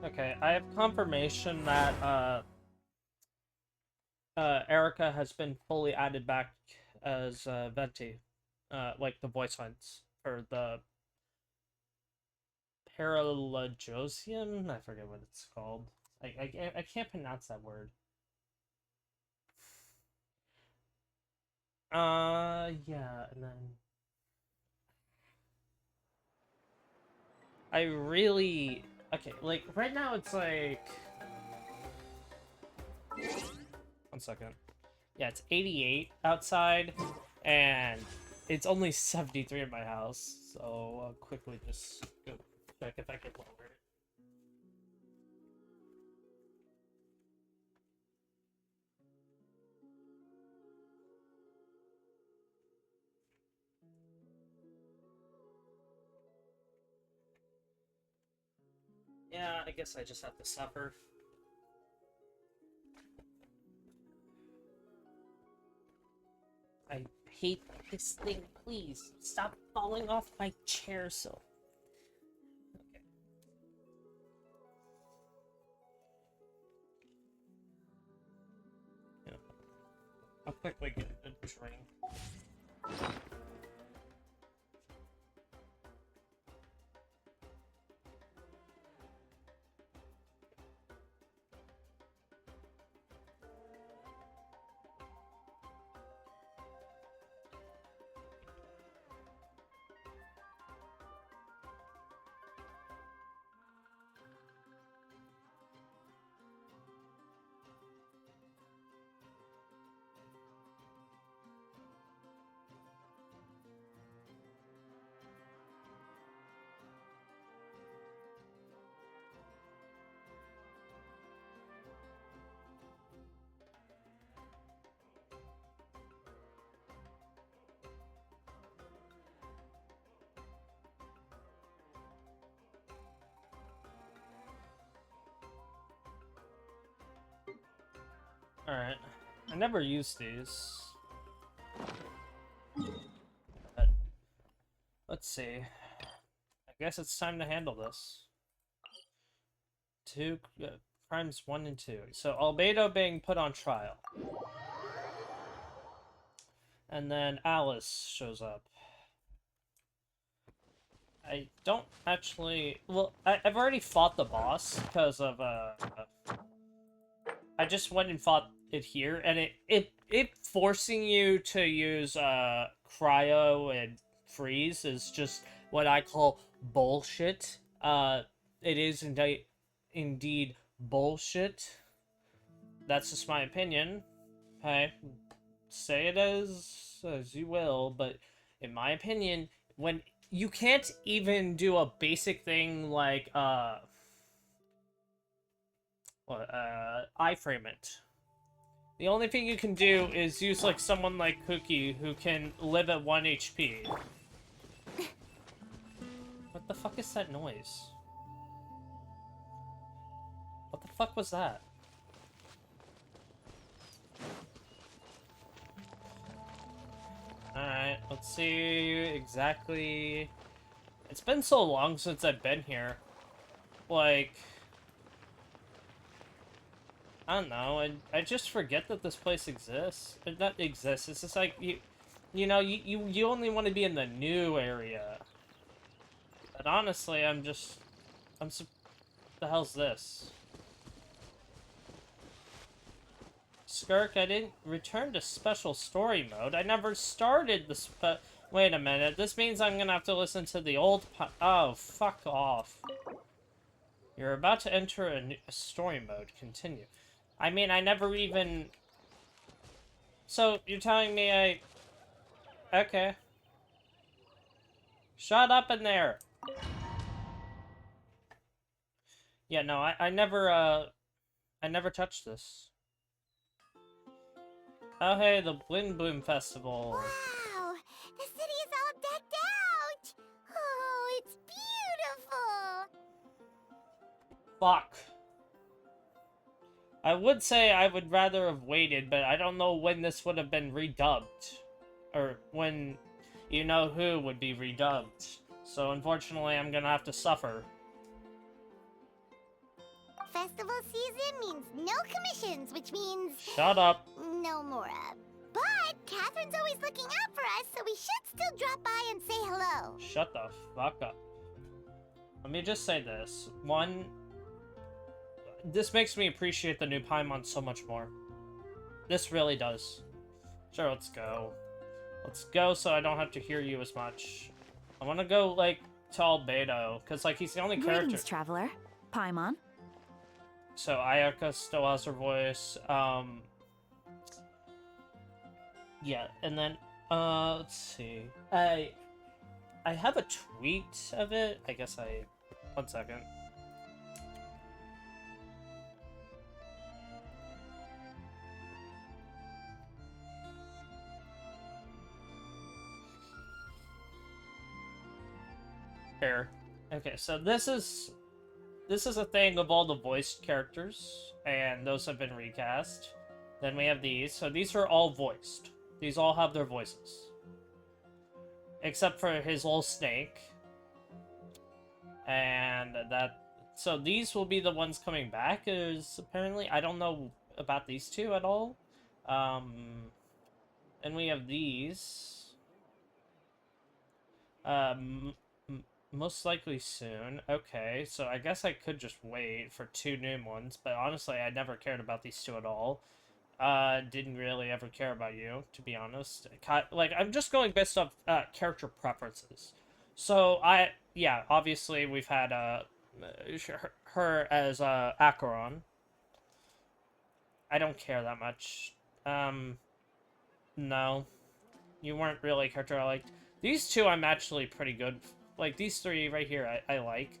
Okay, I have confirmation that Erika has been fully added back as Venti, like the voice lines for the Paralogism. I forget what it's called. I can't pronounce that word. Yeah, and then I really okay. Like right now, it's like 1 second. Yeah, it's 88 outside, and it's only 73 in my house. So I'll quickly just go check if I can lower it. Yeah, I guess I just have to suffer. I hate this thing. Please stop falling off my chair so. Okay. Yeah. I'll quickly get a drink. Alright. I never used these. But let's see. I guess it's time to handle this. Two crimes 1 and 2. So Albedo being put on trial. And then Alice shows up. I don't actually... Well, I've already fought the boss because of, I just went and fought it here, and it forcing you to use, cryo and freeze is just what I call bullshit. It is indeed bullshit. That's just my opinion. Okay? Say it as you will, but in my opinion, when you can't even do a basic thing like iframe it. The only thing you can do is use like someone like Cookie who can live at 1 HP. What the fuck is that noise? What the fuck was that? Alright, let's see exactly... It's been so long since I've been here. Like... I don't know, I just forget that this place exists. It not exists, it's just like, you only want to be in the new area. But honestly, the hell's this? Skirk, I didn't return to special story mode. I never started the Wait a minute, this means I'm gonna have to listen to the old oh, fuck off. You're about to enter a story mode. Continue. I mean, I never even... So, you're telling me Okay. Shut up in there! Yeah, no, I never touched this. Oh, hey, the Bling Bloom Festival. Wow! The city is all decked out! Oh, it's beautiful! Fuck. I would say I would rather have waited, but I don't know when this would have been redubbed. Or when you know who would be redubbed. So unfortunately, I'm gonna have to suffer. festival season means no commissions, which means Shut up. no Mora. But Catherine's always looking out for us, so we should still drop by and say hello. Shut the fuck up. Let me just say this. One, this makes me appreciate the new paimon so much more. This really does. Sure, let's go. Let's go so I don't have to hear you as much. I want to go, like, to Albedo, because, like, he's the only character. Greetings, traveler. Paimon. So, Erika still has her voice. Yeah, and then, let's see. I have a tweet of it. I guess I... One second. Here. Okay, so this is a thing of all the voiced characters, and those have been recast. Then we have these. So these are all voiced. These all have their voices. Except for his little snake. And that... So these will be the ones coming back, is apparently... I don't know about these two at all. And we have these. Most likely soon. Okay, so I guess I could just wait for 2 new ones, but honestly, I never cared about these 2 at all. Didn't really ever care about you, to be honest. Like, I'm just going based off, character preferences. So, yeah, obviously, we've had, her as, Acheron. I don't care that much. No. You weren't really a character I liked. These 2 I'm actually pretty good. Like, these 3 right here, I like.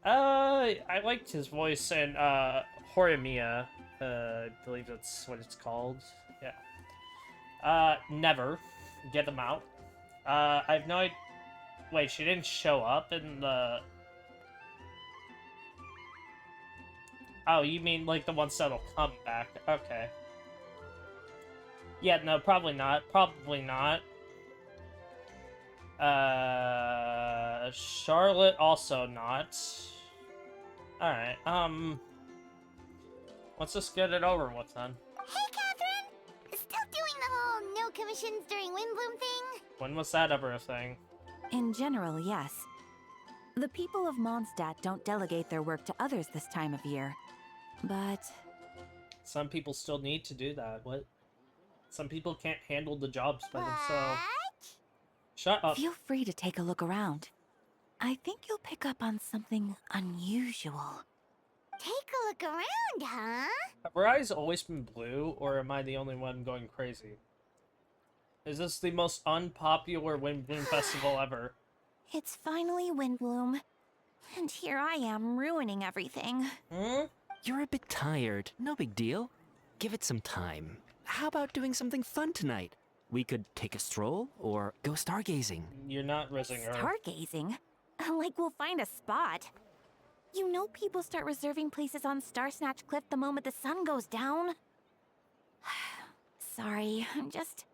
I liked his voice in, Horimiya. I believe that's what it's called. Yeah. Never. Get them out. I have no idea. Wait, she didn't show up in the... Oh, you mean, like, the ones that'll come back. Okay. Yeah, no, probably not. Probably not. Charlotte also not. Alright, let's just get it over with then. Hey, Catherine! Still doing the whole no commissions during Windbloom thing? When was that ever a thing? In general, yes. The people of Mondstadt don't delegate their work to others this time of year. But... Some people still need to do that. What? Some people can't handle the jobs by themselves. Shut up. feel free to take a look around. I think you'll pick up on something unusual. Take a look around, huh? Have her eyes always been blue, or am I the only one going crazy? Is this the most unpopular Windbloom festival ever? It's finally Windbloom. And here I am ruining everything. Hmm? You're a bit tired. No big deal. Give it some time. How about doing something fun tonight? We could take a stroll or go stargazing. You're not rizzing her. Stargazing? Like we'll find a spot. You know people start reserving places on Star Snatch Cliff the moment the sun goes down? Sorry, I'm just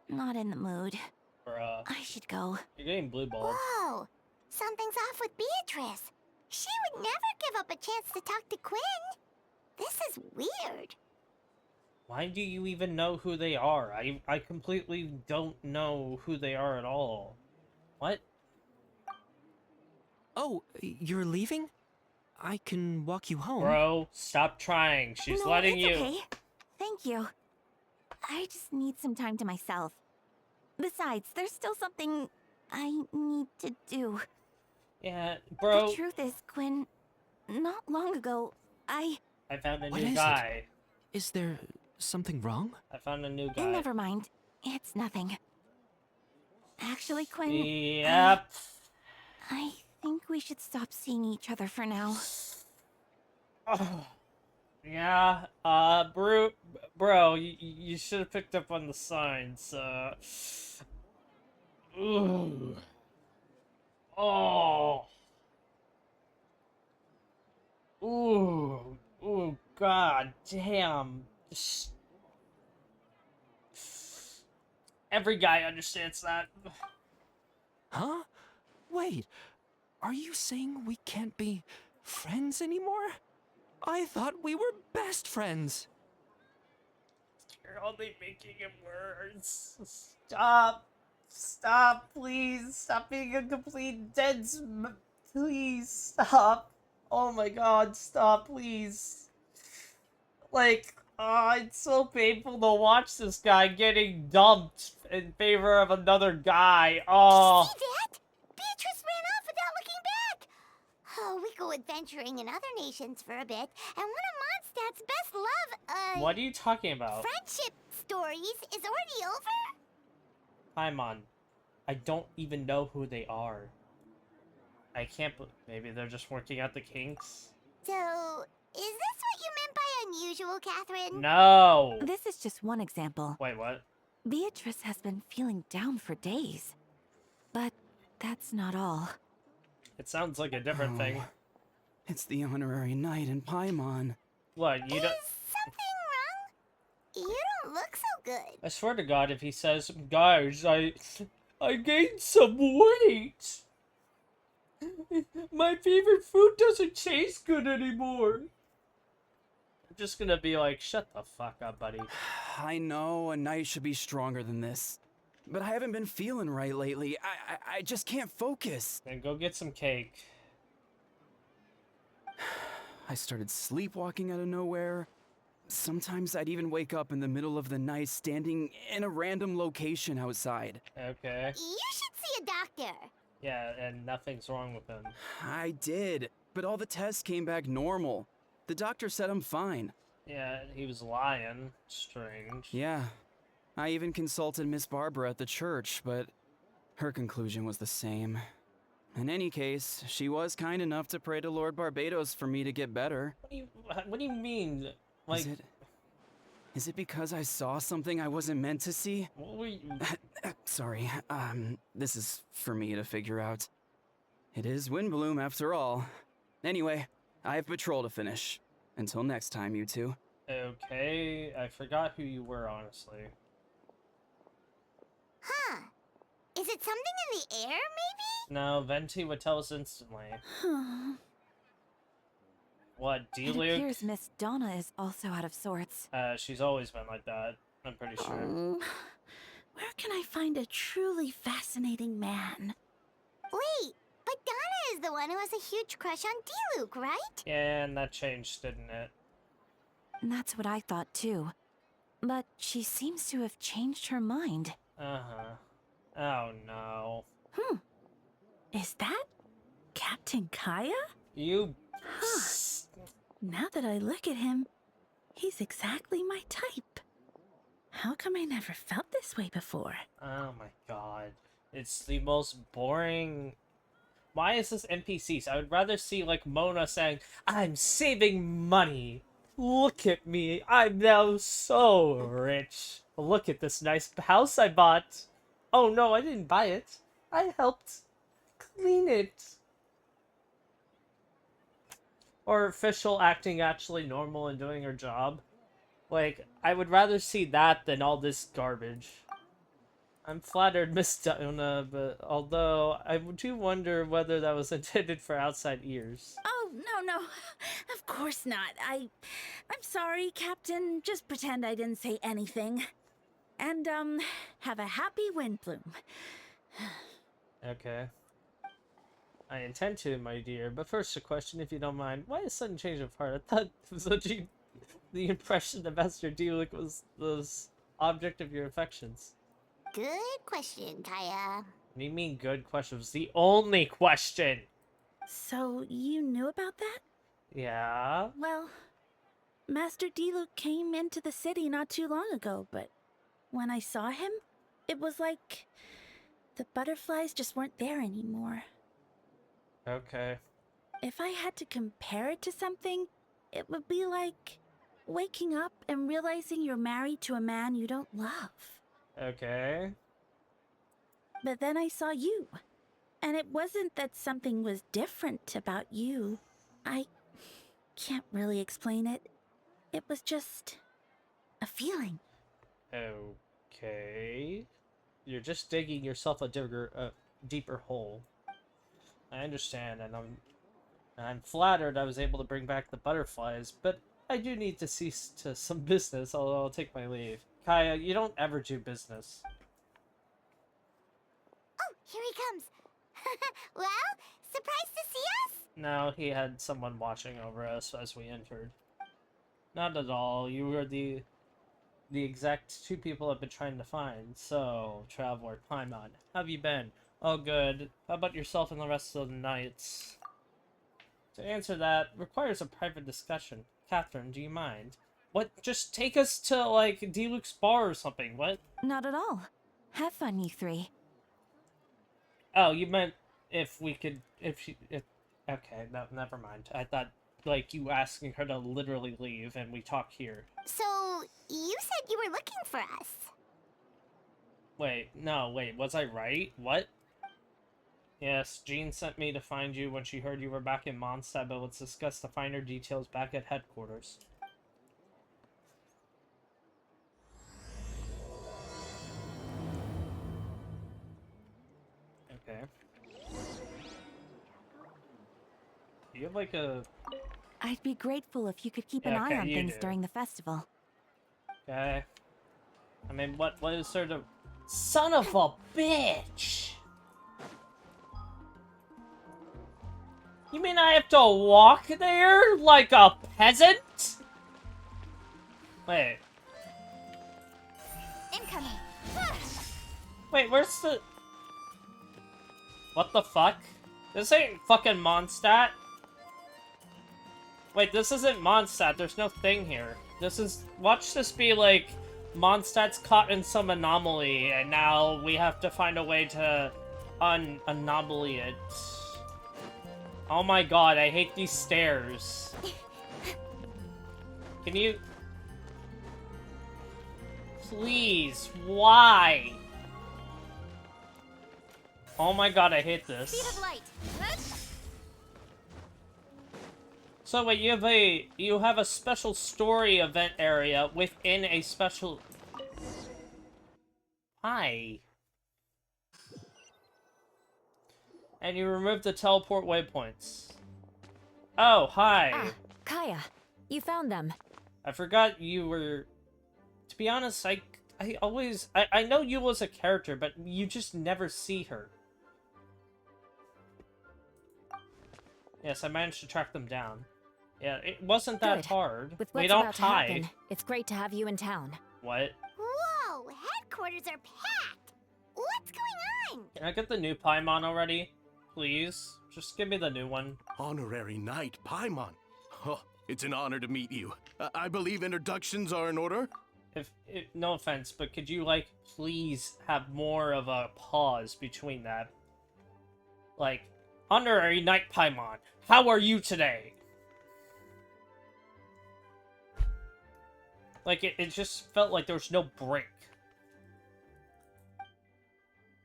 not in the mood. Bruh. I should go. You're getting blue balled. Whoa! Something's off with Beatrice. She would never give up a chance to talk to Quinn. This is weird. Why do you even know who they are? I completely don't know who they are at all. What? Oh, you're leaving? I can walk you home. Bro, stop trying. She's No, letting it's you... okay. Thank you. I just need some time to myself. Besides, there's still something I need to do. Yeah, bro. The truth is, Quinn, not long ago, I found a What new is it? guy. Is there something wrong? I found a new guy. Never mind. It's nothing. Actually, Quinn, Yep. I think we should stop seeing each other for now. Yeah, bro, you should have picked up on the signs, Ooh. Oh. Ooh, god damn. Every guy understands that. Huh? Wait, are you saying we can't be friends anymore? I thought we were best friends. You're only making it worse. Stop. Stop, please. Stop being a complete please, stop. Oh my god, stop, please. Like, it's so painful to watch this guy getting dumped in favor of another guy. Oh. See that? Beatrice ran off without looking back. Oh, we go adventuring in other nations for a bit, and one of Mondstadt's best love, What are you talking about? friendship stories is already over? Paimon. I don't even know who they are. I can't maybe they're just working out the kinks? So, is this what you meant by unusual, Catherine? No! This is just one example. Wait, what? Beatrice has been feeling down for days. But that's not all. It sounds like a different thing. It's the honorary knight in Paimon. What, you don't... Is something wrong? You don't look so good. I swear to God, if he says, guys, I gained some weight. My favorite food doesn't taste good anymore. I'm just gonna be like, shut the fuck up, buddy. I know a knight should be stronger than this, but I haven't been feeling right lately. I just can't focus. Then go get some cake. I started sleepwalking out of nowhere. Sometimes I'd even wake up in the middle of the night standing in a random location outside. Okay. You should see a doctor. Yeah, and nothing's wrong with him. I did, but all the tests came back normal. The doctor said I'm fine. Yeah, he was lying. Strange. Yeah, I even consulted Miss Barbara at the church, but her conclusion was the same. In any case, she was kind enough to pray to Lord Barbados for me to get better. What do you mean? Like, Is it because I saw something I wasn't meant to see? what were you... Sorry, this is for me to figure out. It is Windbloom after all. Anyway, I have patrol to finish. Until next time, you two. Okay, I forgot who you were, honestly. Huh. Is it something in the air, maybe? No, Venti would tell us instantly. What, It D-Luke? appears Miss Donna is also out of sorts. She's always been like that. I'm pretty sure. Where can I find a truly fascinating man? Wait, but Donna is the one who has a huge crush on D-Luke, right? Yeah, and that changed, didn't it? And that's what I thought too. But she seems to have changed her mind. Uh-huh. Oh, no. Is that Captain Kaya? You... Now that I look at him, he's exactly my type. How come I never felt this way before? Oh my god. It's the most boring... Why is this NPCs? I would rather see, like, Mona saying, I'm saving money. Look at me. I'm now so rich. Look at this nice house I bought. Oh no, I didn't buy it. I helped clean it. Or official acting actually normal and doing her job. Like, I would rather see that than all this garbage. I'm flattered, Miss Donna, but although I do wonder whether that was intended for outside ears. Oh, no. Of course not. I'm sorry, Captain. Just pretend I didn't say anything. And, have a happy Windbloom. Okay. I intend to, my dear, but first a question, if you don't mind. Why a sudden change of heart? I thought the impression that Master D-Luke was the object of your affections. Good question, Kaya. What do you mean, good question? It was the only question! So, you knew about that? Yeah? Well, Master D-Luke came into the city not too long ago, but when I saw him, it was like the butterflies just weren't there anymore. Okay. If I had to compare it to something, it would be like waking up and realizing you're married to a man you don't love. Okay. But then I saw you, and it wasn't that something was different about you. I can't really explain it. It was just a feeling. Okay. You're just digging yourself a deeper hole. I understand, and I'm flattered I was able to bring back the butterflies, but I do need to cease to some business, although I'll take my leave. Kaya, you don't ever do business. Oh, here he comes. Well, surprised to see us? No, he had someone watching over us as we entered. Not at all. You were the exact two people I've been trying to find. So, Traveler Paimon, how have you been? Oh, good. How about yourself and the rest of the knights? To answer that requires a private discussion. Catherine, do you mind? What? Just take us to, like, Deluxe Bar or something. What? Not at all. Have fun, you three. Oh, you meant if we could, okay, no, never mind. I thought, like, you asking her to literally leave and we talk here. So, you said you were looking for us. Wait, no, wait, was I right? What? Yes, Jean sent me to find you when she heard you were back in Mondstadt, but let's discuss the finer details back at headquarters. Okay. Do you have like a... I'd be grateful if you could keep an eye on things during the festival. Okay. I mean, what is sort of... Son of a bitch! You mean I have to walk there like a peasant? Wait. Incoming. Wait, where's the... What the fuck? This ain't fucking Mondstadt. Wait, this isn't Mondstadt. There's no thing here. This is... Watch this be like... Mondstadt's caught in some anomaly, and now we have to find a way to un-anomaly it. Oh my god, I hate these stairs. Can you... Please, why? Oh my god, I hate this. Speed of light. So wait, you have a special story event area within a special... Hi. And you removed the teleport waypoints. Oh, hi. Ah, Kaya, you found them. I forgot you were... To be honest, I know you as a character, but you just never see her. Yes, I managed to track them down. Yeah, it wasn't that hard. With We what's don't about to hide. happen, it's great to have you in town. What? Whoa, headquarters are packed. What's going on? Can I get the new Paimon already? Please? Just give me the new one. Honorary Knight Paimon. Oh, it's an honor to meet you. I believe introductions are in order? If no offense, but could you, like, please have more of a pause between that? Like, Honorary Knight Paimon, how are you today? Like, it just felt like there was no break.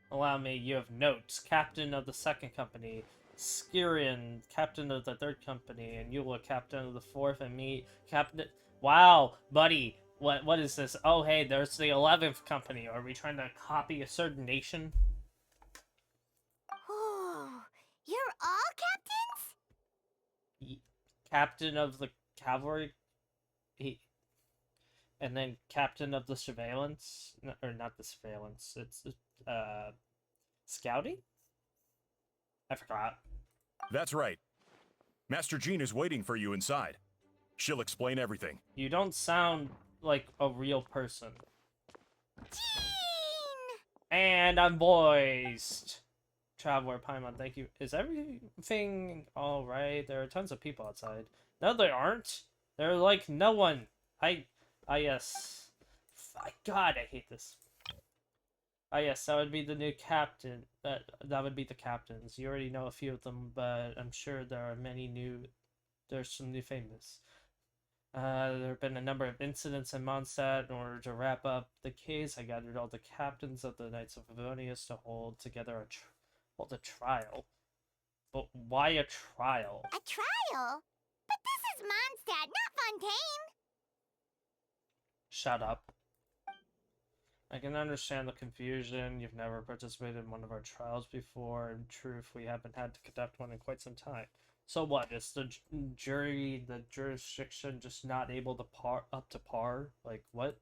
Allow me, you have notes. Captain of the second company. Skirian, captain of the third company. And Eula, captain of the fourth. And me, captain... Wow, buddy. What is this? Oh, hey, there's the 11th company. Are we trying to copy a certain nation? Oh, you're all captains? Captain of the cavalry? And then captain of the surveillance? No, or not the surveillance. It's, scouting? I forgot. That's right. Master Jean is waiting for you inside. She'll explain everything. You don't sound like a real person. Jean! And I'm voiced. Traveler Paimon, thank you. Is everything alright? There are tons of people outside. No, there aren't. There are like no one. Yes. God, I hate this. Yes, that would be the new captain. That would be the captains. You already know a few of them, but I'm sure there are many new. There's some new famous. There have been a number of incidents in Mondstadt. In order to wrap up the case, I gathered all the captains of the Knights of Favonius to hold together a trial. But why a trial? A trial? But this is Mondstadt, not Fontaine. Shut up. I can understand the confusion. You've never participated in one of our trials before. In truth, we haven't had to conduct one in quite some time. So what? Is the jury, the jurisdiction, just not able to up to par? Like what?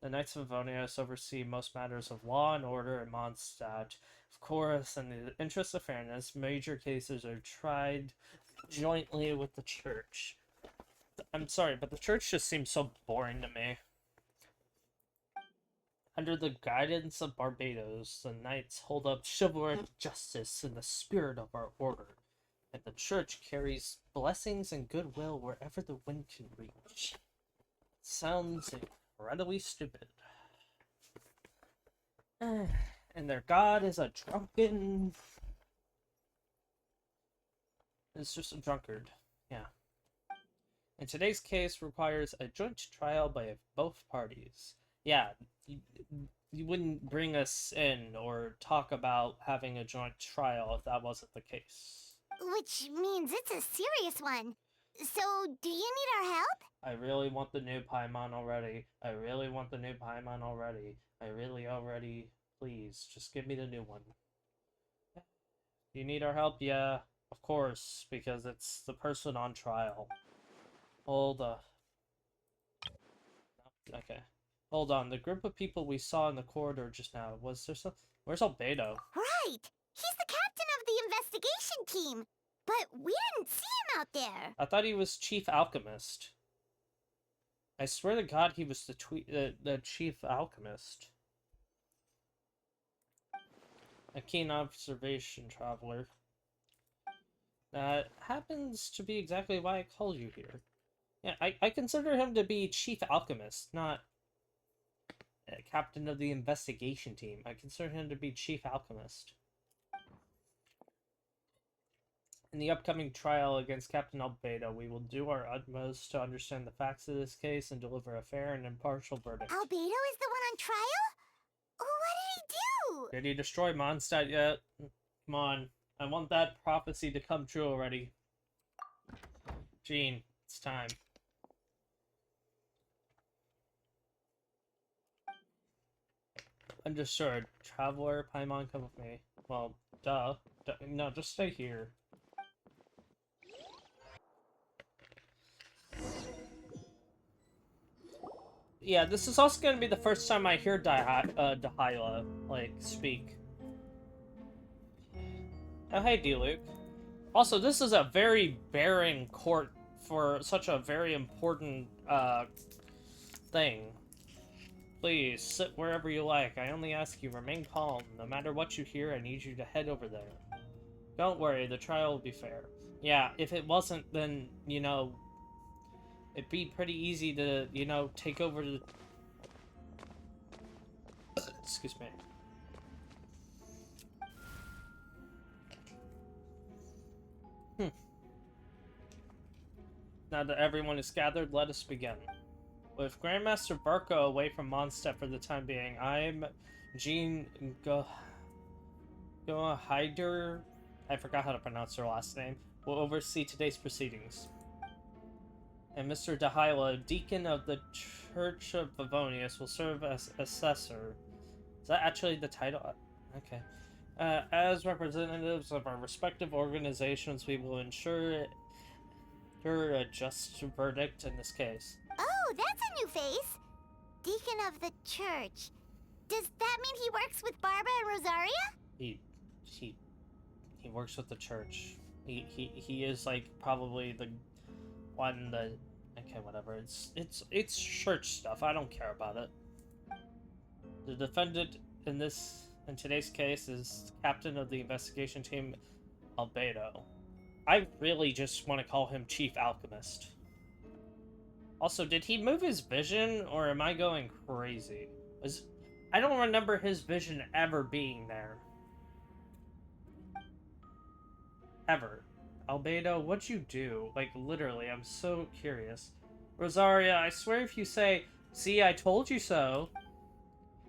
The Knights of Favonius oversee most matters of law and order in Mondstadt. Of course, in the interest of fairness, major cases are tried jointly with the church. I'm sorry, but the church just seems so boring to me. Under the guidance of Barbados, the knights hold up chivalric justice in the spirit of our order, and the church carries blessings and goodwill wherever the wind can reach. Sounds incredibly stupid. And their god is a drunken... It's just a drunkard. Yeah. And today's case requires a joint trial by both parties. Yeah, you wouldn't bring us in or talk about having a joint trial if that wasn't the case. Which means it's a serious one. So, do you need our help? I really want the new paimon already. I really want the new paimon already. I really already... Please, just give me the new one. You need our help? Yeah, of course, because it's the person on trial. Hold on. Okay. Hold on, the group of people we saw in the corridor just now, was there some... Where's Albedo? Right! He's the captain of the investigation team! But we didn't see him out there! I thought he was chief alchemist. I swear to God he was the chief alchemist. A keen observation, traveler. That happens to be exactly why I called you here. Yeah, I consider him to be chief alchemist, not captain of the investigation team. I consider him to be chief alchemist. In the upcoming trial against Captain Albedo, we will do our utmost to understand the facts of this case and deliver a fair and impartial verdict. Albedo is the one on trial? What did he do? Did he destroy Mondstadt yet? Come on. I want that prophecy to come true already. Jean, it's time. Understood. Traveler, Paimon, come with me. Well, duh. No, just stay here. Yeah, this is also gonna be the first time I hear Dahila, like, speak. Oh, hey, D-Luke. Also, this is a very barren court for such a very important, thing. Please, sit wherever you like. I only ask you, remain calm. No matter what you hear, I need you to head over there. Don't worry, the trial will be fair. Yeah, if it wasn't, then, you know, it'd be pretty easy to, you know, take over the... Excuse me. Now that everyone is gathered, let us begin. With Grandmaster Barco away from Mondstadt for the time being, I'm Jean Goheider, I forgot how to pronounce her last name, will oversee today's proceedings. And Mr. Dahila, Deacon of the Church of Favonius, will serve as assessor. Is that actually the title? Okay. As representatives of our respective organizations, we will ensure a just verdict in this case. Oh, that's a new face! Deacon of the church. Does that mean he works with Barbara and Rosaria? He works with the church. He is like probably the one that... Okay, whatever. It's church stuff. I don't care about it. The defendant in today's case is captain of the investigation team, Albedo. I really just want to call him Chief Alchemist. Also, did he move his vision, or am I going crazy? I don't remember his vision ever being there. Ever. Albedo, what'd you do? Like, literally, I'm so curious. Rosaria, I swear if you say, "See, I told you so,"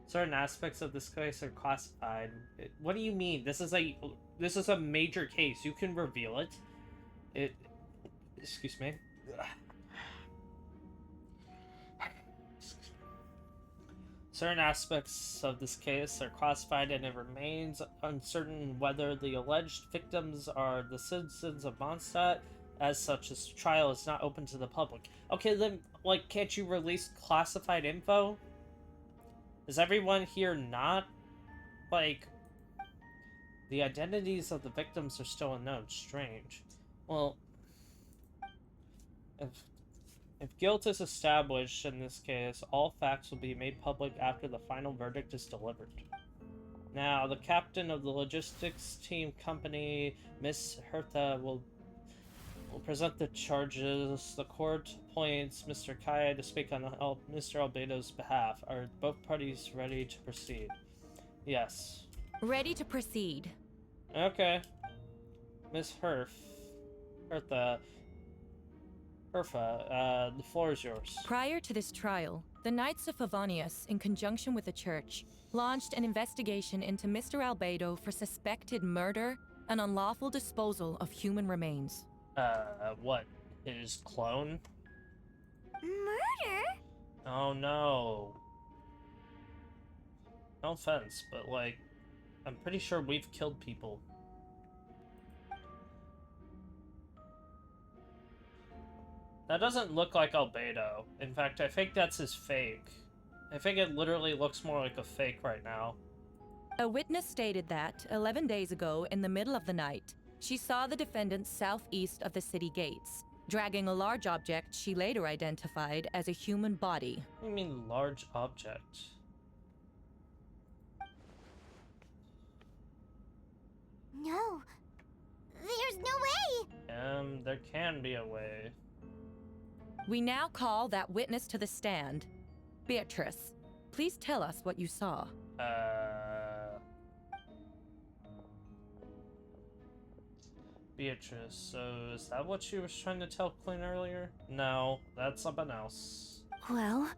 certain aspects of this case are classified. What do you mean? This is a major case. You can reveal it. Excuse me. Certain aspects of this case are classified and it remains uncertain whether the alleged victims are the citizens of Mondstadt. As such, this trial is not open to the public. Okay, then, like, can't you release classified info? Is everyone here not, like... The identities of the victims are still unknown. Strange. Well, if guilt is established in this case, all facts will be made public after the final verdict is delivered. Now, the captain of the logistics team company, Miss Hertha, will present the charges. The court appoints Mr. Kaya to speak on Mr. Albedo's behalf. Are both parties ready to proceed? Yes. Ready to proceed. Okay. Miss Hertha, the floor is yours. Prior to this trial, the Knights of Favonius, in conjunction with the church, launched an investigation into Mr. Albedo for suspected murder and unlawful disposal of human remains. What? His clone? Murder? Oh no. No offense, but like, I'm pretty sure we've killed people. That doesn't look like Albedo. In fact, I think that's his fake. I think it literally looks more like a fake right now. A witness stated that, 11 days ago, in the middle of the night, she saw the defendant southeast of the city gates, dragging a large object she later identified as a human body. What do you mean, large object? No. There's no way! There can be a way. We now call that witness to the stand. Beatrice, please tell us what you saw. Beatrice, so is that what she was trying to tell Quinn earlier? No, that's something else. Well,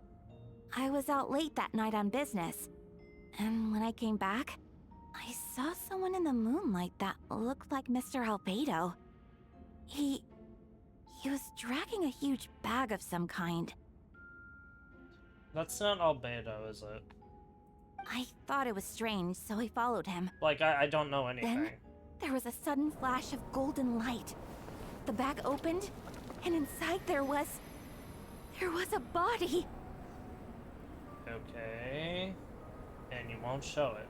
I was out late that night on business. And when I came back, I saw someone in the moonlight that looked like Mr. Albedo. He was dragging a huge bag of some kind. That's not Albedo, is it? I thought it was strange, so I followed him. Like, I don't know anything. Then, there was a sudden flash of golden light. The bag opened, and inside there was a body. Okay. And you won't show it.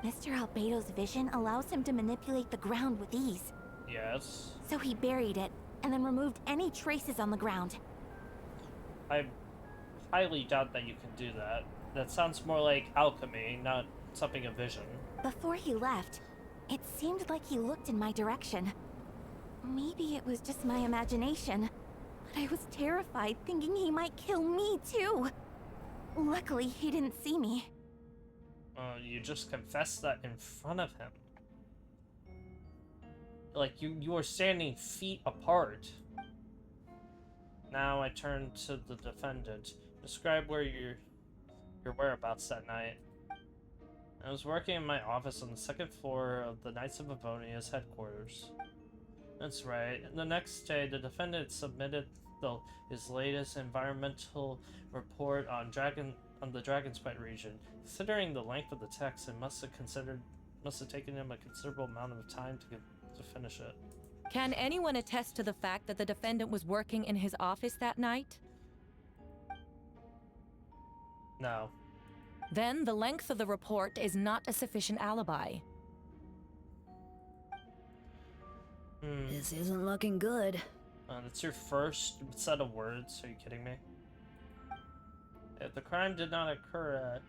Mr. Albedo's vision allows him to manipulate the ground with ease. Yes. So he buried it, and then removed any traces on the ground. I highly doubt that you can do that. That sounds more like alchemy, not something of vision. Before he left, it seemed like he looked in my direction. Maybe it was just my imagination, but I was terrified thinking he might kill me too. Luckily, he didn't see me. You just confessed that in front of him. Like, you were standing feet apart. Now I turn to the defendant. Describe where your whereabouts that night. I was working in my office on the second floor of the Knights of Avonia's headquarters. That's right. The next day, the defendant submitted his latest environmental report on the Dragonspite region. Considering the length of the text, it must have taken him a considerable amount of time to finish it. Can anyone attest to the fact that the defendant was working in his office that night? No. Then the length of the report is not a sufficient alibi. This isn't looking good. That's your first set of words. Are you kidding me? If the crime did occur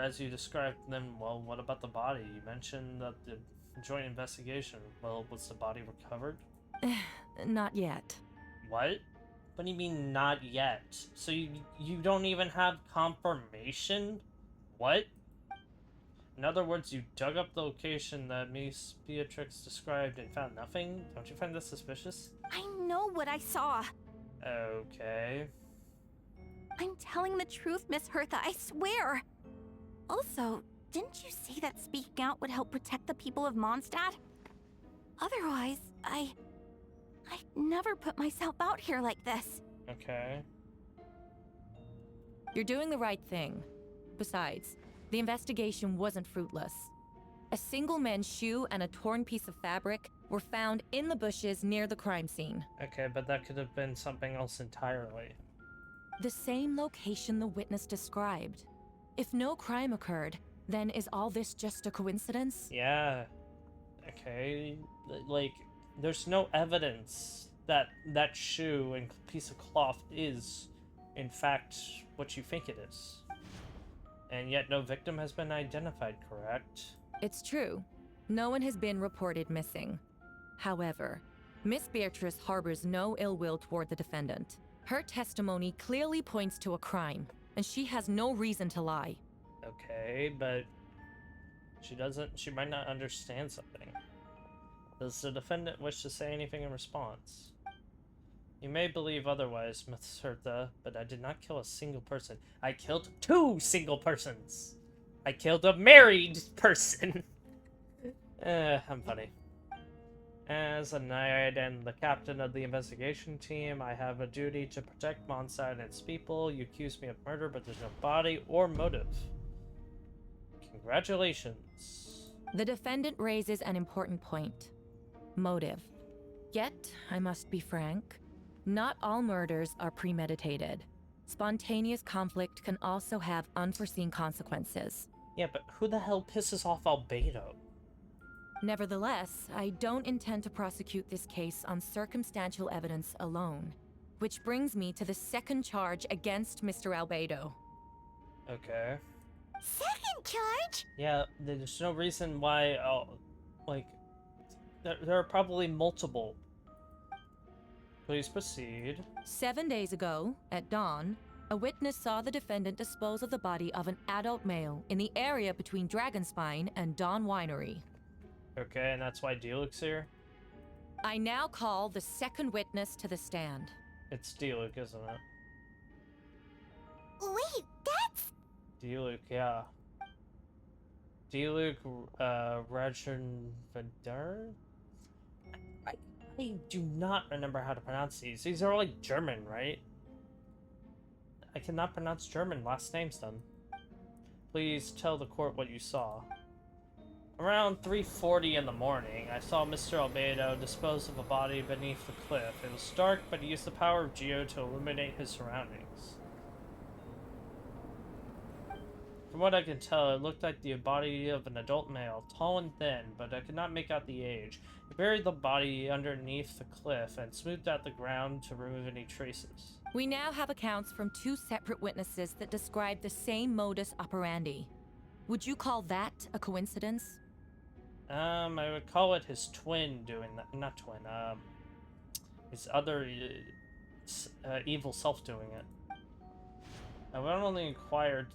as you described, then, well, what about the body? You mentioned that the joint investigation. Well, was the body recovered? Not yet. What? What do you mean, not yet? So you don't even have confirmation? What? In other words, you dug up the location that Miss Beatrix described and found nothing? Don't you find this suspicious? I know what I saw. Okay. I'm telling the truth, Miss Hertha, I swear. Also, didn't you say that speaking out would help protect the people of Mondstadt? Otherwise, I'd never put myself out here like this. Okay. You're doing the right thing. Besides, the investigation wasn't fruitless. A single man's shoe and a torn piece of fabric were found in the bushes near the crime scene. Okay, but that could have been something else entirely. The same location the witness described. If no crime occurred, then is all this just a coincidence? Yeah. Okay. Like, there's no evidence that that shoe and piece of cloth is, in fact, what you think it is. And yet no victim has been identified, correct? It's true. No one has been reported missing. However, Miss Beatrice harbors no ill will toward the defendant. Her testimony clearly points to a crime, and she has no reason to lie. Okay, but she might not understand something. Does the defendant wish to say anything in response? You may believe otherwise, Miss Hertha, but I did not kill a single person. I killed 2 single persons! I killed a married person! I'm funny. As a knight and the captain of the investigation team, I have a duty to protect Mondstadt and its people. You accuse me of murder, but there's no body or motive. Congratulations. The defendant raises an important point. Motive. Yet, I must be frank, not all murders are premeditated. Spontaneous conflict can also have unforeseen consequences. Yeah, but who the hell pisses off Albedo? Nevertheless, I don't intend to prosecute this case on circumstantial evidence alone. Which brings me to the second charge against Mr. Albedo. Okay. Second charge? Yeah, there's no reason why, like, there are probably multiple. Please proceed. 7 days ago, at dawn, a witness saw the defendant dispose of the body of an adult male in the area between Dragonspine and Dawn Winery. Okay, and that's why Diluc's here? I now call the second witness to the stand. It's Diluc, isn't it? Wait, that's... Diluc, yeah. Diluc, Rajenvadar? I do not remember how to pronounce these. These are like German, right? I cannot pronounce German last names then. Please tell the court what you saw. Around 3:40 in the morning, I saw Mr. Albedo dispose of a body beneath the cliff. It was dark, but he used the power of Geo to illuminate his surroundings. From what I can tell, it looked like the body of an adult male, tall and thin, but I could not make out the age. He buried the body underneath the cliff and smoothed out the ground to remove any traces. We now have accounts from 2 separate witnesses that describe the same modus operandi. Would you call that a coincidence? I would call it his twin doing that. Not twin, his other evil self doing it. I would only inquired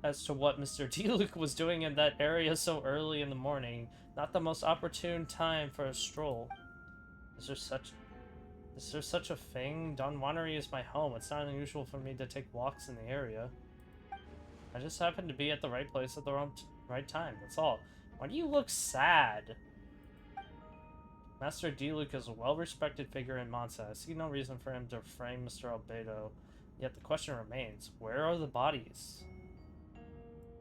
as to what Mr. Diluc was doing in that area so early in the morning. Not the most opportune time for a stroll. Is there such a thing? Dawn Winery is my home. It's not unusual for me to take walks in the area. I just happened to be at the right place at the right time, that's all. Why do you look sad? Master Diluc is a well-respected figure in Mondstadt. I see no reason for him to frame Mr. Albedo. Yet the question remains, where are the bodies?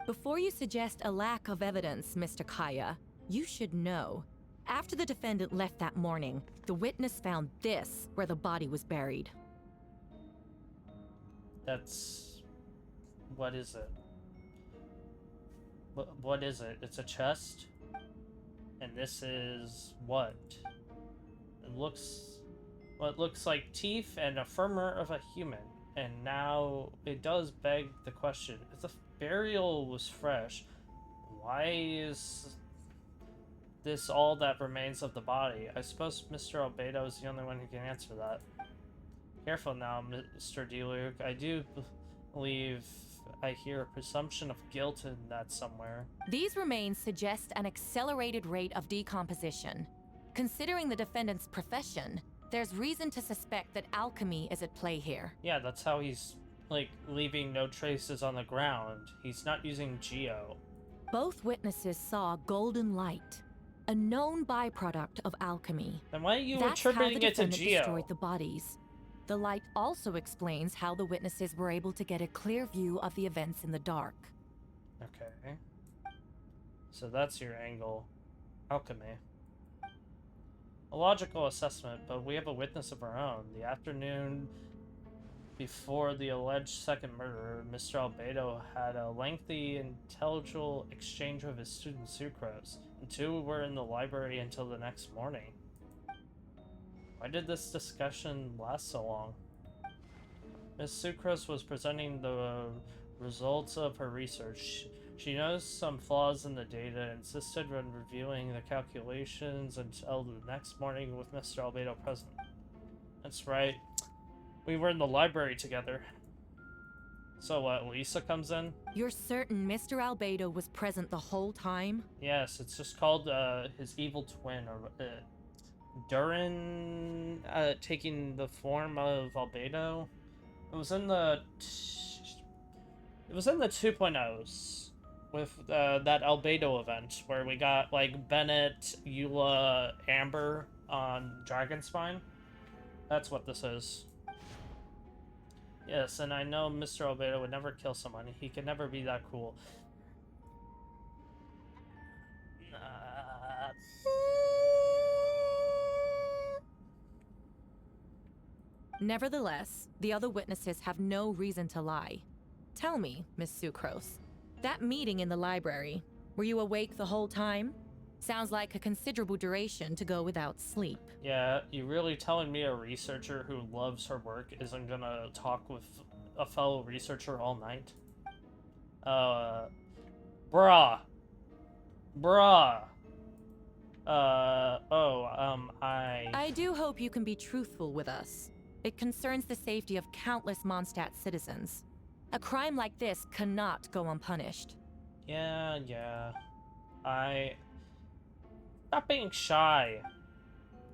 Before you suggest a lack of evidence, Mr. Kaya, you should know. After the defendant left that morning, the witness found this where the body was buried. That's... what is it? What is it? It's a chest? And this is what? It looks... well, it looks like teeth and a femur of a human. And now it does beg the question, if the burial was fresh, why is this all that remains of the body? I suppose Mr. Albedo is the only one who can answer that. Careful now, Mr. Diluc. I do believe I hear a presumption of guilt in that somewhere. These remains suggest an accelerated rate of decomposition. Considering the defendant's profession, there's reason to suspect that alchemy is at play here. Yeah, that's how he's, like, leaving no traces on the ground. He's not using Geo. Both witnesses saw golden light, a known byproduct of alchemy. Then why are you That's how the attributing it to defendant Geo? destroyed the bodies. The light also explains how the witnesses were able to get a clear view of the events in the dark. Okay. So that's your angle. Alchemy. A logical assessment, but we have a witness of our own. The afternoon before the alleged second murder, Mr. Albedo had a lengthy, intellectual exchange with his student Sucrose. The two were in the library until the next morning. Why did this discussion last so long? Miss Sucrose was presenting the results of her research. She noticed some flaws in the data and insisted on reviewing the calculations until the next morning with Mr. Albedo present. That's right. We were in the library together. So what, Lisa comes in? You're certain Mr. Albedo was present the whole time? Yes, it's just called his evil twin, or Durin taking the form of Albedo. It was in the 2.0s with that Albedo event where we got like Bennett, Eula, Amber on Dragonspine. That's what this is. Yes, and I know Mr. Albedo would never kill someone. He could never be that cool. Nevertheless, the other witnesses have no reason to lie. Tell me, Miss Sucrose, that meeting in the library, were you awake the whole time? Sounds like a considerable duration to go without sleep. Yeah, you really telling me a researcher who loves her work isn't gonna talk with a fellow researcher all night? Bruh. I do hope you can be truthful with us. It concerns the safety of countless Mondstadt citizens. A crime like this cannot go unpunished. Yeah. Stop being shy.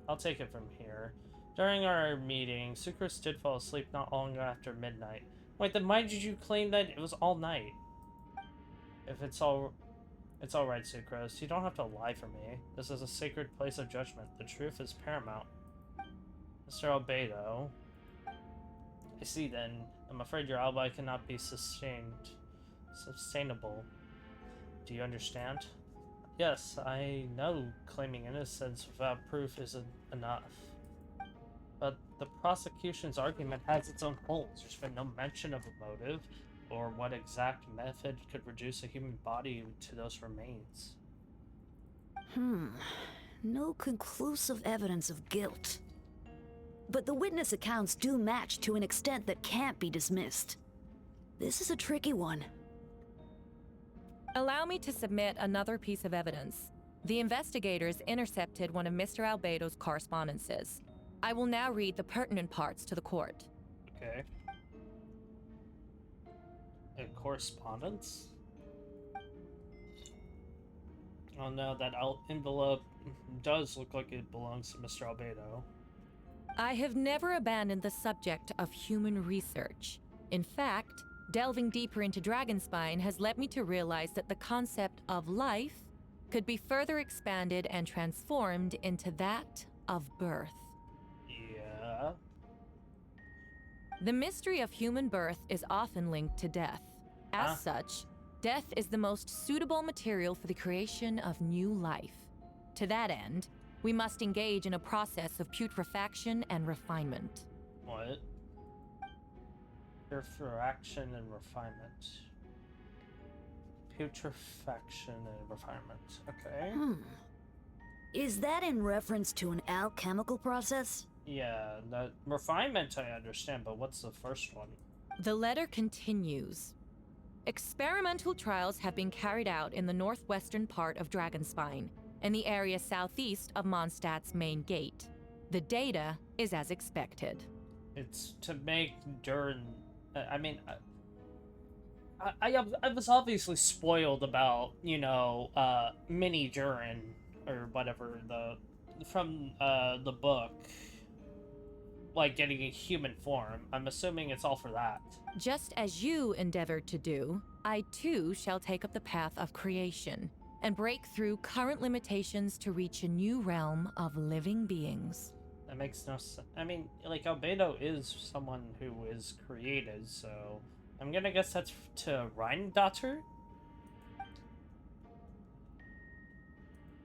I'll take it from here. During our meeting, Sucrose did fall asleep not long after midnight. Wait, then why did you claim that it was all night? If it's alright, Sucrose. You don't have to lie for me. This is a sacred place of judgment. The truth is paramount. Mr. Albedo. I see then. I'm afraid your alibi cannot be sustainable. Do you understand? Yes, I know claiming innocence without proof isn't enough. But the prosecution's argument has its own holes. There's been no mention of a motive, or what exact method could reduce a human body to those remains. No conclusive evidence of guilt. But the witness accounts do match to an extent that can't be dismissed. This is a tricky one. Allow me to submit another piece of evidence. The investigators intercepted one of Mr. Albedo's correspondences. I will now read the pertinent parts to the court. Okay. A correspondence? Oh no, that envelope does look like it belongs to Mr. Albedo. I have never abandoned the subject of human research. In fact, delving deeper into Dragonspine has led me to realize that the concept of life could be further expanded and transformed into that of birth. Yeah. The mystery of human birth is often linked to death. As such, death is the most suitable material for the creation of new life. To that end, we must engage in a process of putrefaction and refinement. What? Putrefaction and refinement. Putrefaction and refinement. Okay. Is that in reference to an alchemical process? Yeah, that refinement I understand, but what's the first one? The letter continues. Experimental trials have been carried out in the northwestern part of Dragonspine, in the area southeast of Mondstadt's main gate. The data is as expected. It's to make Durin... I was obviously spoiled about, mini Durin, or whatever, from the book, like getting a human form. I'm assuming it's all for that. Just as you endeavored to do, I too shall take up the path of creation, and break through current limitations to reach a new realm of living beings. That makes no sense. I mean, like, Albedo is someone who is created, so I'm gonna guess that's to Rheindotter?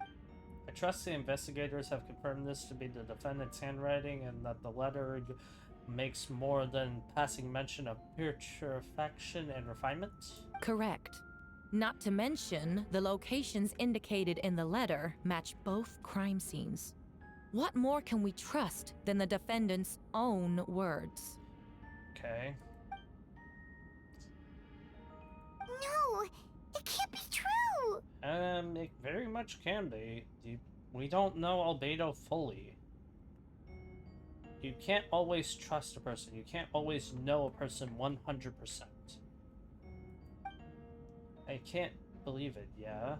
I trust the investigators have confirmed this to be the defendant's handwriting and that the letter makes more than passing mention of putrefaction and refinement? Correct. Not to mention, the locations indicated in the letter match both crime scenes. What more can we trust than the defendant's own words? Okay. No, it can't be true. It very much can be. We don't know Albedo fully. You can't always trust a person. You can't always know a person 100%. I can't believe it, yeah?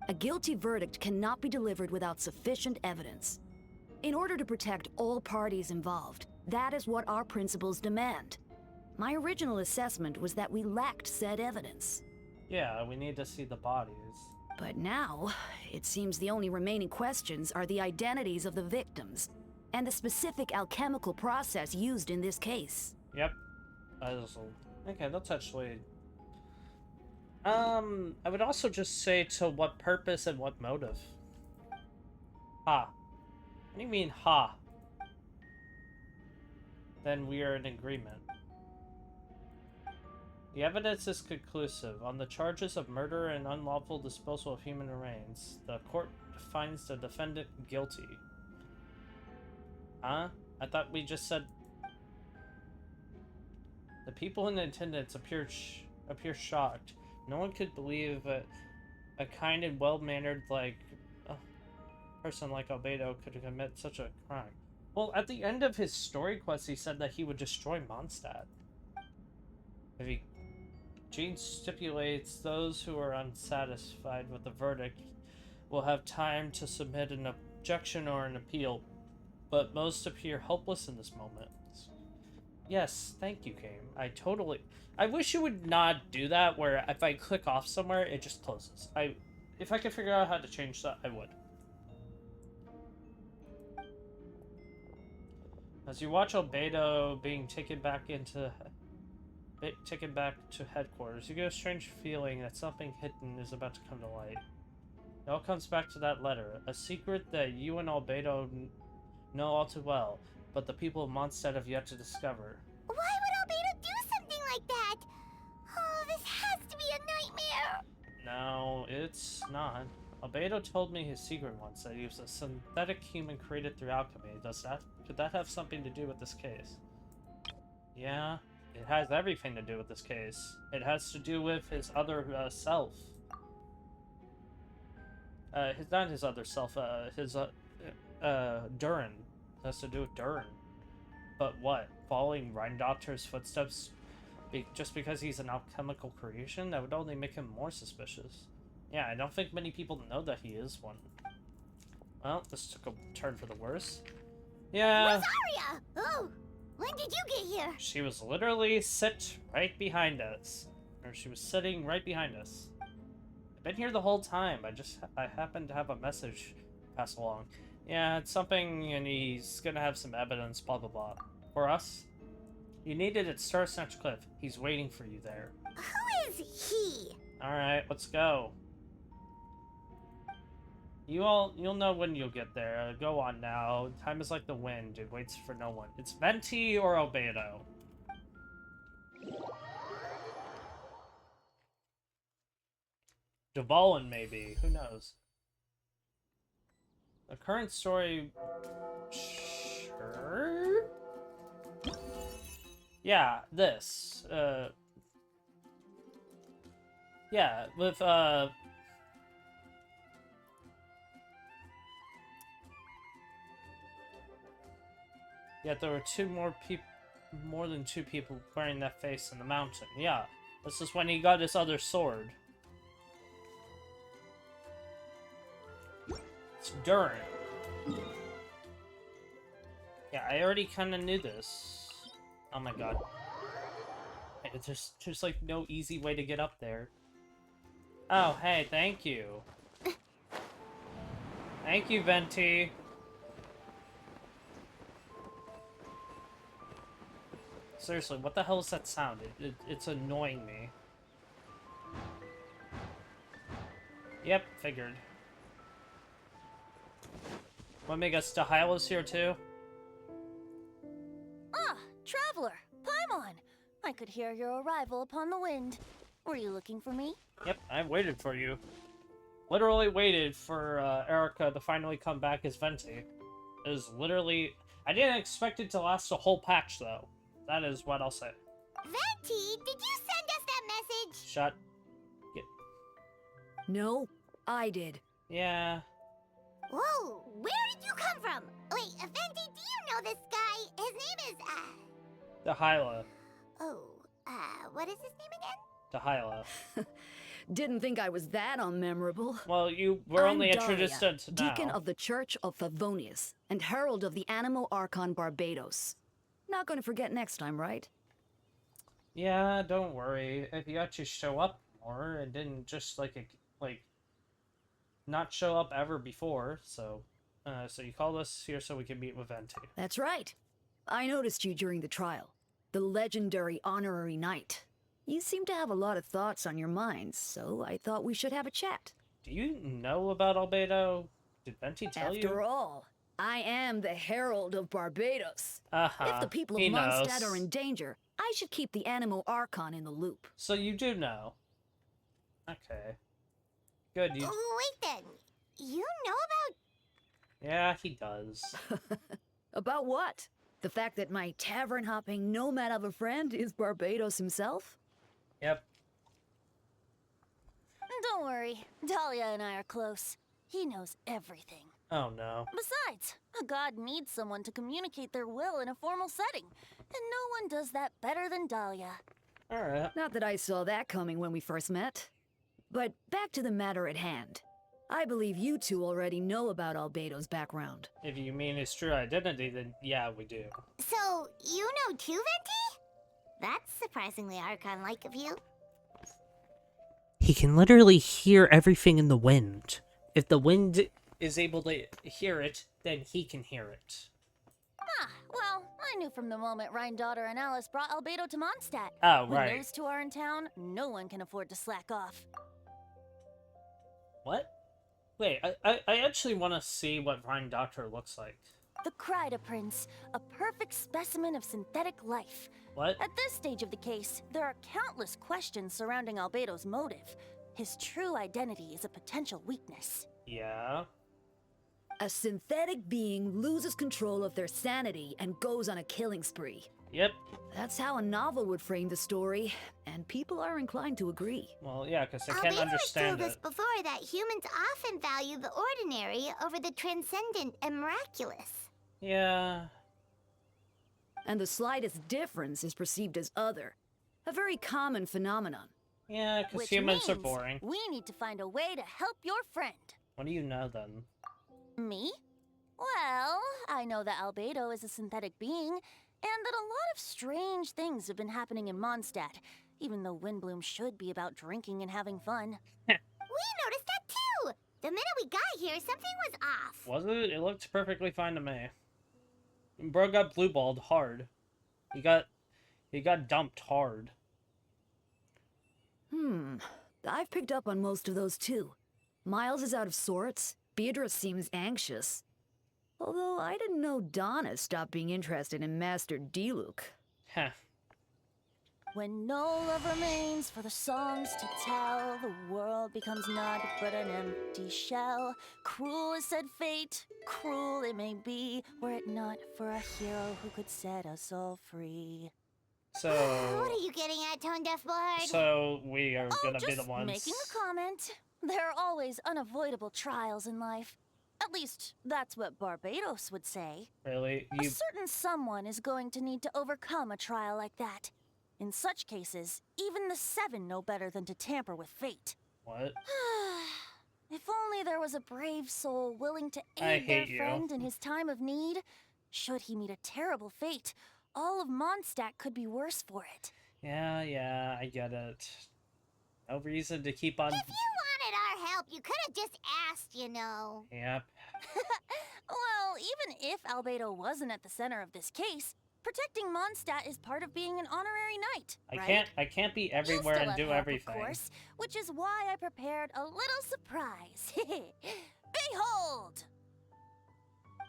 A guilty verdict cannot be delivered without sufficient evidence. In order to protect all parties involved, that is what our principles demand. My original assessment was that we lacked said evidence. Yeah, we need to see the bodies. But now, it seems the only remaining questions are the identities of the victims and the specific alchemical process used in this case. Yep. Okay, that's actually... I would also just say to what purpose and what motive. Ha. What do you mean, ha? Then we are in agreement. The evidence is conclusive. On the charges of murder and unlawful disposal of human remains, the court finds the defendant guilty. Huh? I thought we just said... The people in attendance appear shocked. No one could believe a kind and well-mannered person like Albedo could commit such a crime. Well, at the end of his story quest, he said that he would destroy Mondstadt. Jean stipulates those who are unsatisfied with the verdict will have time to submit an objection or an appeal, but most appear helpless in this moment. Yes, thank you, Kame. I wish you would not do that, where if I click off somewhere, it just closes. If I could figure out how to change that, I would. As you watch Albedo being taken back to headquarters, you get a strange feeling that something hidden is about to come to light. It all comes back to that letter, a secret that you and Albedo know all too well, but the people of Mondstadt have yet to discover. Why would Albedo do something like that? Oh, this has to be a nightmare. No, it's not. Albedo told me his secret once, that he was a synthetic human created through alchemy. Could that have something to do with this case? Yeah, it has everything to do with this case. It has to do with his other self. Not his other self, Durin. It has to do with Durin. But what? Following Rheindotter's footsteps just because he's an alchemical creation? That would only make him more suspicious. Yeah, I don't think many people know that he is one. Well, this took a turn for the worse. Yeah. Where's Arya? Oh, when did you get here? She was literally right behind us. Or she was sitting right behind us. I've been here the whole time. I happened to have a message pass along. Yeah, it's something, and he's gonna have some evidence, blah blah blah. For us? You need it at Star Snatch Cliff. He's waiting for you there. Who is he? Alright, let's go. You'll know when you'll get there. Go on now. Time is like the wind. It waits for no one. It's Venti or Albedo. Dvalin, maybe. Who knows? The current story... Sure? Yeah, this. Yeah, with, Yeah, there were more than two people wearing that face in the mountain. Yeah, this is when he got his other sword. It's Durin. Yeah, I already kind of knew this. Oh my god. There's like no easy way to get up there. Oh, hey, thank you. Thank you, Venti. Seriously, what the hell is that sound? It's annoying me. Yep, figured. Want me to get Stahila's here too? Ah, traveler, Paimon. I could hear your arrival upon the wind. Were you looking for me? Yep, I waited for you. Literally waited for Erika to finally come back as Venti. It was literally... I didn't expect it to last a whole patch, though. That is what I'll say. Venti, did you send us that message? Shut. Get... No, I did. Yeah. Whoa, where did you come from? Wait, Venti, do you know this guy? His name is, Dahila. Oh, what is his name again? Dahila. Didn't think I was that unmemorable. Well, you were only I'm introduced Dahlia, to now. Deacon of the Church of Favonius and Herald of the Animo Archon Barbados. Not going to forget next time, right? Yeah, don't worry. If you actually show up more and didn't just like not show up ever before, so you called us here so we can meet with Venti. That's right. I noticed you during the trial. The legendary honorary knight. You seem to have a lot of thoughts on your minds, so I thought we should have a chat. Do you know about Albedo? Did Venti tell you? After all, I am the Herald of Barbados. Uh-huh. If the people of He Mondstadt knows. are in danger, I should keep the Animo Archon in the loop. So you do know. Okay. Good, you... Wait then, you know about... Yeah, he does. About what? The fact that my tavern-hopping nomad of a friend is Barbados himself? Yep. Don't worry, Dahlia and I are close. He knows everything. Oh no. Besides, a god needs someone to communicate their will in a formal setting, and no one does that better than Dahlia. Alright. Not that I saw that coming when we first met. But back to the matter at hand. I believe you two already know about Albedo's background. If you mean his true identity, then yeah, we do. So, you know too, Venti? That's surprisingly Archon-like of you. He can literally hear everything in the wind. If the wind is able to hear it, then he can hear it. Ah, well, I knew from the moment Daughter and Alice brought Albedo to Mondstadt. Oh, When right. those two are in town, no one can afford to slack off. What? Wait, I actually want to see what Doctor looks like. The Kryda Prince, a perfect specimen of synthetic life. What? At this stage of the case, there are countless questions surrounding Albedo's motive. His true identity is a potential weakness. Yeah. A synthetic being loses control of their sanity and goes on a killing spree. Yep. That's how a novel would frame the story, and people are inclined to agree. Well, yeah, because they can't Albedo understand told us it. before that humans often value the ordinary over the transcendent and miraculous. Yeah. And the slightest difference is perceived as other. A very common phenomenon. Yeah, because Which humans are means boring. we need to find a way to help your friend. What do you know, then? Me? Well, I know that Albedo is a synthetic being, and that a lot of strange things have been happening in Mondstadt, even though Windbloom should be about drinking and having fun. We noticed that too! The minute we got here, something was off. Was it? It looked perfectly fine to me. Bro got blue-balled hard. He got dumped hard. I've picked up on most of those too. Miles is out of sorts. Beatrice seems anxious. Although I didn't know Donna stopped being interested in Master Diluc. Heh. When no love remains for the songs to tell, the world becomes naught but an empty shell. Cruel is said fate, cruel it may be, were it not for a hero who could set us all free. So... What are you getting at, Tone Deaf Bard? So, we are gonna be the Just ones... making a comment. There are always unavoidable trials in life. At least, that's what Barbados would say. Really? A certain someone is going to need to overcome a trial like that. In such cases, even the Seven know better than to tamper with fate. What? If only there was a brave soul willing to I aid their hate you. friend in his time of need. Should he meet a terrible fate, all of Mondstadt could be worse for it. Yeah, I get it. No reason to keep on... If you wanted our help, you could have just asked, you know. Yep. Well, even if Albedo wasn't at the center of this case, protecting Mondstadt is part of being an honorary knight, right? I can't be You'll everywhere still and have do help, everything. of course, which is why I prepared a little surprise. Behold!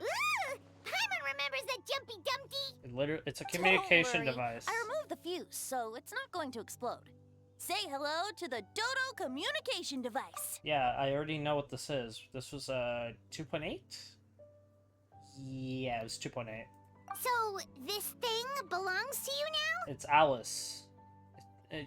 Ooh! Paimon remembers that Jumpy Dumpty! It's a Don't communication worry, device. I removed the fuse, so it's not going to explode. Say hello to the Dodo communication device. Yeah, I already know what this is. This was 2.8? Yeah, it was 2.8. So, this thing belongs to you now? It's Alice.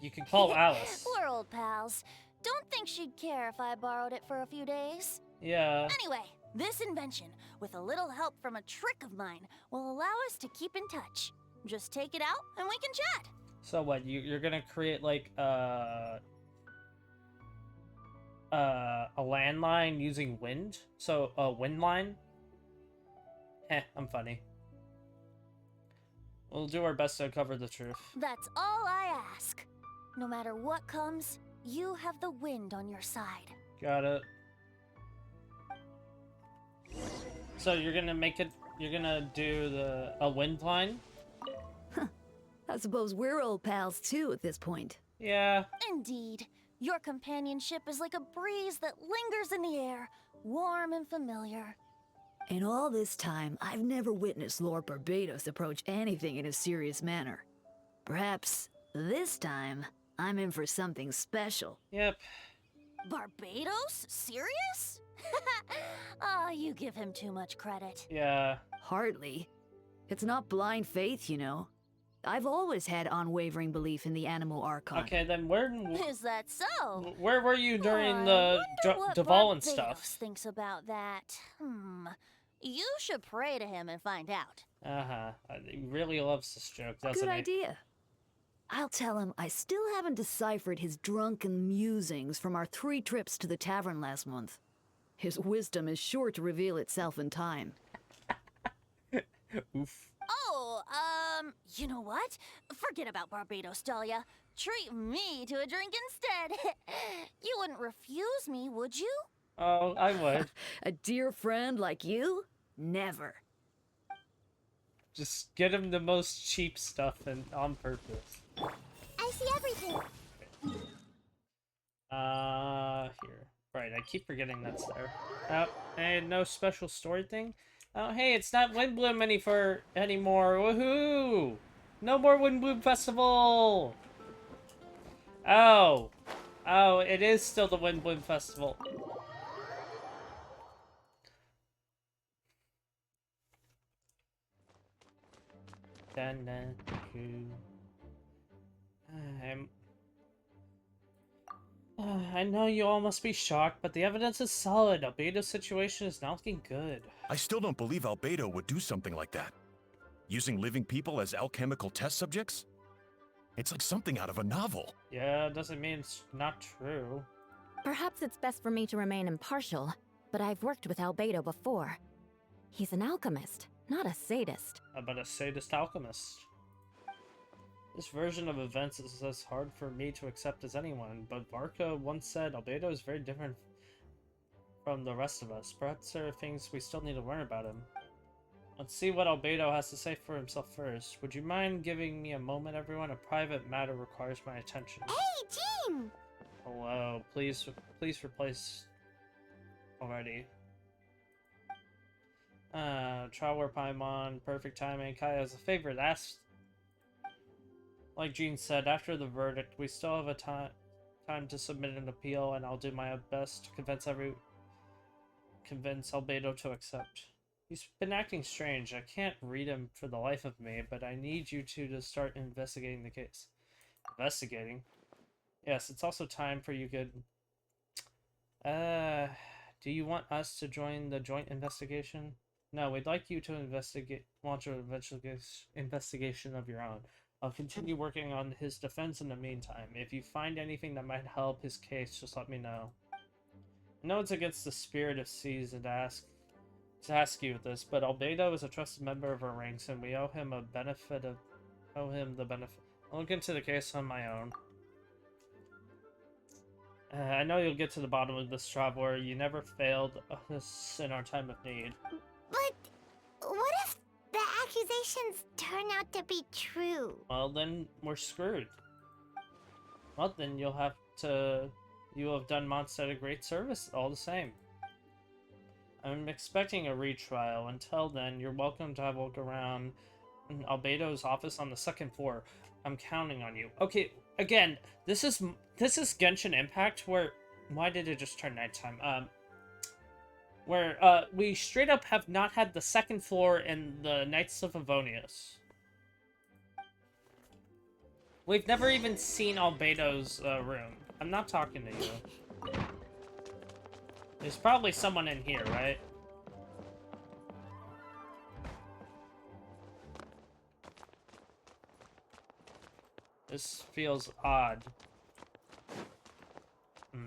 You can call Alice. We're old pals. Don't think she'd care if I borrowed it for a few days. Yeah. Anyway, this invention, with a little help from a trick of mine, will allow us to keep in touch. Just take it out and we can chat. So what, you're gonna create like a landline using wind? So a wind line? I'm funny. We'll do our best to uncover the truth. That's all I ask. No matter what comes, you have the wind on your side. Got it. So you're gonna do a wind line? I suppose we're old pals too at this point. Yeah. Indeed. Your companionship is like a breeze that lingers in the air, warm and familiar. In all this time, I've never witnessed Lord Barbados approach anything in a serious manner. Perhaps this time, I'm in for something special. Yep. Barbados? Serious? Ah, you give him too much credit. Yeah. Hardly. It's not blind faith, you know. I've always had unwavering belief in the animal archon. Okay, then where Is that so? where were you during I the wonder what Duval and Barbados stuff? thinks about that. You should pray to him and find out. Uh-huh. He really loves this joke, doesn't Good he? idea. I'll tell him I still haven't deciphered his drunken musings from our 3 trips to the tavern last month. His wisdom is sure to reveal itself in time. Oof. Oh, you know what? Forget about Barbados, Dahlia. Treat me to a drink instead. You wouldn't refuse me, would you? Oh, I would. A dear friend like you? Never. Just get him the most cheap stuff and on purpose. I see everything. Here. Right, I keep forgetting that's there. Oh, and no special story thing? Oh, hey, it's not Windbloom anymore. Woohoo! No more Windbloom Festival! Oh. Oh, it is still the Windbloom Festival. Dun, dun, dun. I know you all must be shocked, but the evidence is solid. Albedo's situation is not looking good. I still don't believe Albedo would do something like that. Using living people as alchemical test subjects? It's like something out of a novel. Yeah, doesn't mean it's not true. Perhaps it's best for me to remain impartial, but I've worked with Albedo before. He's an alchemist, not a sadist. About a sadist alchemist. This version of events is as hard for me to accept as anyone, but Varka once said Albedo is very different from the rest of us. Perhaps there are things we still need to learn about him. Let's see what Albedo has to say for himself first. Would you mind giving me a moment, everyone? A private matter requires my attention. Hey, Jean! Hello, please replace already. Trial War Paimon, perfect timing. Kaya is a favorite. Like Jean said, after the verdict, we still have a time to submit an appeal, and I'll do my best to convince Albedo to accept. He's been acting strange. I can't read him for the life of me, but I need you two to start investigating the case. Investigating? Yes, it's also time for you good... do you want us to join the joint investigation? No, we'd like you to launch an investigation of your own. I'll continue working on his defense in the meantime. If you find anything that might help his case, just let me know. I know it's against the spirit of Seas to ask you this, but Albedo is a trusted member of our ranks, and we owe him the benefit. I'll look into the case on my own. I know you'll get to the bottom of this, traveler. You never failed us in our time of need. But what if the accusations turn out to be true? Well, then we're screwed. Well, then you'll have to... You have done Mondstadt a great service, all the same. I'm expecting a retrial. Until then, you're welcome to have a look around Albedo's office on the 2nd floor. I'm counting on you. Okay, again, this is Genshin Impact, where... Why did it just turn nighttime? Where, we straight up have not had the 2nd floor in the Knights of Avonius. We've never even seen Albedo's, room. I'm not talking to you. There's probably someone in here, right? This feels odd. I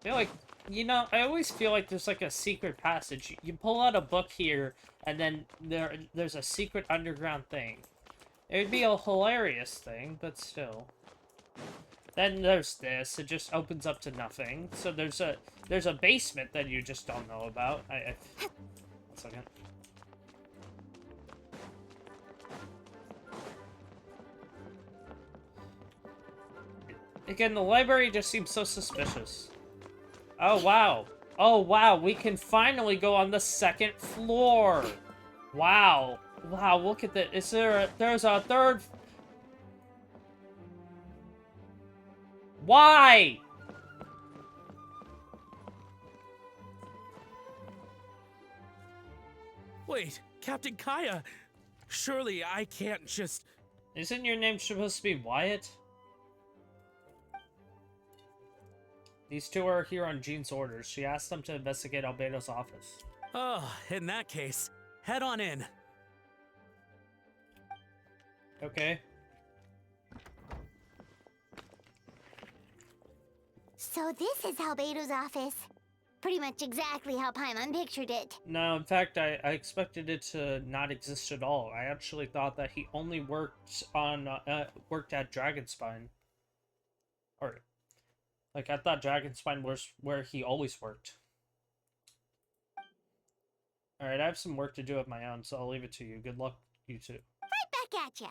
feel like, you know, I always feel like there's like a secret passage. You pull out a book here, and then there's a secret underground thing. It would be a hilarious thing, but still. Then there's this. It just opens up to nothing. So there's a basement that you just don't know about. 1 second. Again, the library just seems so suspicious. Oh, wow. Oh, wow. We can finally go on the 2nd floor. Wow. Wow, look at that. There's a 3rd... Why? Wait, Captain Kaya! Surely I can't just... Isn't your name supposed to be Wyatt? These two are here on Jean's orders. She asked them to investigate Albedo's office. Oh, in that case, head on in. Okay. So this is Albedo's office. Pretty much exactly how Paimon pictured it. No, in fact, I expected it to not exist at all. I actually thought that he only worked on, worked at Dragonspine. Or, like, I thought Dragonspine was where he always worked. Alright, I have some work to do of my own, so I'll leave it to you. Good luck, you two. Right back at ya.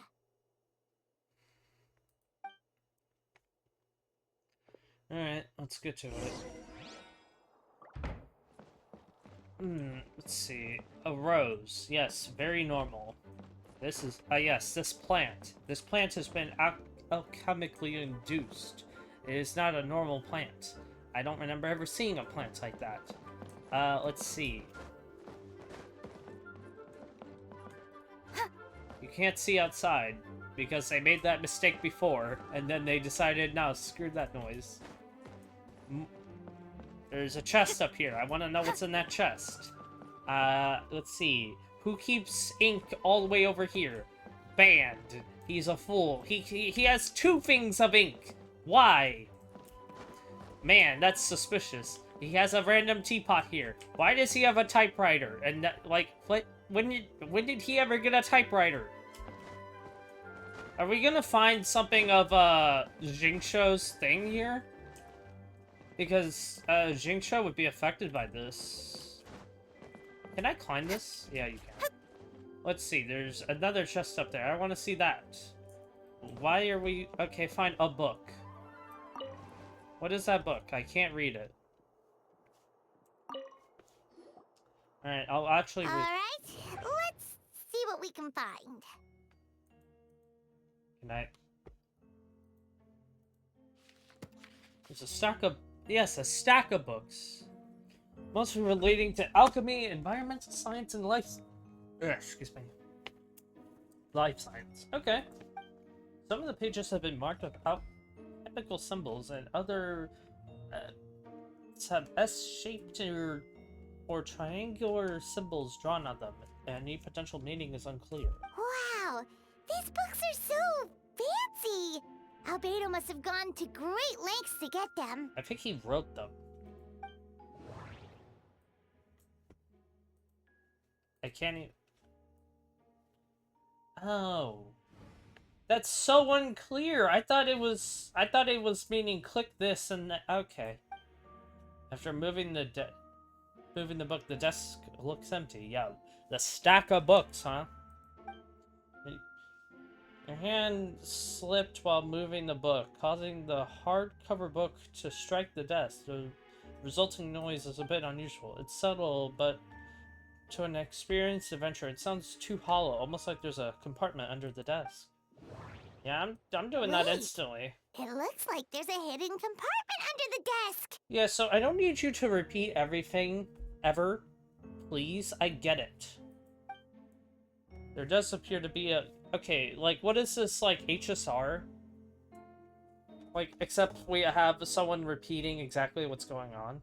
Alright, let's get to it. Let's see. A rose. Yes, very normal. This is... yes, this plant. This plant has been alchemically induced. It is not a normal plant. I don't remember ever seeing a plant like that. Let's see. You can't see outside, because they made that mistake before, and then they decided, no, screw that noise. There's a chest up here. I want to know what's in that chest. Let's see. Who keeps ink all the way over here? Banned. He's a fool. He has 2 things of ink. Why? Man, that's suspicious. He has a random teapot here. Why does he have a typewriter? And that, like, what? When did he ever get a typewriter? Are we gonna find something of Jingsho's thing here? Because Jingsho would be affected by this. Can I climb this? Yeah, you can. Let's see, there's another chest up there. I want to see that. Why are we... Okay, fine, a book. What is that book? I can't read it. Alright, I'll actually read... Alright, let's see what we can find. Can I... There's a stack of... Yes, a stack of books. Mostly relating to alchemy, environmental science, and life... excuse me. Life science. Okay. Some of the pages have been marked with alchemical symbols, and other... have S-shaped or triangular symbols drawn on them. Any potential meaning is unclear. Wow, these books are so fancy. Albedo must have gone to great lengths to get them. I think he wrote them. I can't even... Oh. That's so unclear. I thought it was meaning click this and okay. After moving the book, the desk looks empty. Yeah, the stack of books, huh? Your hand slipped while moving the book, causing the hardcover book to strike the desk. The resulting noise is a bit unusual. It's subtle, but to an experienced adventurer, it sounds too hollow, almost like there's a compartment under the desk. Yeah, I'm doing that instantly. It looks like there's a hidden compartment under the desk. Yeah, so I don't need you to repeat everything, ever. Please, I get it. There does appear to be a... Okay, like, what is this, like, HSR? Like, except we have someone repeating exactly what's going on.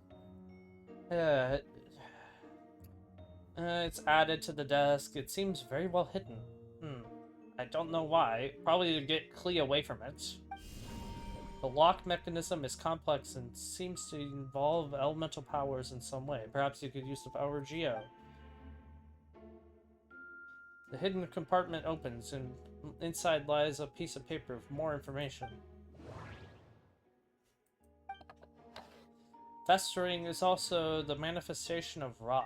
It's added to the desk. It seems very well hidden. I don't know why. Probably to get Klee away from it. The lock mechanism is complex and seems to involve elemental powers in some way. Perhaps you could use the power Geo. The hidden compartment opens, and inside lies a piece of paper with more information. Festering is also the manifestation of rot.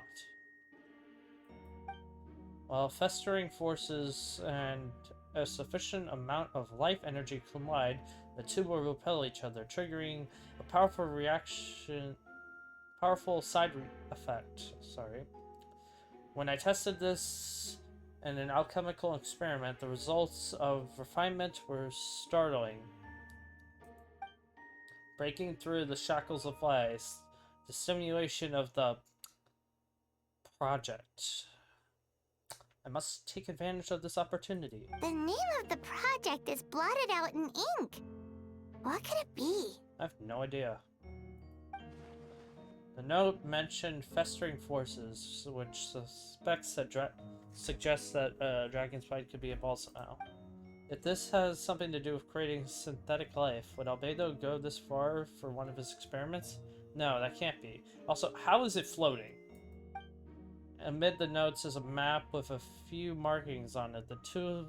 While festering forces and a sufficient amount of life energy collide, the two will repel each other, triggering a powerful side effect. When I tested this in an alchemical experiment, the results of refinement were startling. Breaking through the shackles of lies, the stimulation of the project. I must take advantage of this opportunity. The name of the project is blotted out in ink. What could it be? I have no idea. The note mentioned festering forces, which suggests that Dragon's Bite could be involved somehow. If this has something to do with creating synthetic life, would Albedo go this far for one of his experiments? No, that can't be. Also, how is it floating? Amid the notes is a map with a few markings on it. The two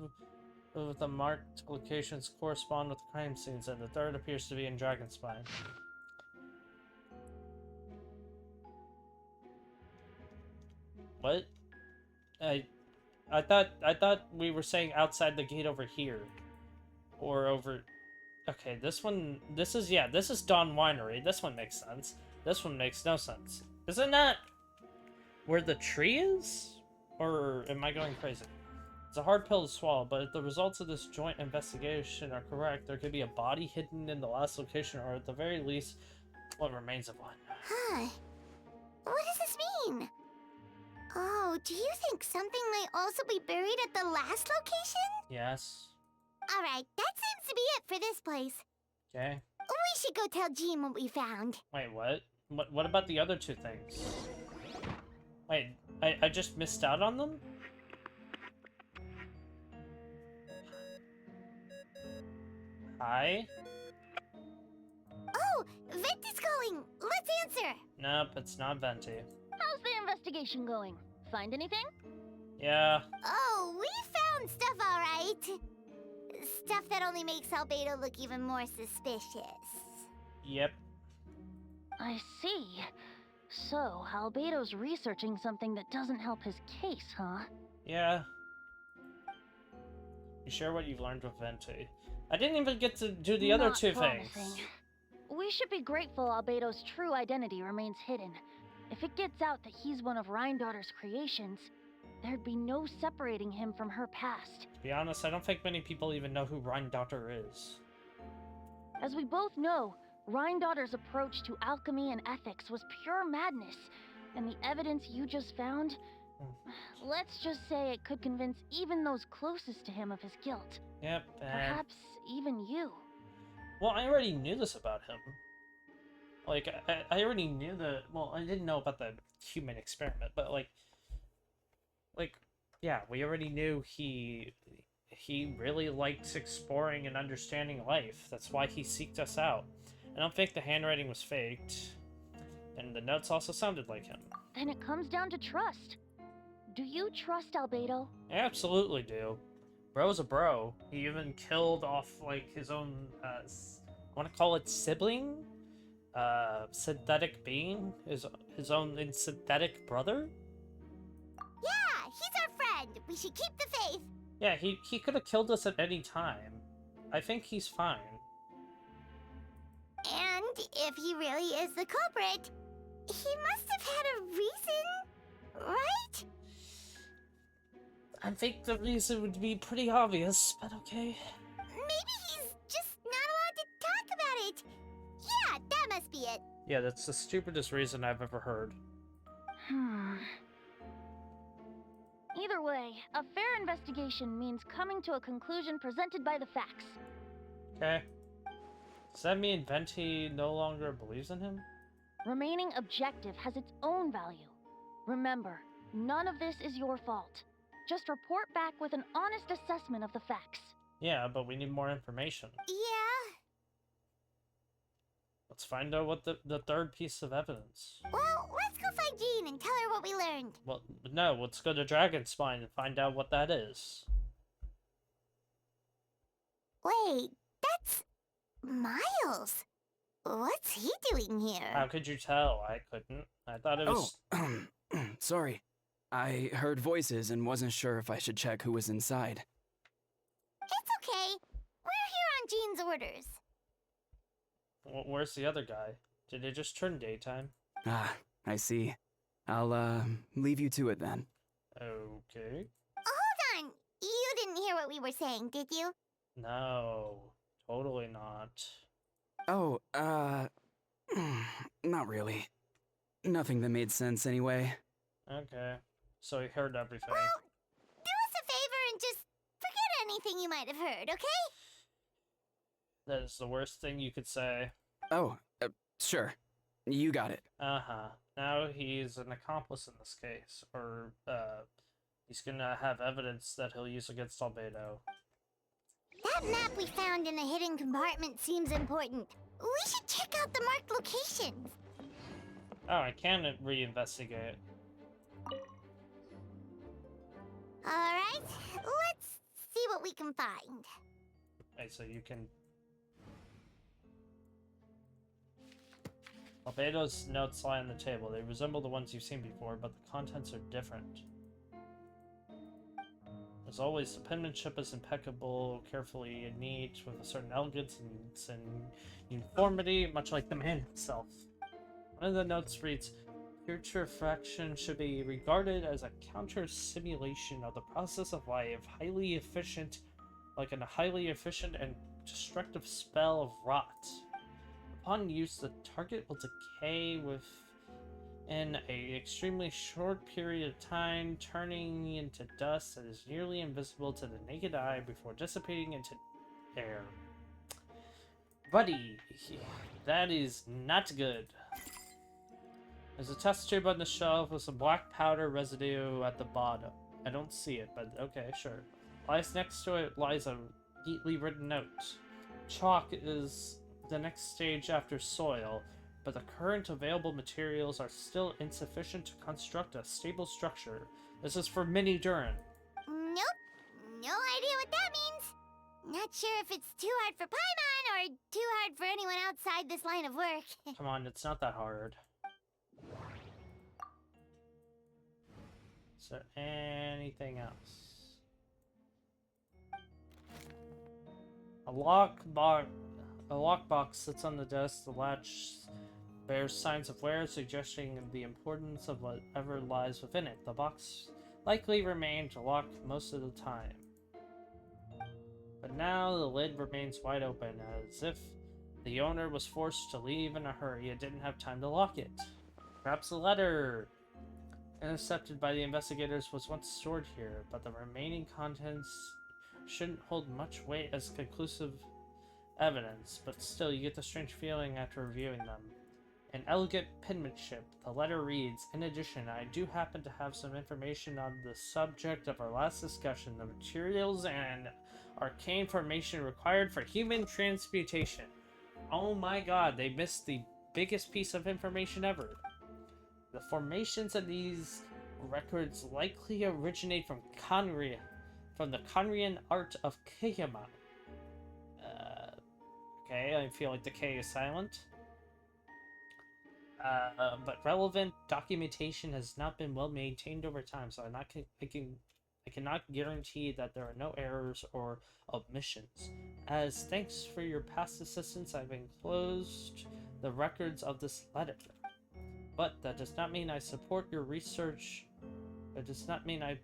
of the marked locations correspond with crime scenes, and the third appears to be in Dragonspine. What? I thought we were saying outside the gate over here. Or over... Okay, this is Dawn Winery. This one makes sense. This one makes no sense. Isn't that where the tree is? Or am I going crazy? It's a hard pill to swallow, but if the results of this joint investigation are correct, there could be a body hidden in the last location, or at the very least, what remains of one. Huh. What does this mean? Oh, do you think something might also be buried at the last location? Yes. Alright, that seems to be it for this place. Okay. We should go tell Jean what we found. Wait, what? What about the other two things? Wait, I just missed out on them? Hi? Oh, Venti's calling! Let's answer! Nope, it's not Venti. How's the investigation going? Find anything? Yeah. Oh, we found stuff alright. Stuff that only makes Albedo look even more suspicious. Yep. I see. So, Albedo's researching something that doesn't help his case, huh? Yeah. You share what you've learned with Venti. I didn't even get to do the other two things. We should be grateful Albedo's true identity remains hidden. If it gets out that he's one of Rhindaughter's creations, there'd be no separating him from her past. To be honest, I don't think many people even know who Rhindaughter is. As we both know, Rhindaughter's approach to alchemy and ethics was pure madness, and the evidence you just found, let's just say it could convince even those closest to him of his guilt. Yep, Perhaps even you. Well, I already knew this about him. Like, I already knew well, I didn't know about the human experiment, but like, yeah, we already knew he really liked exploring and understanding life. That's why he seeked us out. I don't think the handwriting was faked, and the notes also sounded like him. Then it comes down to trust. Do you trust Albedo? I absolutely do. Bro's a bro. He even killed off, like, his own, I want to call it sibling? Synthetic being? His own synthetic brother? Yeah, he's our friend. We should keep the faith. Yeah, he could have killed us at any time. I think he's fine. And if he really is the culprit, he must have had a reason, right? I think the reason would be pretty obvious, but okay. Maybe he's just not allowed to talk about it. Yeah, that must be it. Yeah, that's the stupidest reason I've ever heard. Either way, a fair investigation means coming to a conclusion presented by the facts. Okay. Does that mean Venti no longer believes in him? Remaining objective has its own value. Remember, none of this is your fault. Just report back with an honest assessment of the facts. Yeah, but we need more information. Yeah. Let's find out what the third piece of evidence. Well, let's go find Jean and tell her what we learned. Well, no, let's go to Dragon Spine and find out what that is. Wait, that's Miles. What's he doing here? How could you tell? I couldn't. I thought it was... Oh, sorry. I heard voices and wasn't sure if I should check who was inside. It's okay. We're here on Jean's orders. Where's the other guy? Did it just turn daytime? Ah, I see. I'll, leave you to it then. Okay. Hold on. You didn't hear what we were saying, did you? No, totally not. Oh, not really. Nothing that made sense anyway. Okay. So he heard everything. Well, do us a favor and just forget anything you might have heard, okay? That is the worst thing you could say. Oh, sure. You got it. Uh-huh. Now he's an accomplice in this case. Or, he's gonna have evidence that he'll use against Albedo. That map we found in the hidden compartment seems important. We should check out the marked locations. Oh, I can reinvestigate. Alright, let's see what we can find. Okay, so you can... Albedo's notes lie on the table. They resemble the ones you've seen before, but the contents are different. As always, the penmanship is impeccable, carefully and neat, with a certain elegance and uniformity, much like the man himself. One of the notes reads, putrefaction should be regarded as a counter-simulation of the process of life, highly efficient, like a highly efficient and destructive spell of rot. Upon use, the target will decay within an extremely short period of time, turning into dust that is nearly invisible to the naked eye before dissipating into air. Buddy, that is not good. There's a test tube on the shelf with some black powder residue at the bottom. I don't see it, but okay, sure. Lies next to it lies a neatly written note. Chalk is the next stage after soil, but the current available materials are still insufficient to construct a stable structure. This is for Mini Durin. Nope, no idea what that means. Not sure if it's too hard for Paimon or too hard for anyone outside this line of work. Come on, it's not that hard. Is there anything else? A lockbox sits on the desk. The latch bears signs of wear, suggesting the importance of whatever lies within it. The box likely remained locked most of the time. But now the lid remains wide open, as if the owner was forced to leave in a hurry and didn't have time to lock it. Perhaps a letter intercepted by the investigators was once stored here, but the remaining contents shouldn't hold much weight as conclusive evidence, but still you get the strange feeling after reviewing them. In elegant penmanship, the letter reads, in addition, I do happen to have some information on the subject of our last discussion, the materials and arcane formation required for human transmutation. Oh my god, they missed the biggest piece of information ever. The formations of these records likely originate from Conria, from the Conrian art of Kiyama. Okay, I feel like the K is silent. But relevant documentation has not been well maintained over time, so I cannot guarantee that there are no errors or omissions. As thanks for your past assistance, I've enclosed the records of this letter. But that does not mean I support your research. That does not mean I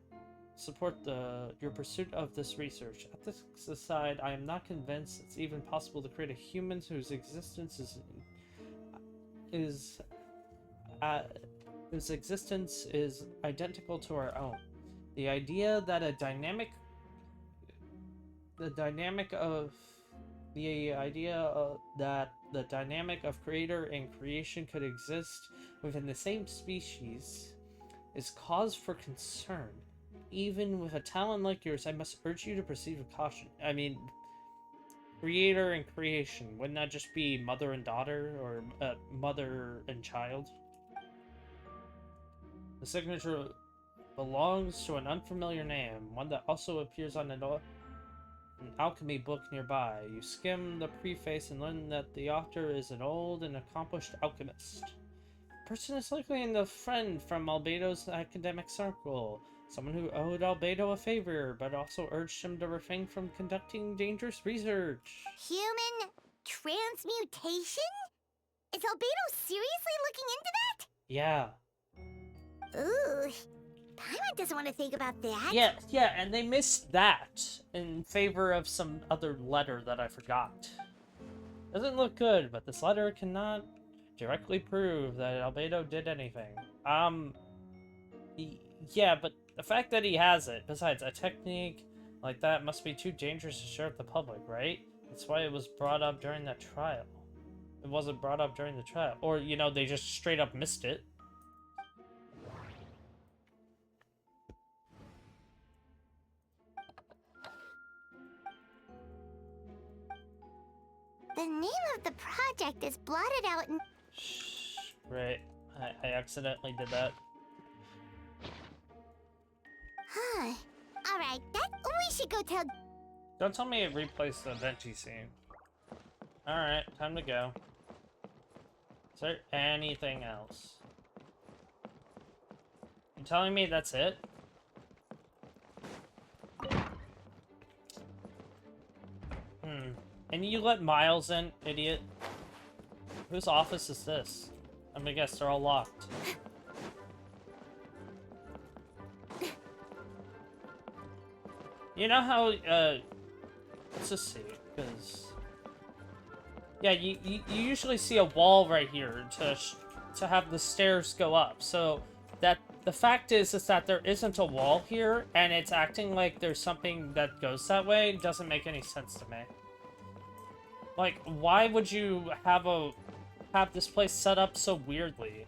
support your pursuit of this research. Ethics aside, I am not convinced it's even possible to create a human whose existence is identical to our own. The idea that the dynamic of creator and creation could exist within the same species is cause for concern. Even with a talent like yours, I must urge you to proceed with caution. I mean, creator and creation, wouldn't that just be mother and daughter, or mother and child? The signature belongs to an unfamiliar name, one that also appears on an alchemy book nearby. You skim the preface and learn that the author is an old and accomplished alchemist. The person is likely a friend from Albedo's academic circle, someone who owed Albedo a favor, but also urged him to refrain from conducting dangerous research. Human transmutation? Is Albedo seriously looking into that? Yeah. Ooh, Paimon doesn't want to think about that. Yeah, and they missed that in favor of some other letter that I forgot. Doesn't look good, but this letter cannot directly prove that Albedo did anything. Yeah, but the fact that he has it, besides, a technique like that must be too dangerous to share with the public, right? That's why it was brought up during that trial. It wasn't brought up during the trial. Or, you know, they just straight up missed it. The name of the project is blotted out in... Shh, right. I accidentally did that. Huh. Alright, we should go tell... Don't tell me it replaced the Venti scene. Alright, time to go. Is there anything else? You telling me that's it? And you let Miles in, idiot? Whose office is this? I'm gonna guess they're all locked. You know how, let's just see, because... Yeah, you usually see a wall right here to have the stairs go up, so that the fact is that there isn't a wall here, and it's acting like there's something that goes that way, doesn't make any sense to me. Like, why would you have this place set up so weirdly?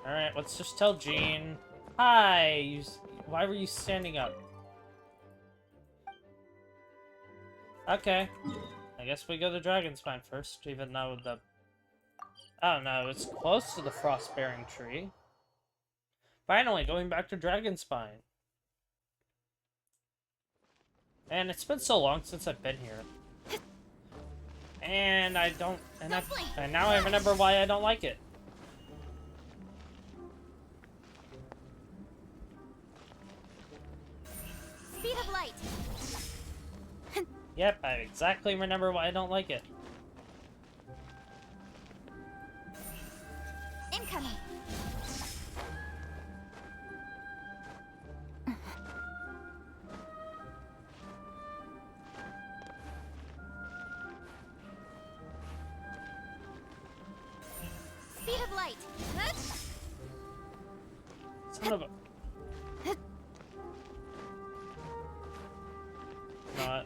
Alright, let's just tell Jean. Hi! Why were you standing up? Okay. I guess we go to Dragon's Spine first, even though the... I don't know, it's close to the Frost-bearing tree. Finally, going back to Dragon's Spine. And it's been so long since I've been here. And I don't... And now I remember why I don't like it. Speed of light. Yep, I exactly remember why I don't like it. Incoming. Speed of light. Son of a... Not.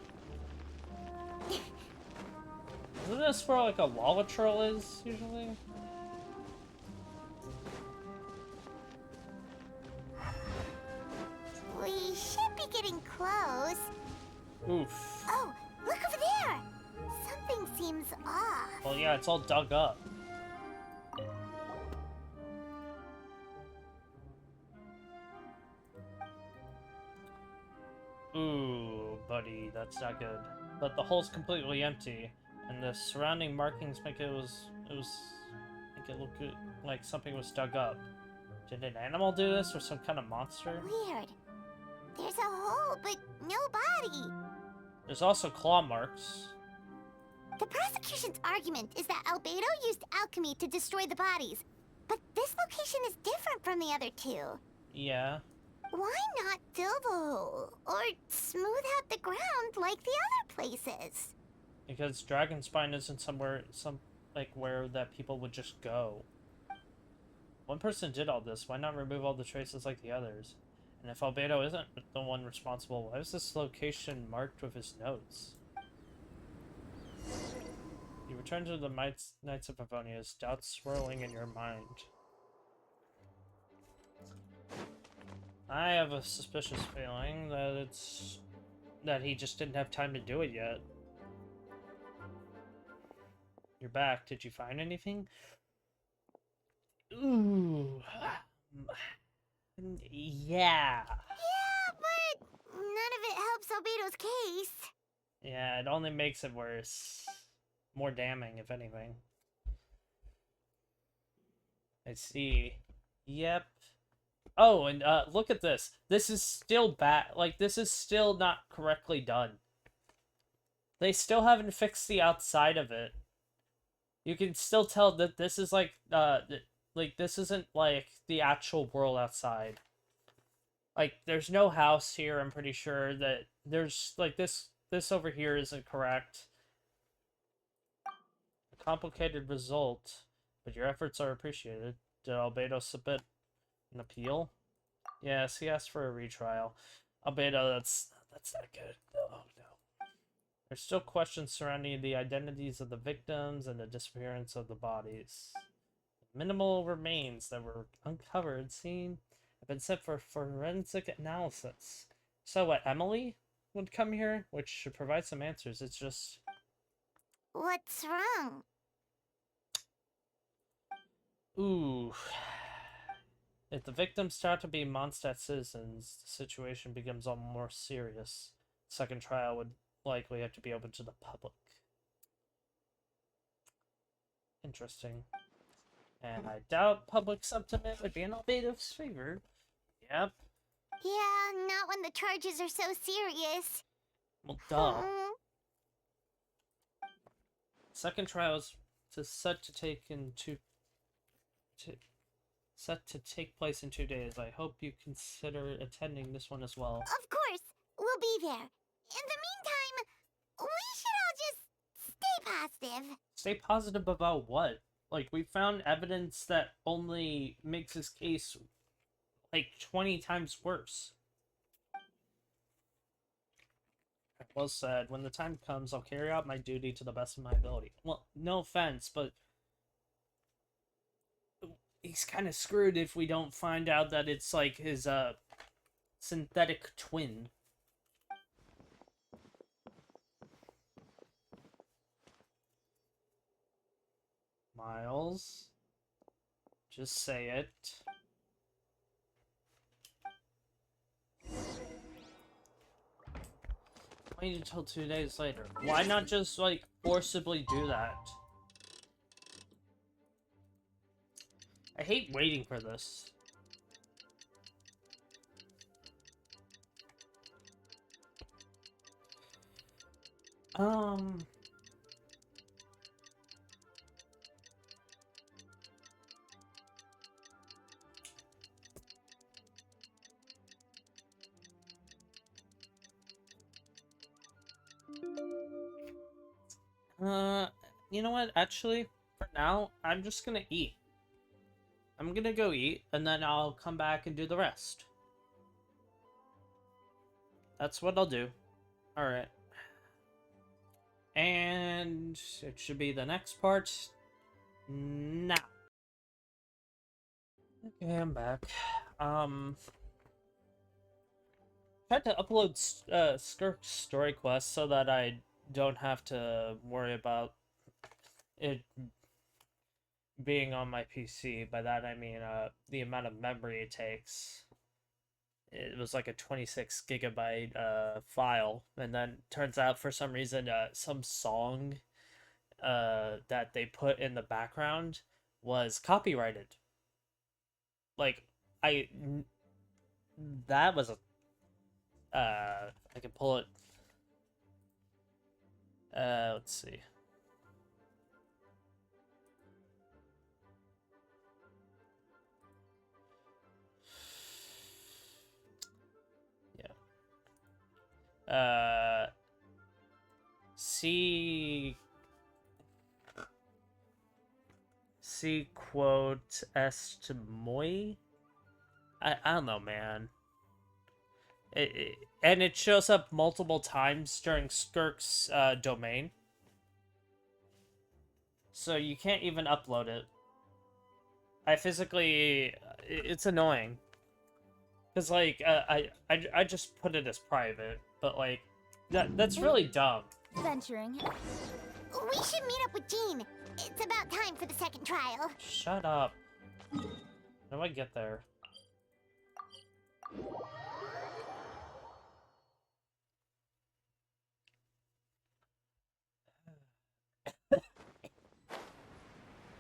Isn't this where, like, a Lolatrol is, usually? We should be getting close. Oof. Oh, look over there! Something seems off. Well, yeah, it's all dug up. Ooh, buddy, that's not good. But the hole's completely empty, and the surrounding markings make it make it look good, like something was dug up. Did an animal do this, or some kind of monster? Weird. There's a hole, but no body. There's also claw marks. The prosecution's argument is that Albedo used alchemy to destroy the bodies, but this location is different from the other two. Yeah. Why not fill the hole, or smooth out the ground like the other places? Because Dragon Spine isn't where that people would just go. One person did all this, why not remove all the traces like the others? And if Albedo isn't the one responsible, why is this location marked with his notes? You return to the Knights of Favonius, doubts swirling in your mind. I have a suspicious feeling that he just didn't have time to do it yet. You're back. Did you find anything? Ooh. Yeah. Yeah, but none of it helps Albedo's case. Yeah, it only makes it worse. More damning, if anything. I see. Yep. Oh, and look at this. This is still bad. Like, this is still not correctly done. They still haven't fixed the outside of it. You can still tell that this is like this isn't like the actual world outside. Like, there's no house here. I'm pretty sure that there's like this over here isn't correct. A complicated result, but your efforts are appreciated. Did Albedo submit an appeal? Yes, he asked for a retrial. Albedo, that's not good. Oh no. There's still questions surrounding the identities of the victims and the disappearance of the bodies. Minimal remains that were uncovered have been sent for forensic analysis. So what, Emily would come here, which should provide some answers. It's just... What's wrong? Ooh. If the victims start to be Mondstadt citizens, the situation becomes all more serious. The second trial would likely have to be open to the public. Interesting. And I doubt public sentiment would be in Albedo's favor. Yep. Yeah, not when the charges are so serious. Well, duh. Second trial is set to take place in 2 days. I hope you consider attending this one as well. Of course, we'll be there. In the meantime, we should all just stay positive. Stay positive about what? Like, we found evidence that only makes his case like 20 times worse. Well said. When the time comes, I'll carry out my duty to the best of my ability. Well, no offense, but he's kind of screwed if we don't find out that it's like his synthetic twin. Miles, just say it. Wait until 2 days later. Why not just like forcibly do that? I hate waiting for this. You know what? Actually, for now, I'm just gonna eat. I'm gonna go eat, and then I'll come back and do the rest. That's what I'll do. Alright. And it should be the next part now. Okay, I'm back. Tried to upload Skirk's story quest so that I don't have to worry about it being on my PC. By that I mean the amount of memory it takes. it was like a 26 gigabyte file, and then turns out for some reason some song that they put in the background was copyrighted. Like I that was a I can pull it. Let's see. See quote est moi. I don't know, man. And it shows up multiple times during Skirk's domain, so you can't even upload it. I physically, it's annoying, cause like I just put it as private, but like that's really dumb. Venturing. We should meet up with Jean. It's about time for the second trial. Shut up. How do I get there?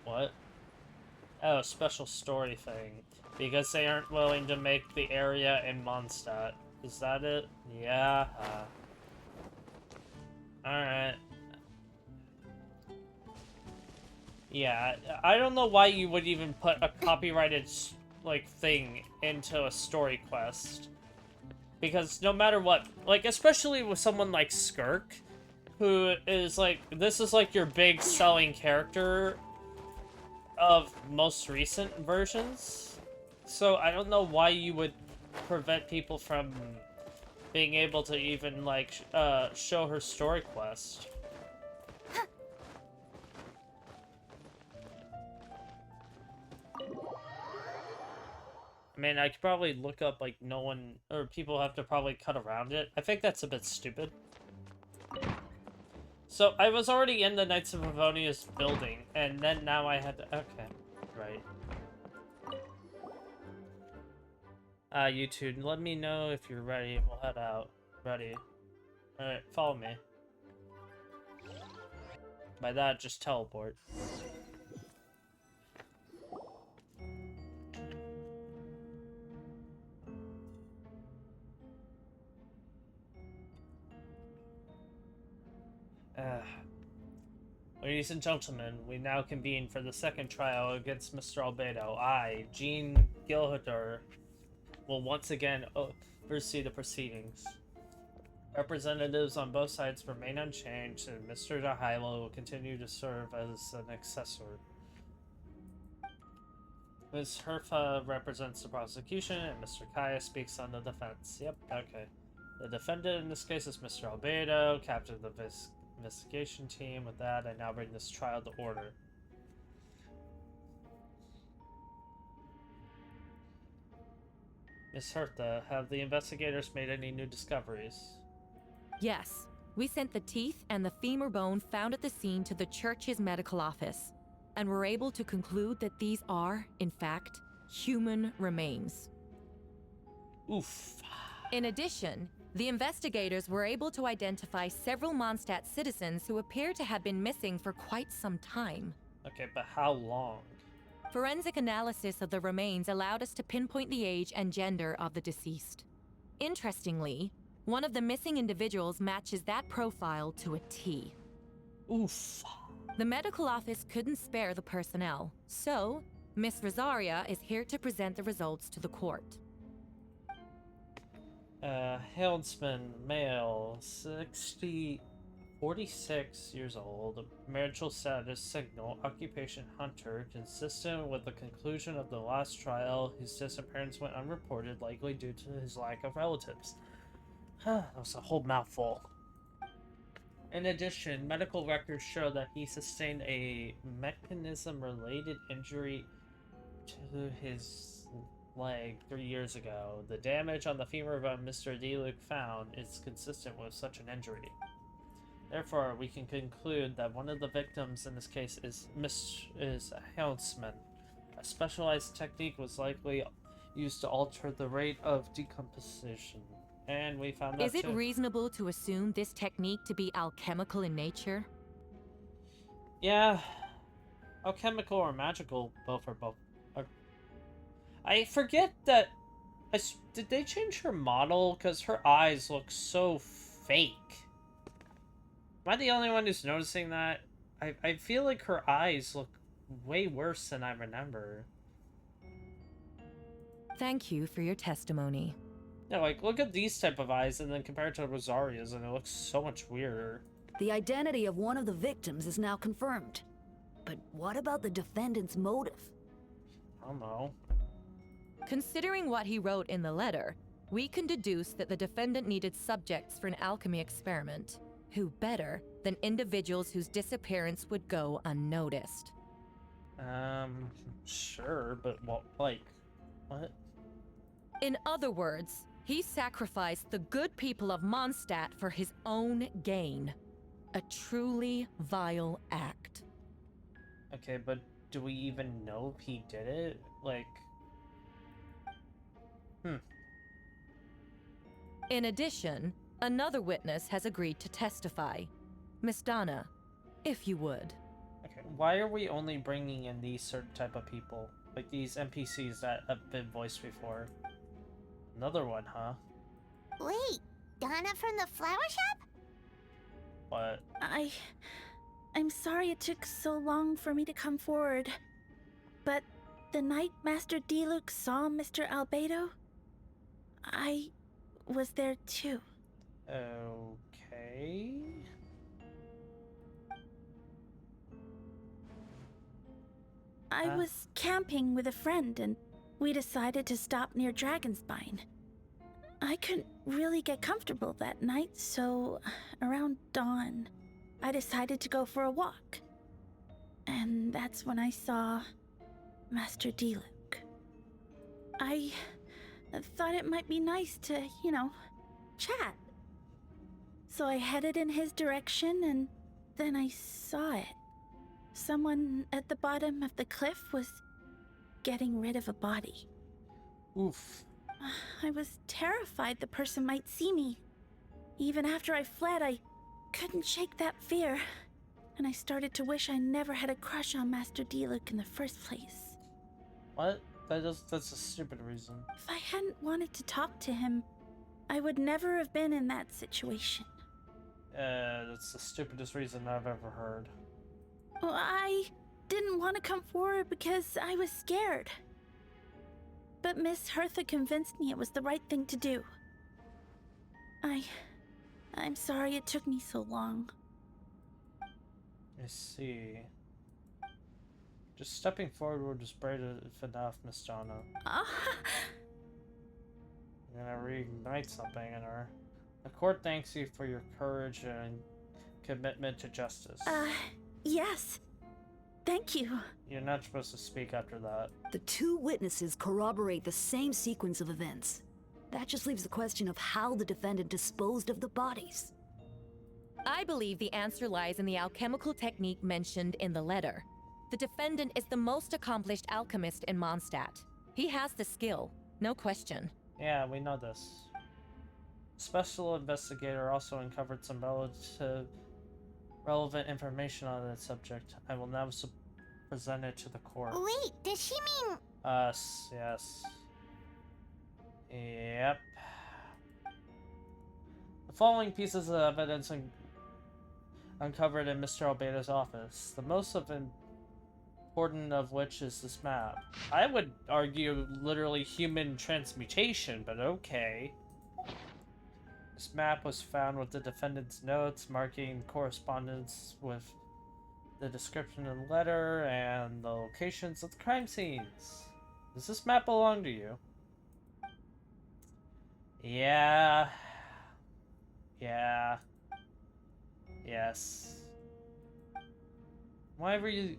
What? Oh, special story thing. Because they aren't willing to make the area in Mondstadt. Is that it? Yeah. Alright. Yeah, I don't know why you would even put a copyrighted, like, thing into a story quest. Because no matter what, like, especially with someone like Skirk, who is, like, this is, like, your big selling character of most recent versions. So I don't know why you would prevent people from being able to even, like, show her story quest. I mean, I could probably look up, like, no one, or people have to probably cut around it. I think that's a bit stupid. So, I was already in the Knights of Livonia's building, and then now I had to, okay, right. You two, let me know if you're ready, we'll head out. Ready. Alright, follow me. By that, just teleport. Ladies and gentlemen, we now convene for the second trial against Mr. Albedo. I, Jean Gilhador, will once again oversee the proceedings. Representatives on both sides remain unchanged, and Mr. Dahilo will continue to serve as an accessor. Ms. Herfa represents the prosecution, and Mr. Kaya speaks on the defense. Yep, okay. The defendant in this case is Mr. Albedo, captain of the investigation team. With that, I now bring this trial to order. Miss Hertha, have the investigators made any new discoveries? Yes. We sent the teeth and the femur bone found at the scene to the church's medical office, and were able to conclude that these are, in fact, human remains. Oof. In addition, the investigators were able to identify several Mondstadt citizens who appear to have been missing for quite some time. Okay, but how long? Forensic analysis of the remains allowed us to pinpoint the age and gender of the deceased. Interestingly, one of the missing individuals matches that profile to a T. Oof. The medical office couldn't spare the personnel, so Miss Rosaria is here to present the results to the court. Helmsman, male, 46 years old, marital status signal, occupation hunter, consistent with the conclusion of the last trial. His disappearance went unreported, likely due to his lack of relatives. That was a whole mouthful. In addition, medical records show that he sustained a mechanism-related injury to his leg 3 years ago. The damage on the femur bone Mr. Deluc found is consistent with such an injury. Therefore, we can conclude that one of the victims in this case is a Helmsman. A specialized technique was likely used to alter the rate of decomposition. And we found that Is it too. reasonable to assume this technique to be alchemical in nature? Yeah. Alchemical or magical, both are both. I forget that... did they change her model? Because her eyes look so fake. Am I the only one who's noticing that? I feel like her eyes look way worse than I remember. Thank you for your testimony. Yeah, like, look at these type of eyes and then compare it to Rosaria's and it looks so much weirder. The identity of one of the victims is now confirmed. But what about the defendant's motive? I don't know. Considering what he wrote in the letter, we can deduce that the defendant needed subjects for an alchemy experiment. Who better than individuals whose disappearance would go unnoticed? Sure, but what, like, what? In other words, he sacrificed the good people of Mondstadt for his own gain. A truly vile act. Okay, but do we even know if he did it? Like... In addition, another witness has agreed to testify. Miss Donna, if you would. Okay, why are we only bringing in these certain type of people? Like these NPCs that have been voiced before? Another one, huh? Wait, Donna from the flower shop? What? I'm sorry it took so long for me to come forward. But the night Master Diluc saw Mr. Albedo, I was there too. Okay... I was camping with a friend and we decided to stop near Dragonspine. I couldn't really get comfortable that night, so around dawn, I decided to go for a walk. And that's when I saw Master Diluc. I thought it might be nice to, chat. So I headed in his direction and then I saw it. Someone at the bottom of the cliff was getting rid of a body. Oof. I was terrified the person might see me. Even after I fled, I couldn't shake that fear. And I started to wish I never had a crush on Master Diluc in the first place. What? That's a stupid reason. If I hadn't wanted to talk to him, I would never have been in that situation. That's the stupidest reason I've ever heard. Well, I didn't want to come forward because I was scared. But Miss Hertha convinced me it was the right thing to do. I'm sorry it took me so long. I see. Just stepping forward will just brave enough, Miss Donna. You're gonna reignite something in her. The court thanks you for your courage and commitment to justice. Yes. Thank you. You're not supposed to speak after that. The two witnesses corroborate the same sequence of events. That just leaves the question of how the defendant disposed of the bodies. I believe the answer lies in the alchemical technique mentioned in the letter. The defendant is the most accomplished alchemist in Mondstadt. He has the skill, no question. Yeah, we know this. Special investigator also uncovered some relevant information on that subject. I will now present it to the court. Wait, does she mean... Us, yes. Yep. The following pieces of evidence uncovered in Mr. Albedo's office. The most important of which is this map. I would argue literally human transmutation, but okay. This map was found with the defendant's notes marking correspondence with the description in the letter and the locations of the crime scenes. Does this map belong to you? Yeah. Yeah. Yes. Why were you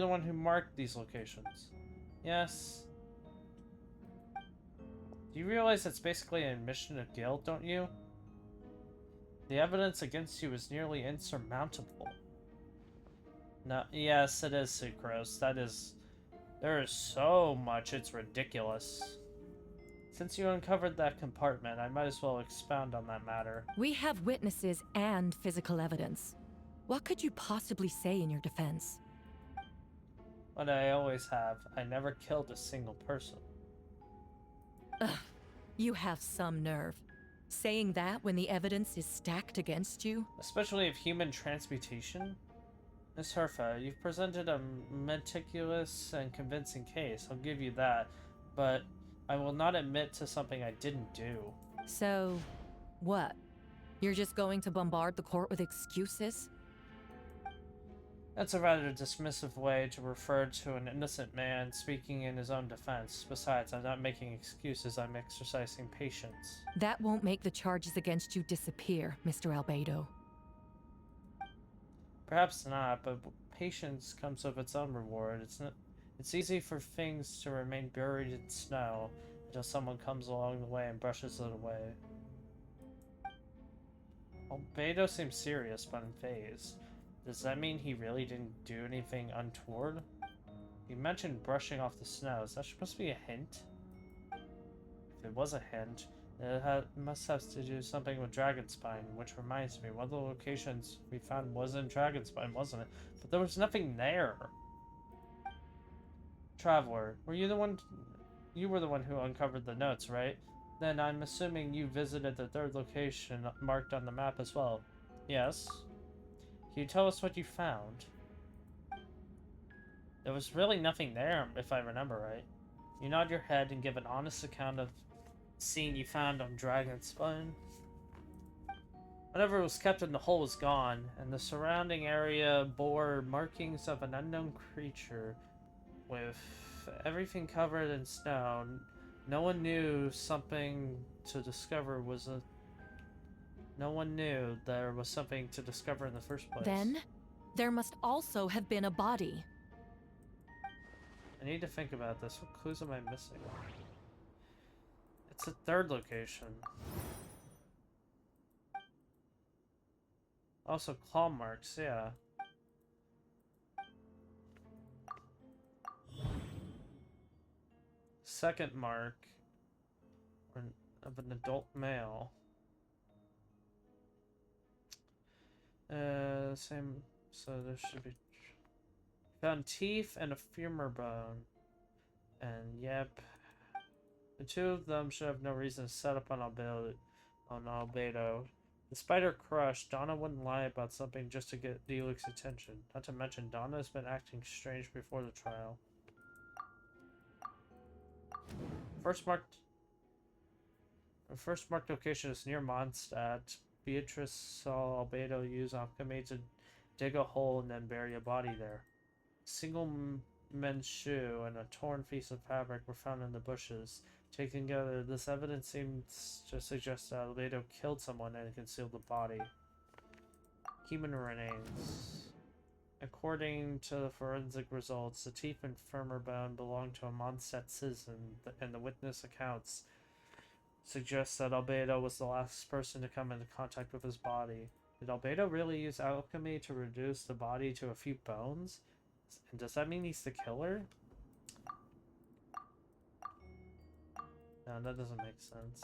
the one who marked these locations? Yes. Do you realize that's basically an admission of guilt, don't you? The evidence against you is nearly insurmountable. No, yes, it is Sucrose. That is There is so much, it's ridiculous. Since you uncovered that compartment, I might as well expound on that matter. We have witnesses and physical evidence. What could you possibly say in your defense? What I always have, I never killed a single person. Ugh, you have some nerve. Saying that when the evidence is stacked against you? Especially of human transmutation? Miss Herfa, you've presented a meticulous and convincing case, I'll give you that, but I will not admit to something I didn't do. So, what? You're just going to bombard the court with excuses? That's a rather dismissive way to refer to an innocent man speaking in his own defense. Besides, I'm not making excuses, I'm exercising patience. That won't make the charges against you disappear, Mr. Albedo. Perhaps not, but patience comes with its own reward. It's easy for things to remain buried in snow until someone comes along the way and brushes it away. Albedo seems serious but unfazed. Does that mean he really didn't do anything untoward? He mentioned brushing off the snow. Is that supposed to be a hint? If it was a hint, it must have to do something with Dragonspine, which reminds me, one of the locations we found was in Dragonspine, wasn't it? But there was nothing there. Traveler, were you the one? You were the one who uncovered the notes, right? Then I'm assuming you visited the third location marked on the map as well. Yes. Can you tell us what you found? There was really nothing there, if I remember right. You nod your head and give an honest account of the scene you found on Dragonspine. Whatever was kept in the hole was gone, and the surrounding area bore markings of an unknown creature. With everything covered in snow, no one knew something to discover was a... No one knew there was something to discover in the first place. Then, there must also have been a body. I need to think about this. What clues am I missing? It's a third location. Also, claw marks, yeah. Second mark of an adult male. Same. So there should be. Found teeth and a femur bone. And yep. The two of them should have no reason to set up on Albedo. Despite her crush, Donna wouldn't lie about something just to get Diluc's attention. Not to mention, Donna has been acting strange before the trial. First marked location is near Mondstadt. Beatrice saw Albedo use alchemy to dig a hole and then bury a body there. A single men's shoe and a torn piece of fabric were found in the bushes. Taken together, this evidence seems to suggest that Albedo killed someone and concealed the body. Human remains. According to the forensic results, the teeth and femur bone belonged to a Mondstadt citizen, and the witness accounts suggest that Albedo was the last person to come into contact with his body. Did Albedo really use alchemy to reduce the body to a few bones? And does that mean he's the killer? No, that doesn't make sense.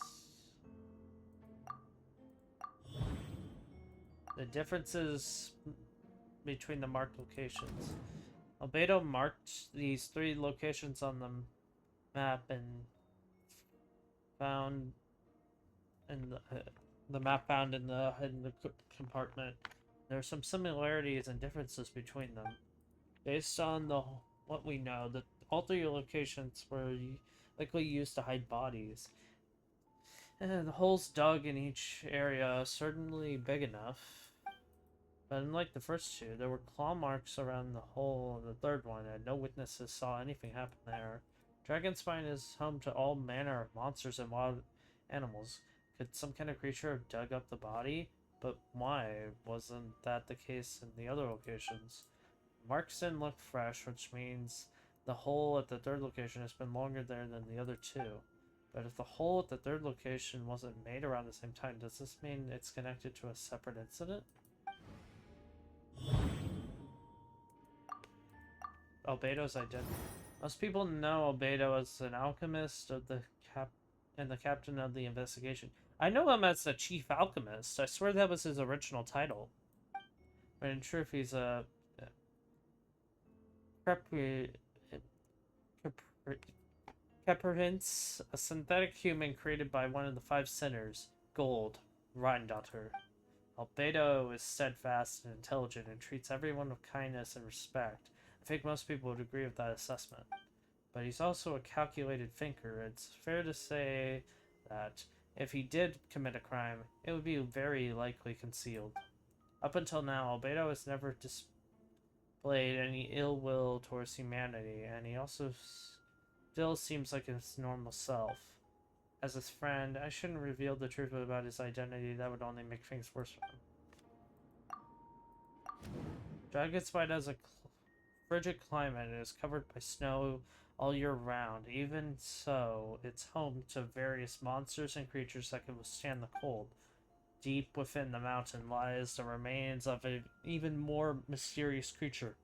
The differences between the marked locations. Albedo marked these 3 locations on the map and found in the map found in the compartment. There are some similarities and differences between them. Based on what we know, that all 3 locations were likely used to hide bodies. And the holes dug in each area are certainly big enough. But unlike the first 2, there were claw marks around the hole in the third one, and no witnesses saw anything happen there. Dragonspine is home to all manner of monsters and wild animals. Could some kind of creature have dug up the body? But why? Wasn't that the case in the other locations? Marks didn't look fresh, which means the hole at the third location has been longer there than the other 2. But if the hole at the third location wasn't made around the same time, does this mean it's connected to a separate incident? Albedo's identity. Most people know Albedo as an alchemist of the and the captain of the investigation. I know him as the chief alchemist. I swear that was his original title. But in truth, he's a Pepperhints, a synthetic human created by one of the five sinners, Gold, Rheindotter. Albedo is steadfast and intelligent and treats everyone with kindness and respect. I think most people would agree with that assessment. But he's also a calculated thinker. It's fair to say that if he did commit a crime, it would be very likely concealed. Up until now, Albedo has never displayed any ill will towards humanity, and he also still seems like his normal self. As his friend, I shouldn't reveal the truth about his identity. That would only make things worse for him. Dragonspine has a frigid climate and is covered by snow all year round. Even so, it's home to various monsters and creatures that can withstand the cold. Deep within the mountain lies the remains of an even more mysterious creature,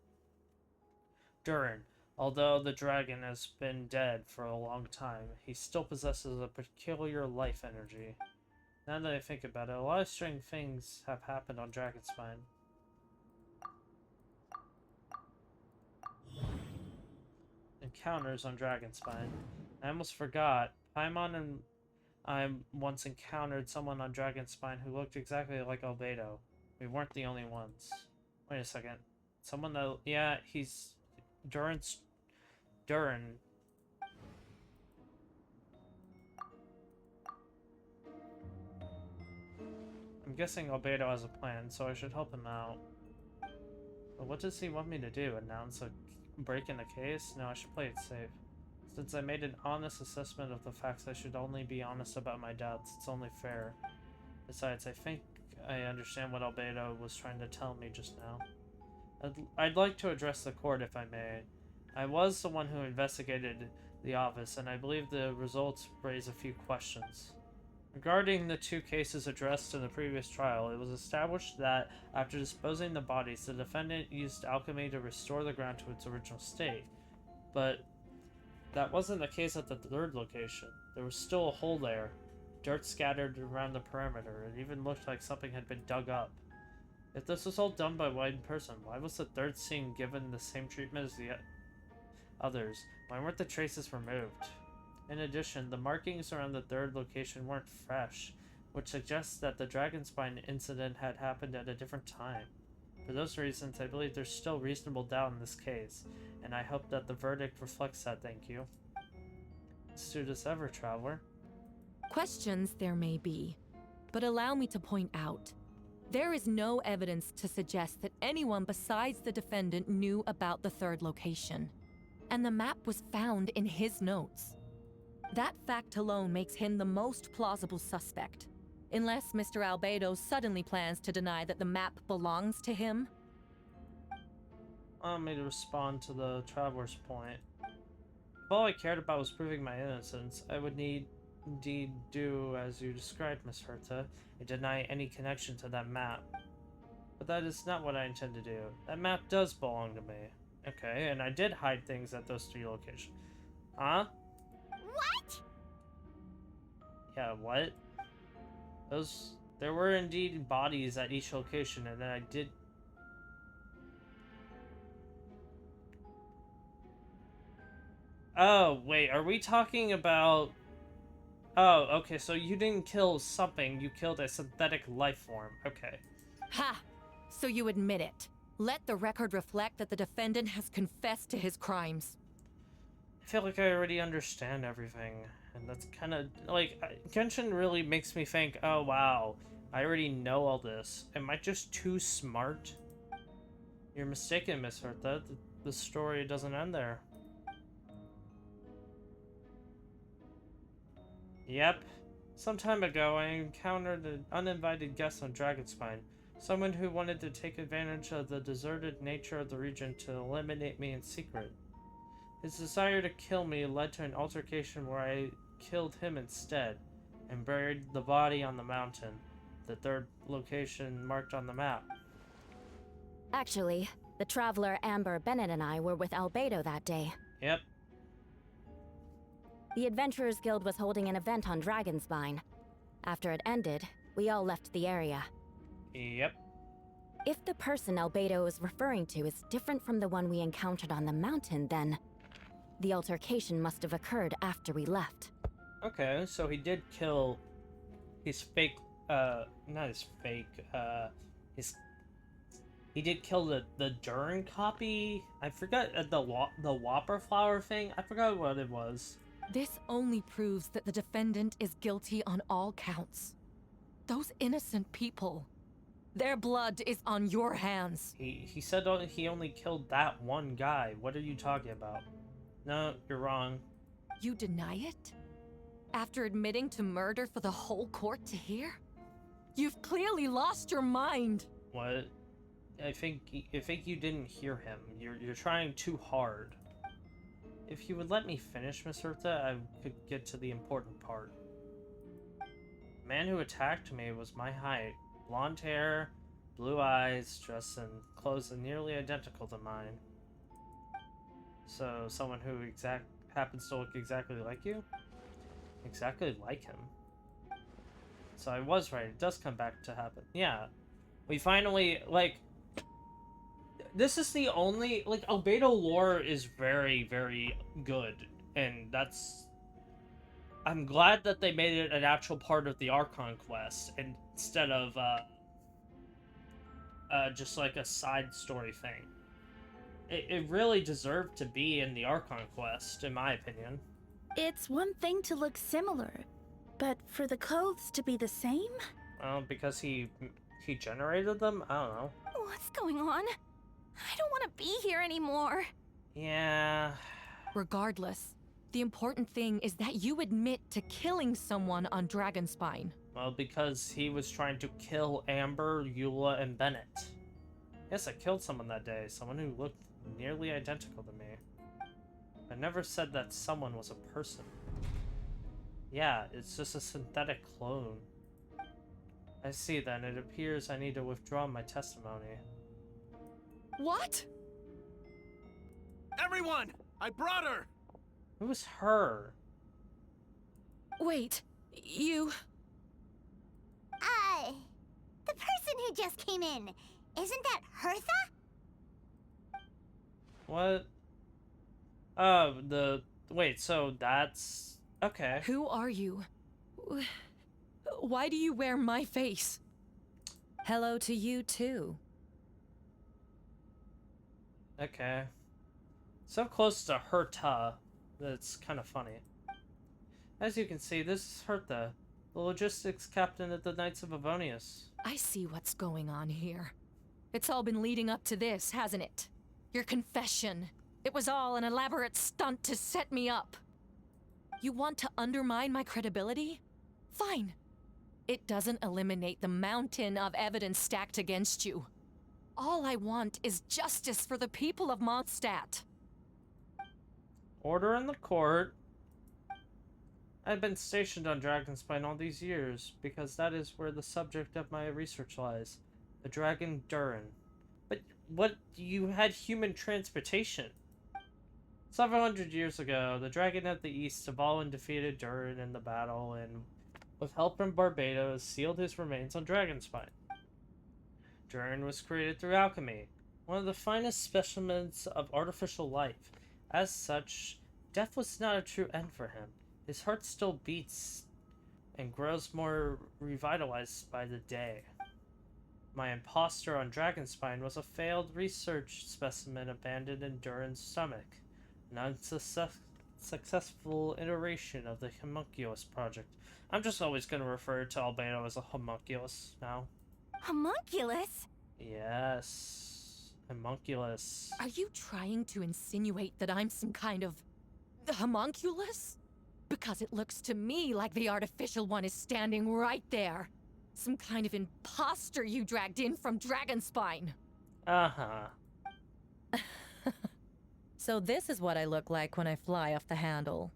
Durin. Although the dragon has been dead for a long time, he still possesses a peculiar life energy. Now that I think about it, a lot of strange things have happened on Dragonspine. Encounters on Dragonspine. I almost forgot. Paimon and I once encountered someone on Dragonspine who looked exactly like Albedo. We weren't the only ones. Wait a second. Someone that... Yeah, he's... Durin. I'm guessing Albedo has a plan, so I should help him out. But what does he want me to do? Announce a break in the case? No, I should play it safe. Since I made an honest assessment of the facts, I should only be honest about my doubts. It's only fair. Besides, I think I understand what Albedo was trying to tell me just now. I'd like to address the court, if I may. I was the one who investigated the office, and I believe the results raise a few questions. Regarding the two cases addressed in the previous trial, it was established that after disposing the bodies, the defendant used alchemy to restore the ground to its original state. But that wasn't the case at the third location. There was still a hole there, dirt scattered around the perimeter. It even looked like something had been dug up. If this was all done by one person, why was the third scene given the same treatment as the others? Why weren't the traces removed? In addition, the markings around the third location weren't fresh, which suggests that the Dragonspine incident had happened at a different time. For those reasons, I believe there's still reasonable doubt in this case, and I hope that the verdict reflects that. Thank you. Astute as ever, Traveler. Questions there may be, but allow me to point out. There is no evidence to suggest that anyone besides the defendant knew about the third location, and the map was found in his notes. That fact alone makes him the most plausible suspect, unless Mr. Albedo suddenly plans to deny that the map belongs to him. Allow me to respond to the Traveler's point. If all I cared about was proving my innocence, I would indeed do as you described, Miss Herta, and deny any connection to that map. But that is not what I intend to do. That map does belong to me. Okay, and I did hide things at those three locations. Huh? What? Yeah, what? There were indeed bodies at each location, and then I did... Oh, wait, are we talking about... Oh, okay, so you didn't kill something, you killed a synthetic life form. Okay. Ha! So you admit it. Let the record reflect that the defendant has confessed to his crimes. I feel like I already understand everything, and that's kind of, like, Genshin really makes me think, oh wow, I already know all this. Am I just too smart? You're mistaken, Miss Herta. The story doesn't end there. Yep. Some time ago, I encountered an uninvited guest on Dragonspine. Someone who wanted to take advantage of the deserted nature of the region to eliminate me in secret. His desire to kill me led to an altercation where I killed him instead, and buried the body on the mountain, the third location marked on the map. Actually, the traveler Amber Bennett and I were with Albedo that day. Yep. The Adventurers Guild was holding an event on Dragonspine. After it ended, we all left the area. Yep. If the person Albedo is referring to is different from the one we encountered on the mountain, then the altercation must have occurred after we left. Okay, so he did kill his fake, not his fake, he did kill the Durin copy. I forgot the Whopper flower thing. I forgot what it was. This only proves that the defendant is guilty on all counts. Those innocent people, their blood is on your hands. He said he only killed that one guy. What are you talking about? No, you're wrong. You deny it? After admitting to murder for the whole court to hear? You've clearly lost your mind. What? I think you didn't hear him. You're trying too hard. If you would let me finish, Miss Hertha, I could get to the important part. The man who attacked me was my height. Blonde hair, blue eyes, dressed in clothes nearly identical to mine. So, someone who happens to look exactly like you? Exactly like him. So I was right, it does come back to happen. Yeah. We finally, like... This is the only... Like, Albedo lore is very, very good. And that's... I'm glad that they made it an actual part of the Archon quest, instead of, just like a side story thing. It really deserved to be in the Archon quest, in my opinion. It's one thing to look similar, but for the clothes to be the same? Well, because he generated them? I don't know. What's going on? I don't want to be here anymore. Yeah... Regardless, the important thing is that you admit to killing someone on Dragonspine. Well, because he was trying to kill Amber, Eula, and Bennett. Yes, I killed someone that day, someone who looked nearly identical to me. I never said that someone was a person. Yeah, it's just a synthetic clone. I see then, it appears I need to withdraw my testimony. What? Everyone! I brought her! Who's her? Wait, you... The person who just came in, isn't that Hertha? What? Wait, so that's... Okay. Who are you? Why do you wear my face? Hello to you, too. Okay. So close to Herta, that's kind of funny. As you can see, this is Hertha, the logistics captain at the Knights of Avonius. I see what's going on here. It's all been leading up to this, hasn't it? Your confession. It was all an elaborate stunt to set me up. You want to undermine my credibility? Fine. It doesn't eliminate the mountain of evidence stacked against you. All I want is justice for the people of Mondstadt. Order in the court. I've been stationed on Dragonspine all these years, because that is where the subject of my research lies. The dragon Durin. But what, you had human transportation? Several hundred years ago, the dragon of the east Tavalin defeated Durin in the battle, and with help from Barbados, sealed his remains on Dragonspine. Durin was created through alchemy, one of the finest specimens of artificial life. As such, death was not a true end for him. His heart still beats and grows more revitalized by the day. My imposter on Dragonspine was a failed research specimen abandoned in Durin's stomach, an unsuccessful iteration of the homunculus project. I'm just always going to refer to Albedo as a homunculus now. Homunculus? Yes. Homunculus. Are you trying to insinuate that I'm some kind of... homunculus? Because it looks to me like the artificial one is standing right there. Some kind of imposter you dragged in from Dragonspine. Uh-huh. So this is what I look like when I fly off the handle.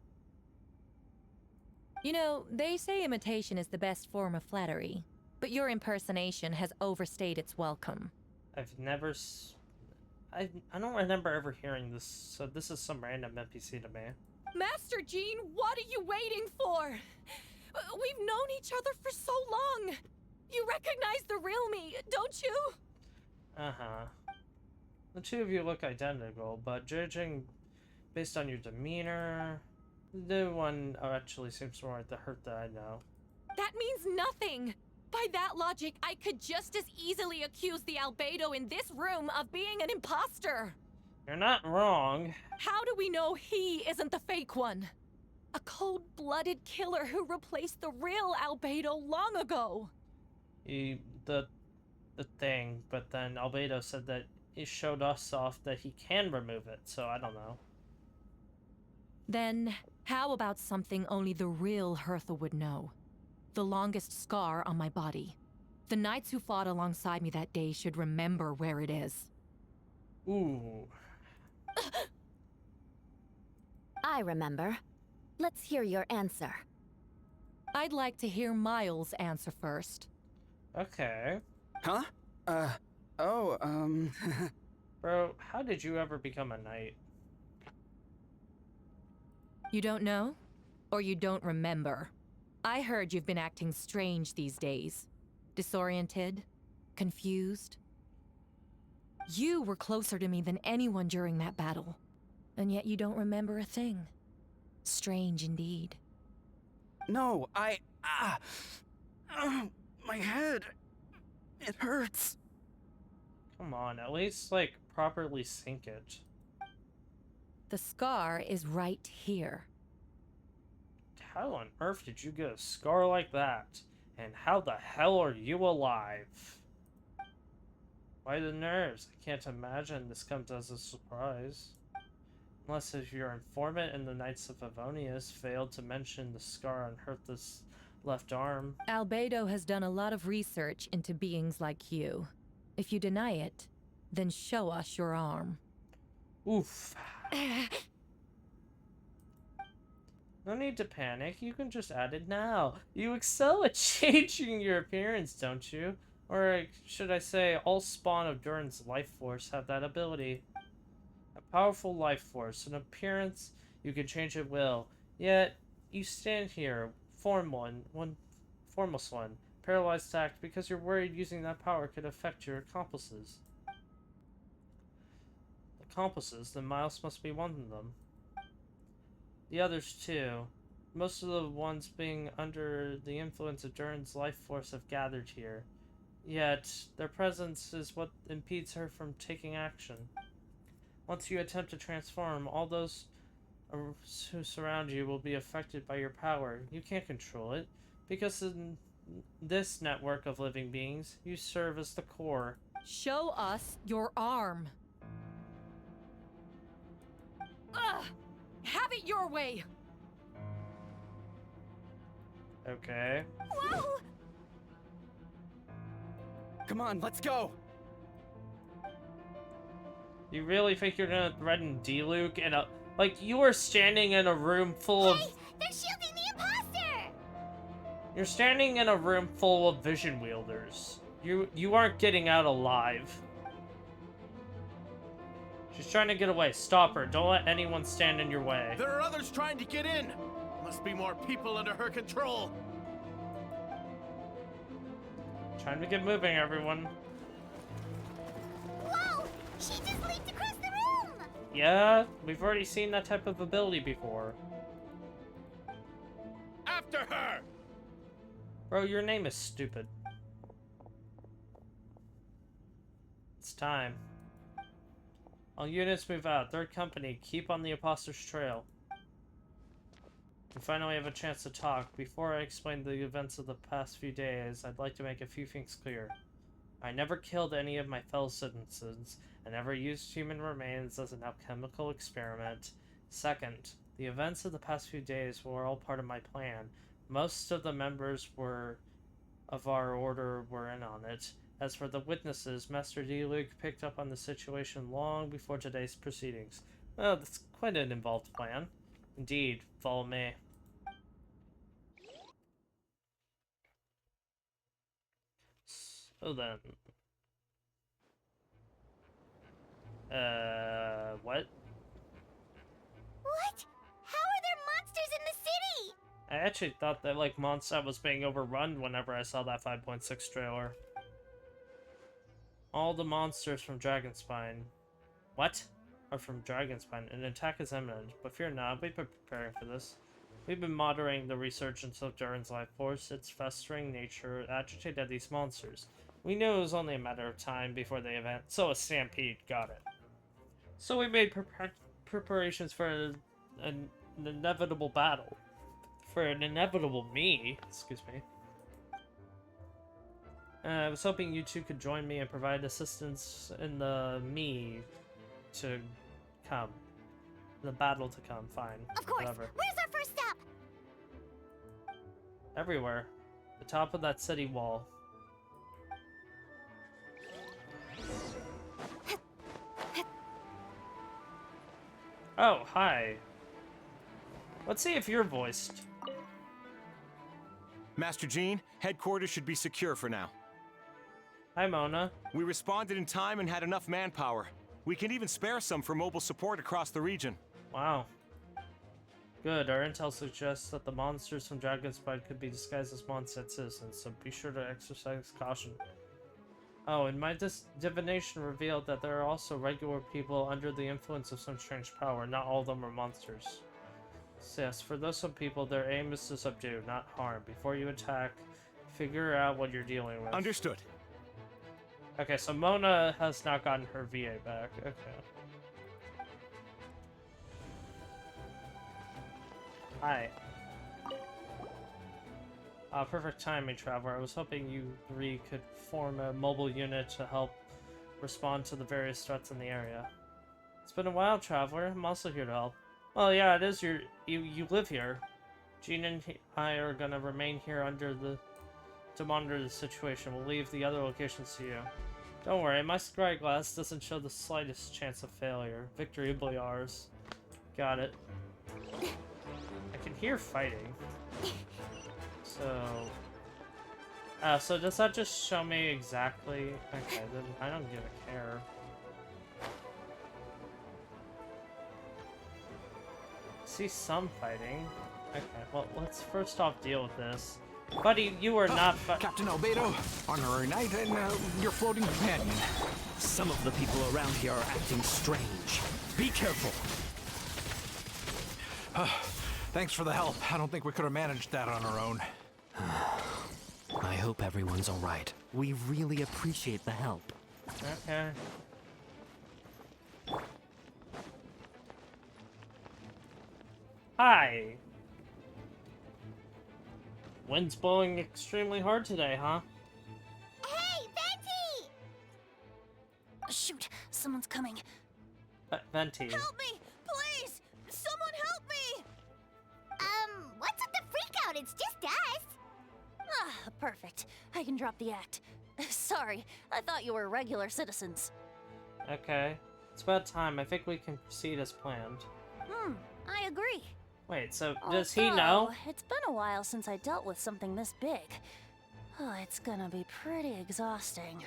You know, they say imitation is the best form of flattery, but your impersonation has overstayed its welcome. I've never... I don't remember ever hearing this, so this is some random NPC to me. Master Jean, what are you waiting for? We've known each other for so long. You recognize the real me, don't you? Uh-huh. The two of you look identical, but judging based on your demeanor, the one actually seems more like the hurt that I know. That means nothing. By that logic, I could just as easily accuse the albedo in this room of being an imposter. You're not wrong. How do we know he isn't the fake one? A cold-blooded killer who replaced the real albedo long ago. The thing, but then Albedo said that he showed us off that he can remove it, so I don't know. Then, how about something only the real Hertha would know? The longest scar on my body. The knights who fought alongside me that day should remember where it is. Ooh. I remember. Let's hear your answer. I'd like to hear Miles' answer first. Okay. Huh? Bro, how did you ever become a knight? You don't know? Or you don't remember? I heard you've been acting strange these days. Disoriented? Confused? You were closer to me than anyone during that battle. And yet you don't remember a thing. Strange indeed. No, my head. It hurts. Come on, at least, like, properly sync it. The scar is right here. How on earth did you get a scar like that? And how the hell are you alive? Why the nerves? I can't imagine this comes as a surprise. Unless if your informant in the Knights of Favonius failed to mention the scar on Hertha's left arm. Albedo has done a lot of research into beings like you. If you deny it, then show us your arm. Oof. No need to panic, you can just add it now. You excel at changing your appearance, don't you? Or should I say, all spawn of Durin's life force have that ability. A powerful life force, an appearance you can change at will. Yet, you stand here, formless one, paralyzed to act because you're worried using that power could affect your accomplices. Accomplices, then Miles must be one of them. The others too. Most of the ones being under the influence of Durin's life force have gathered here. Yet, their presence is what impedes her from taking action. Once you attempt to transform, all those who surround you will be affected by your power. You can't control it, because in this network of living beings, you serve as the core. Show us your arm. Ugh! Have it your way! Okay. Whoa! Come on, let's go! You really think you're gonna threaten D-Luke in a... Like, you are standing in a room full of... Hey, they're shielding the imposter! You're standing in a room full of vision wielders. You aren't getting out alive. She's trying to get away. Stop her. Don't let anyone stand in your way. There are others trying to get in. Must be more people under her control. Time to get moving, everyone. Whoa! She just leaped across the room! Yeah, we've already seen that type of ability before. After her! Bro, your name is stupid. It's time. All units move out. Third company, keep on the imposter's trail. We finally have a chance to talk. Before I explain the events of the past few days, I'd like to make a few things clear. I never killed any of my fellow citizens. I never used human remains as an alchemical experiment. Second, the events of the past few days were all part of my plan. Most of the members of our order were in on it. As for the witnesses, Master D-Luke picked up on the situation long before today's proceedings. Well, that's quite an involved plan. Indeed, follow me. So then... what? What? How are there I actually thought that, like, Mondstadt was being overrun whenever I saw that 5.6 trailer. All the monsters from Dragonspine. What? Are from Dragonspine. An attack is imminent, but fear not, we've been preparing for this. We've been moderating the resurgence of Durin's life force, its festering nature agitated these monsters. We knew it was only a matter of time before the event, so a stampede, got it. So we made preparations for an inevitable battle. For an inevitable me, excuse me. I was hoping you two could join me and provide assistance in the me to come. The battle to come, fine. Of course. Whatever. Where's our first stop? Everywhere. The top of that city wall. Oh, hi. Let's see if you're voiced. Master Jean, headquarters should be secure for now. Hi, Mona. We responded in time and had enough manpower. We can even spare some for mobile support across the region. Wow. Good. Our intel suggests that the monsters from Dragonspine could be disguised as Mondstadt citizens, so be sure to exercise caution. Oh, and my divination revealed that there are also regular people under the influence of some strange power. Not all of them are monsters. So yes, for those some people, their aim is to subdue, not harm. Before you attack, figure out what you're dealing with. Understood. Okay, so Mona has not gotten her VA back. Okay. Hi. Perfect timing, Traveler. I was hoping you three could form a mobile unit to help respond to the various threats in the area. It's been a while, Traveler. I'm also here to help. Well, yeah, it is you live here. Jean and I are gonna remain here to monitor the situation. We'll leave the other locations to you. Don't worry, my scry glass doesn't show the slightest chance of failure. Victory will be ours. Got it. I can hear fighting. So does that just show me exactly? Okay, then I don't give a care. See some fighting. Okay, well, let's first off deal with this. Buddy, you are not Captain Albedo, honorary knight, and your floating companion. Some of the people around here are acting strange. Be careful. Thanks for the help. I don't think we could have managed that on our own. I hope everyone's all right. We really appreciate the help. Okay. Hi. Wind's blowing extremely hard today, huh? Hey, Venti! Shoot, someone's coming. Venti. Help me, please! Someone help me! What's with the freak out? It's just us. Ah, perfect. I can drop the act. Sorry, I thought you were regular citizens. Okay. It's about time. I think we can proceed as planned. I agree. Wait, so does he know? It's been a while since I dealt with something this big. Oh, it's gonna be pretty exhausting.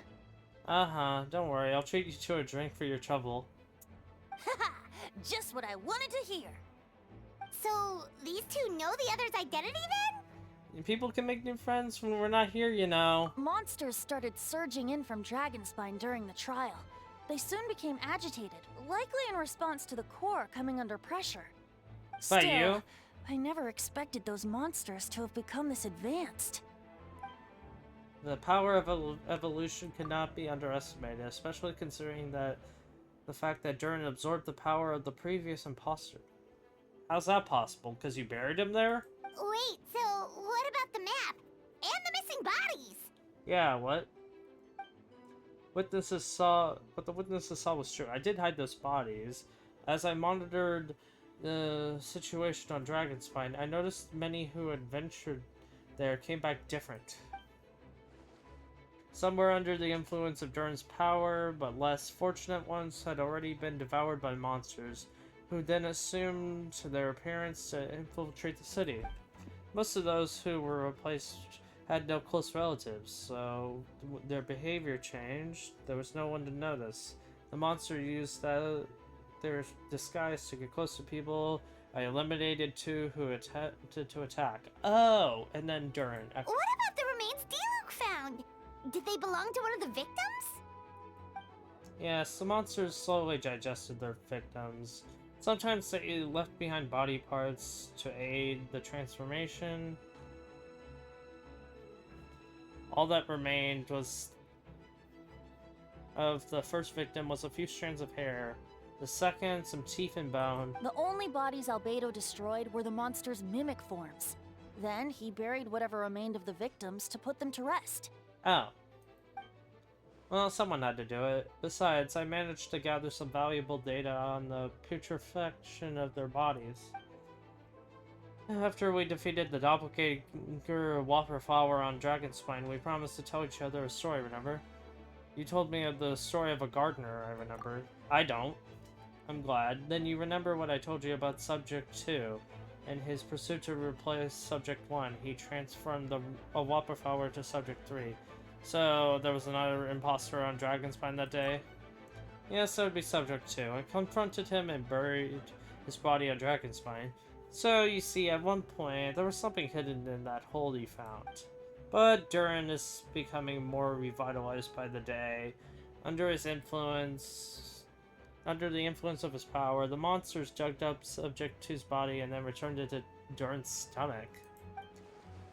Uh-huh. Don't worry. I'll treat you to a drink for your trouble. Haha! Just what I wanted to hear. So, these two know the other's identity then? People can make new friends when we're not here, you know. Monsters started surging in from Dragonspine during the trial. They soon became agitated, likely in response to the core coming under pressure. By Still, you? I never expected those monsters to have become this advanced. The power of evolution cannot be underestimated, especially considering that the fact that Durin absorbed the power of the previous imposter. How's that possible? Because you buried him there? Wait, so what about the map? And the missing bodies? Yeah, what? What the witnesses saw was true. I did hide those bodies. As I monitored the situation on Dragonspine, I noticed many who had ventured there came back different. Some were under the influence of Durin's power, but less fortunate ones had already been devoured by monsters, who then assumed their appearance to infiltrate the city. Most of those who were replaced had no close relatives, so their behavior changed. There was no one to notice. The monster used their disguise to get close to people I eliminated 2 who attempted to attack. Oh, and then Durin. What about the remains Diluc found? Did they belong to one of the victims? Yes, the monsters slowly digested their victims. Sometimes they left behind body parts to aid the transformation. All that remained was of the first victim was a few strands of hair. The second, some teeth and bone. The only bodies Albedo destroyed were the monster's mimic forms. Then he buried whatever remained of the victims to put them to rest. Oh. Well, someone had to do it. Besides, I managed to gather some valuable data on the putrefaction of their bodies. After we defeated the doppelganger Whopperflower on Dragonspine, we promised to tell each other a story, remember? You told me of the story of a gardener, I remember. I don't. I'm glad. Then you remember what I told you about Subject 2. In his pursuit to replace Subject 1, he transformed a Whopperflower to Subject 3. So, there was another imposter on Dragonspine that day? Yes, that would be Subject 2. I confronted him and buried his body on Dragonspine. So, you see, at one point, there was something hidden in that hole he found. But Durin is becoming more revitalized by the day. Under the influence of his power, the monsters dug up Subject 2's body and then returned it to Durin's stomach.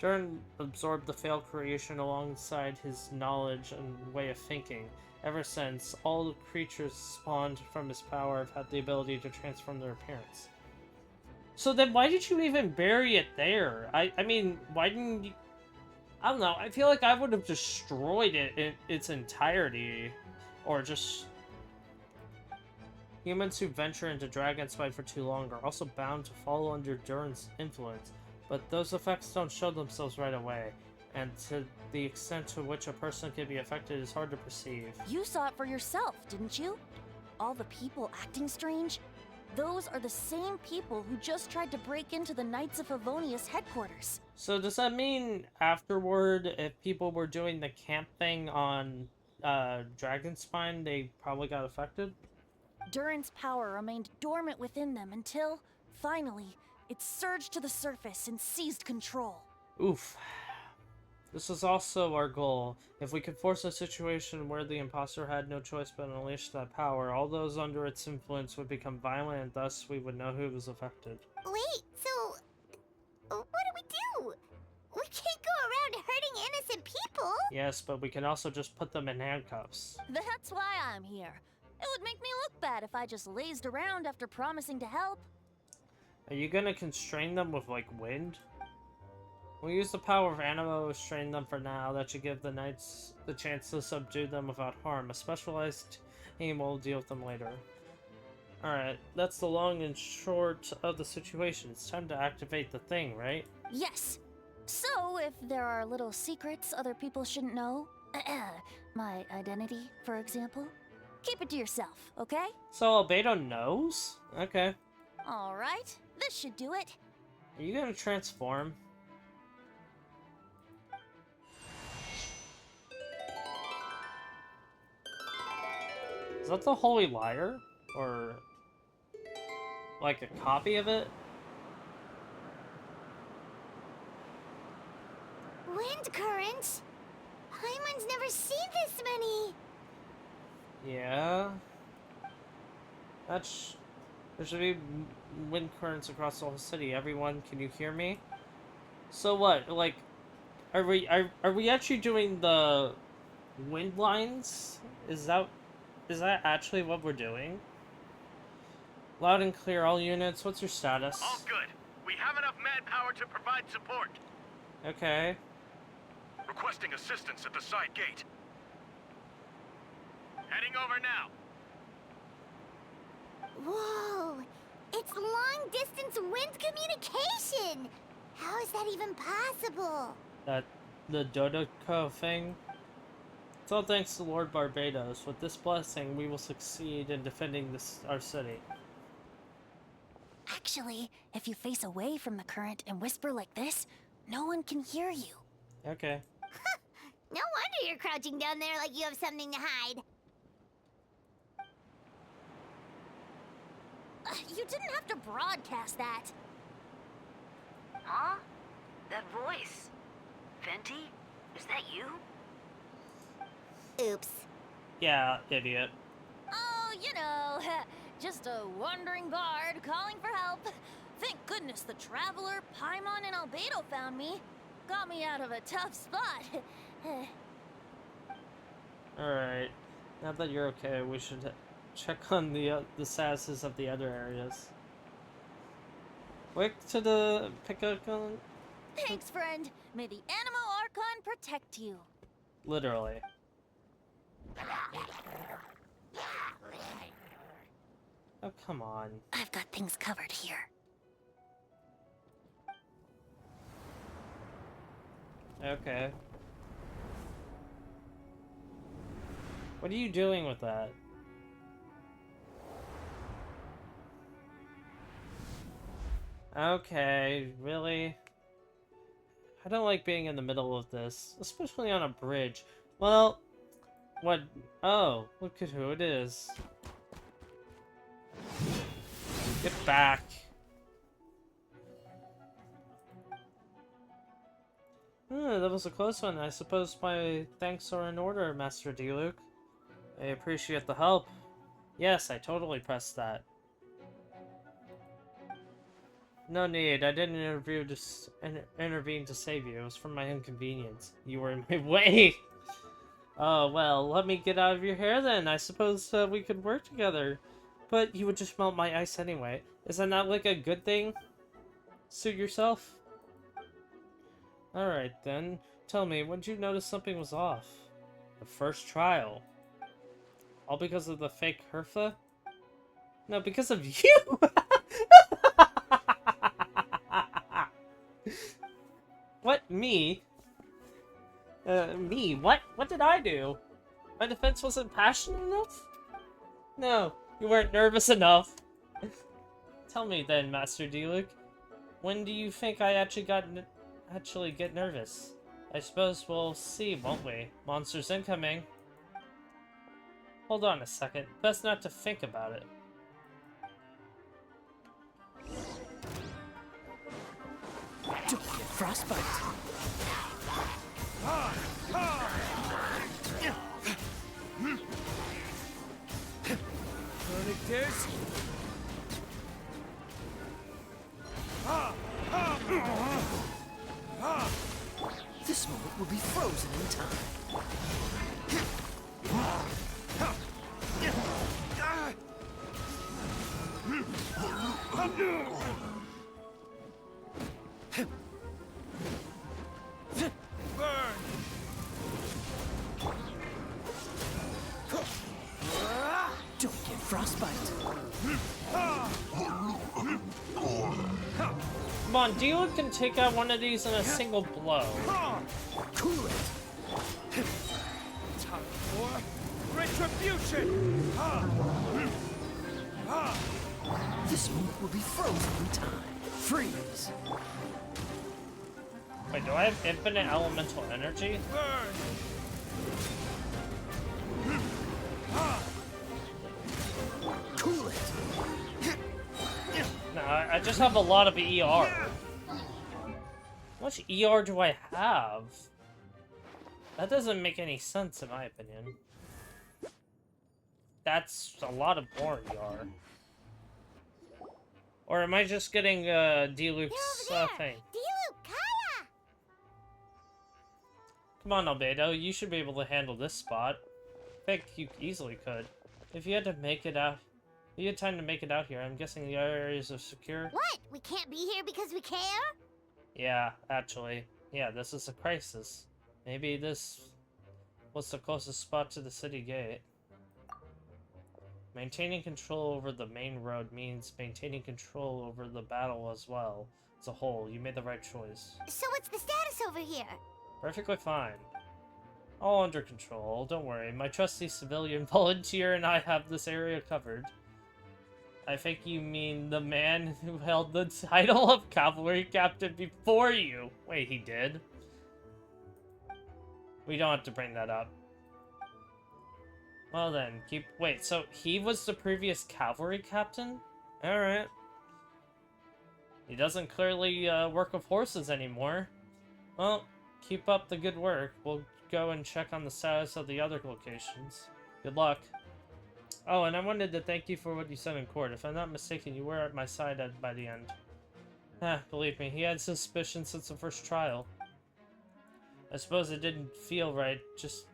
Durin absorbed the failed creation alongside his knowledge and way of thinking. Ever since, all the creatures spawned from his power have had the ability to transform their appearance. So then why did you even bury it there? I mean, why didn't you... I don't know, I feel like I would have destroyed it in its entirety. Or just... Humans who venture into Dragonspine for too long are also bound to fall under Durin's influence, but those effects don't show themselves right away, and to the extent to which a person can be affected is hard to perceive. You saw it for yourself, didn't you? All the people acting strange? Those are the same people who just tried to break into the Knights of Favonius headquarters. So does that mean afterward, if people were doing the camp thing on Dragonspine, they probably got affected? Durin's power remained dormant within them until, finally, it surged to the surface and seized control. Oof. This is also our goal. If we could force a situation where the imposter had no choice but to unleash that power, all those under its influence would become violent, and thus we would know who was affected. Wait, so... what do we do? We can't go around hurting innocent people! Yes, but we can also just put them in handcuffs. That's why I'm here. It would make me look bad if I just lazed around after promising to help. Are you gonna constrain them with, like, wind? We'll use the power of Animo to restrain them for now. That should give the knights the chance to subdue them without harm. A specialized team will deal with them later. Alright, that's the long and short of the situation. It's time to activate the thing, right? Yes. So, if there are little secrets other people shouldn't know, my identity, for example, keep it to yourself, okay? So Albedo knows? Okay. Alright, this should do it. Are you gonna transform? Is that the Holy Liar? Or... like a copy of it? Wind currents? Paimon's never seen this many! Yeah... That's... There should be wind currents across the whole city. Everyone, can you hear me? So what, like... Are we actually doing the... wind lines? Is that actually what we're doing? Loud and clear, all units. What's your status? All good. We have enough manpower to provide support. Okay. Requesting assistance at the side gate. Heading over now. Whoa! It's long-distance wind communication! How is that even possible? The Dodoko thing? It's all thanks to Lord Barbados. With this blessing, we will succeed in defending our city. Actually, if you face away from the current and whisper like this, no one can hear you. Okay. No wonder you're crouching down there like you have something to hide. You didn't have to broadcast that. Huh? That voice. Venti? Is that you? Oops. Yeah, idiot. Oh, you know, just a wandering bard calling for help. Thank goodness the Traveler, Paimon, and Albedo found me. Got me out of a tough spot. Alright. Now that you're okay, we should check on the statuses of the other areas. Quick to the pick-a-gun. Thanks, friend. May the Animo Archon protect you. Literally. Oh, come on. I've got things covered here. Okay. What are you doing with that? Okay, really? I don't like being in the middle of this, especially on a bridge. Well, what? Oh, look at who it is. Get back. That was a close one. I suppose my thanks are in order, Master D-Luke. I appreciate the help. Yes, I totally pressed that. No need. I didn't intervene to save you. It was for my inconvenience. You were in my way. Oh, well, let me get out of your hair then. I suppose we could work together. But you would just melt my ice anyway. Is that not like a good thing? Suit yourself? Alright then. Tell me, when did you notice something was off? The first trial. All because of the fake Herfa? No, because of you! What? Me? Me? What? What did I do? My defense wasn't passionate enough? No, you weren't nervous enough. Tell me then, Master D-Luke. When do you think I actually get nervous? I suppose we'll see, won't we? Monsters incoming. Hold on a second. Best not to think about it. Don't get frostbite. Connectors. This moment will be frozen in time. Don't get frostbite. Come on, D-Luke can take out one of these in a single blow. Cool it. Time for retribution. This moment will be frozen in time. Freeze. Wait, do I have infinite elemental energy? Cool it. No, I just have a lot of ER. How much ER do I have? That doesn't make any sense in my opinion. That's a lot of more ER. Or am I just getting D-Luke's thing? D-Luke, Kaya! Come on, Albedo, you should be able to handle this spot. I think you easily could. If you had to make it out, if you had time to make it out here, I'm guessing the areas are secure. What? We can't be here because we care? Yeah, actually. Yeah, this is a crisis. Maybe this was the closest spot to the city gate. Maintaining control over the main road means maintaining control over the battle as well. As a whole, you made the right choice. So what's the status over here? Perfectly fine. All under control, don't worry. My trusty civilian volunteer and I have this area covered. I think you mean the man who held the title of cavalry captain before you. Wait, he did? We don't have to bring that up. Well then, wait, so he was the previous cavalry captain? Alright. He doesn't clearly work with horses anymore. Well, keep up the good work. We'll go and check on the status of the other locations. Good luck. Oh, and I wanted to thank you for what you said in court. If I'm not mistaken, you were at my side by the end. Believe me, he had suspicion since the first trial. I suppose it didn't feel right, just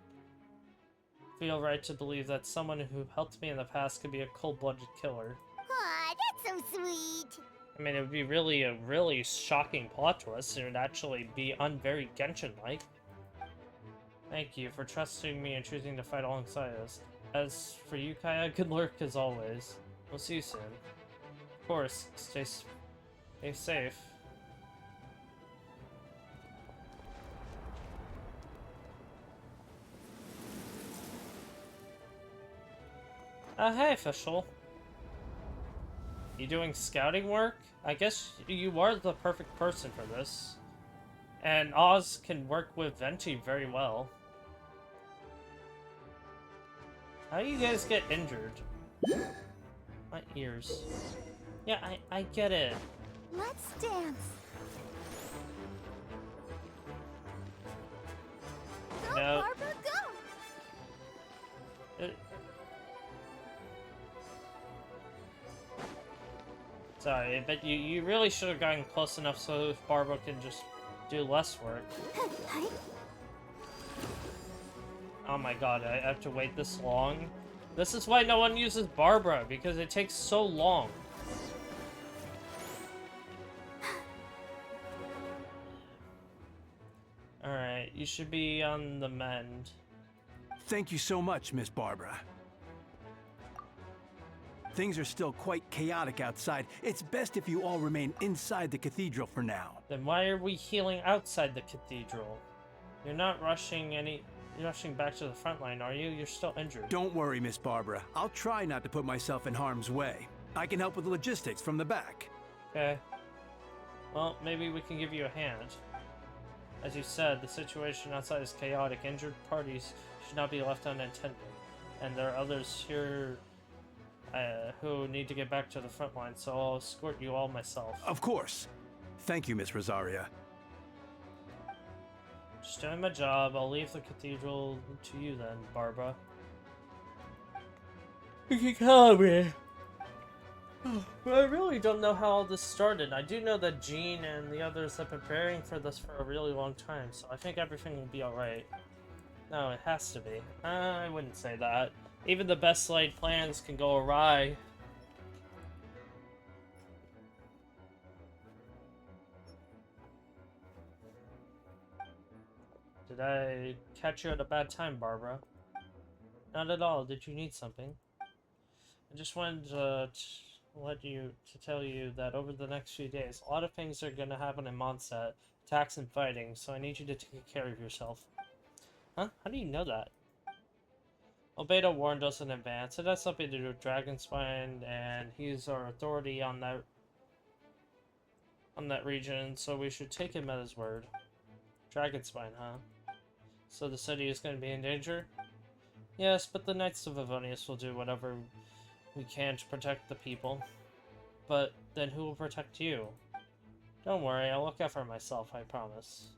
feel right to believe that someone who helped me in the past could be a cold-blooded killer. Aw, that's so sweet. I mean, it would be really a really shocking plot twist. It would actually be very Genshin-like. Thank you for trusting me and choosing to fight alongside us. As for you, Kaya, good luck as always. We'll see you soon. Of course, stay safe. Hey, official. You doing scouting work? I guess you are the perfect person for this. And Oz can work with Venti very well. How do you guys get injured? My ears. Yeah, I get it. Let's dance. Go, No. Barbara, go! Sorry, but you really should have gotten close enough so Barbara can just do less work. Oh my god, I have to wait this long? This is why no one uses Barbara, because it takes so long. Alright, you should be on the mend. Thank you so much, Miss Barbara. Things are still quite chaotic outside. It's best if you all remain inside the cathedral for now. Then why are we healing outside the cathedral? You're not rushing back to the front line, are you? You're still injured. Don't worry, Miss Barbara. I'll try not to put myself in harm's way. I can help with the logistics from the back. Okay. Well, maybe we can give you a hand. As you said, the situation outside is chaotic. Injured parties should not be left unattended. And there are others here who need to get back to the front line, so I'll escort you all myself. Of course. Thank you, Miss Rosaria. Just doing my job. I'll leave the cathedral to you then, Barbara. You can call me. But I really don't know how all this started. I do know that Jean and the others have been preparing for this for a really long time, so I think everything will be alright. No, it has to be. I wouldn't say that. Even the best laid plans can go awry. Did I catch you at a bad time, Barbara? Not at all. Did you need something? I just wanted to tell you that over the next few days, a lot of things are gonna happen in Mondstadt, attacks and fighting, so I need you to take care of yourself. Huh? How do you know that? Well, Beta warned us in advance. It has something to do with Dragonspine, and he's our authority on that region, so we should take him at his word. Dragonspine, huh? So the city is going to be in danger? Yes, but the Knights of Avonius will do whatever we can to protect the people. But then who will protect you? Don't worry, I'll look out for myself, I promise.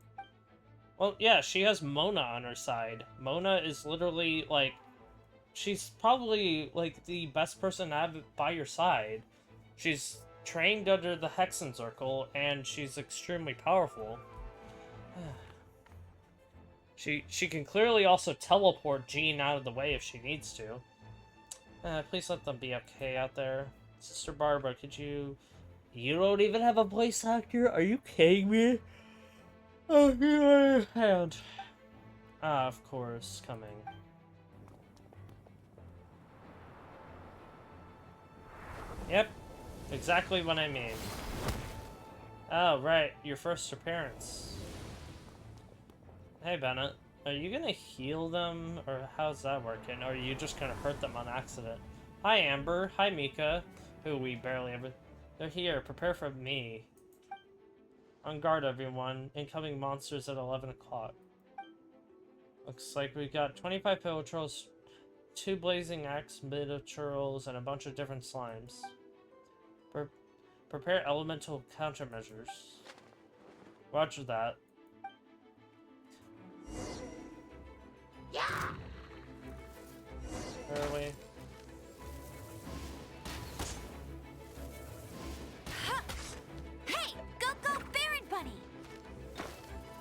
Well, yeah, she has Mona on her side. Mona is literally, like, she's probably, like, the best person to have by your side. She's trained under the Hexen Circle, and she's extremely powerful. She can clearly also teleport Jean out of the way if she needs to. Please let them be okay out there. Sister Barbara, could you... You don't even have a voice actor? Are you kidding me? Oh, your hand. Ah, of course, coming. Yep, exactly what I mean. Oh, right, your first appearance. Hey, Bennett, are you gonna heal them, or how's that working? Or are you just gonna hurt them on accident? Hi, Amber. Hi, Mika, who we barely ever... They're here. Prepare for me. On guard, everyone. Incoming monsters at 11 o'clock. Looks like we got 25 Piltrolls, 2 Blazing Axe Minotaurs, and a bunch of different slimes. Prepare elemental countermeasures. Roger that. Yeah. Where are we? Hey, go go Baron Bunny!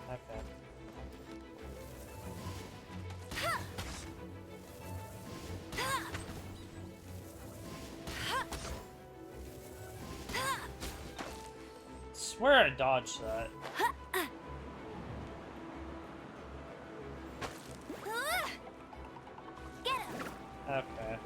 Okay. Swear I dodged that. Get him! Okay.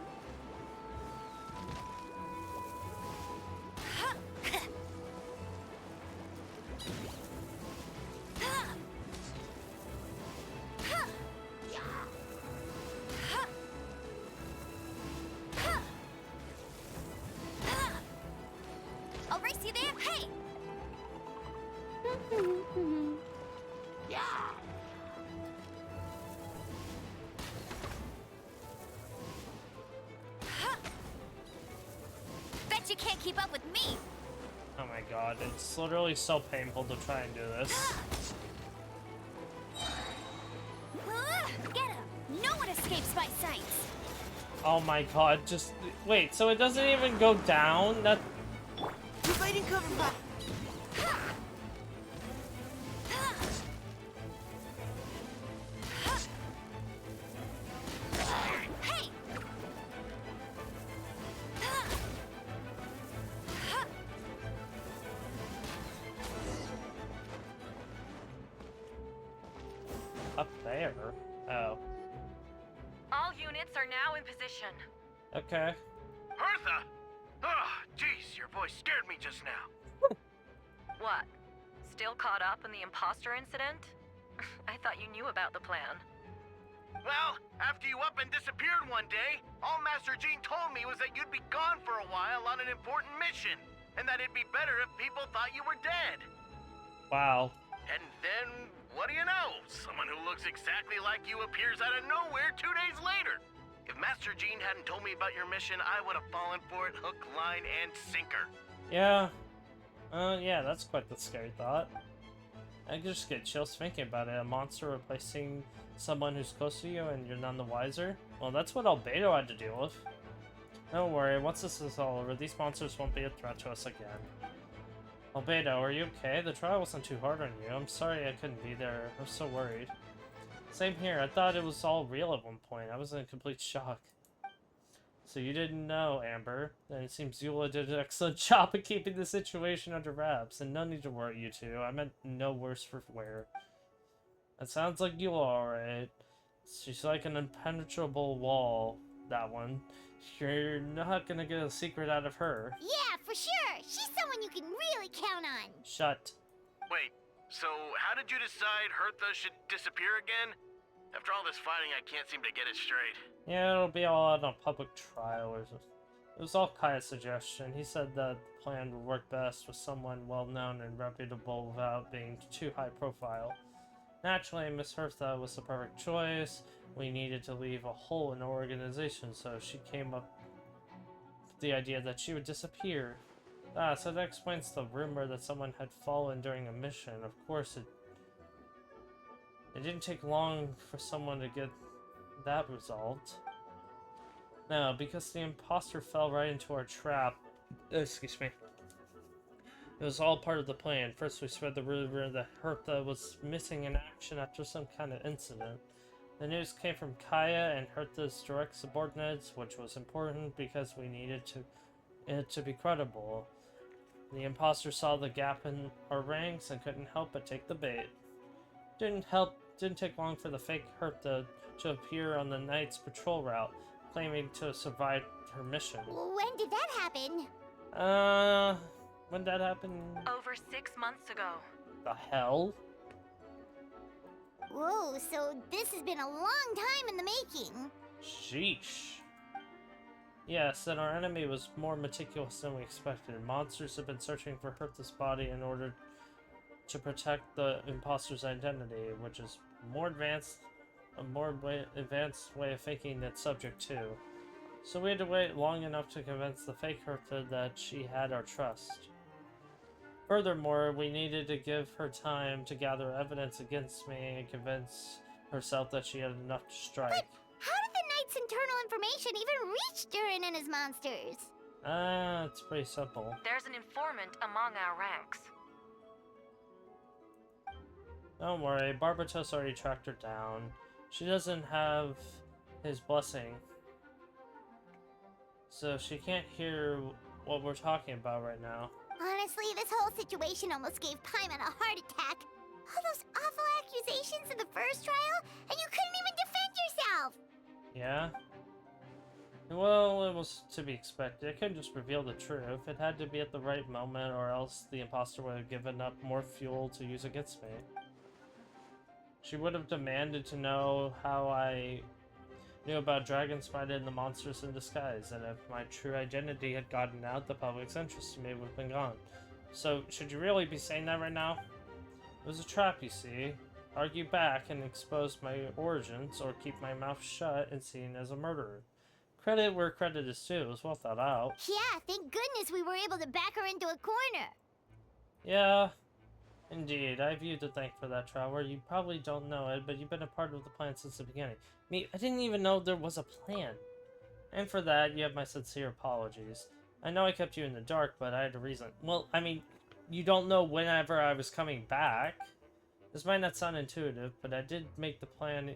I'll race you there. Hey! Yeah. Bet you can't keep up with me. Oh my god, it's literally so painful to try and do this. Get him! No one escapes my sight. Oh my god, just wait, so it doesn't even go down? That Providing cover fire. Hey! up there. Oh. All units are now in position. Okay. Hertha! Oh, jeez, your voice scared me just now. What? Still caught up in the imposter incident? I thought you knew about the plan. Well, after you up and disappeared one day, all Master Jean told me was that you'd be gone for a while on an important mission, and that it'd be better if people thought you were dead. Wow. And then, what do you know? Someone who looks exactly like you appears out of nowhere 2 days later. If Master Jean hadn't told me about your mission, I would have fallen for it hook, line, and sinker. Yeah. Yeah, that's quite the scary thought. I just get chills thinking about it. A monster replacing someone who's close to you and you're none the wiser? Well, that's what Albedo had to deal with. Don't worry, once this is all over, these monsters won't be a threat to us again. Albedo, are you okay? The trial wasn't too hard on you. I'm sorry I couldn't be there. I was so worried. Same here. I thought it was all real at one point. I was in complete shock. So you didn't know, Amber. Then it seems Eula did an excellent job of keeping the situation under wraps. And no need to worry, you two. I meant no worse for wear. It sounds like Eula, alright. She's like an impenetrable wall, that one. You're not gonna get a secret out of her. Yeah, for sure. She's someone you can really count on. Shut. Wait, so how did you decide Hertha should disappear again? After all this fighting, I can't seem to get it straight. Yeah, it'll be all out on public trial. It was all Kaya's suggestion. He said that the plan would work best with someone well-known and reputable without being too high profile. Naturally, Miss Hertha was the perfect choice. We needed to leave a hole in the organization, so she came up with the idea that she would disappear. So that explains the rumor that someone had fallen during a mission. Of course, it didn't take long for someone to get that resolved. No, because the imposter fell right into our trap. Excuse me. It was all part of the plan. First, we spread the rumor that Hertha was missing in action after some kind of incident. The news came from Kaya and Hertha's direct subordinates, which was important because we needed it to be credible. The imposter saw the gap in our ranks and couldn't help but take the bait. Didn't take long for the fake Hertha to appear on the Knight's patrol route, claiming to have survived her mission. When did that happen? When did that happen? Over 6 months ago. The hell? Whoa, so this has been a long time in the making. Sheesh. Yes, and our enemy was more meticulous than we expected. Monsters have been searching for Hertha's body in order to protect the imposter's identity, which is a more advanced way of thinking it's subject to. So we had to wait long enough to convince the fake Hertha that she had our trust. Furthermore, we needed to give her time to gather evidence against me and convince herself that she had enough to strike. How did the Knight's internal information even reach Durin and his monsters? It's pretty simple. There's an informant among our ranks. Don't worry, Barbatos already tracked her down. She doesn't have his blessing, so she can't hear what we're talking about right now. Honestly, this whole situation almost gave Paimon a heart attack. All those awful accusations in the first trial, and you couldn't even defend yourself! Yeah? Well, it was to be expected. I couldn't just reveal the truth. It had to be at the right moment, or else the imposter would have given up more fuel to use against me. She would have demanded to know how I knew about Dragonspite and the monsters in disguise, and if my true identity had gotten out, the public's interest in me would have been gone. So, should you really be saying that right now? It was a trap, you see. Argue back and expose my origins, or keep my mouth shut and seen as a murderer. Credit where credit is due. It was well thought out. Yeah, thank goodness we were able to back her into a corner. Yeah, indeed. I have you to thank for that, Traveler. You probably don't know it, but you've been a part of the plan since the beginning. Me, I didn't even know there was a plan. And for that, you have my sincere apologies. I know I kept you in the dark, but I had a reason. Well, I mean, you don't know whenever I was coming back. This might not sound intuitive, but I did it to make the plan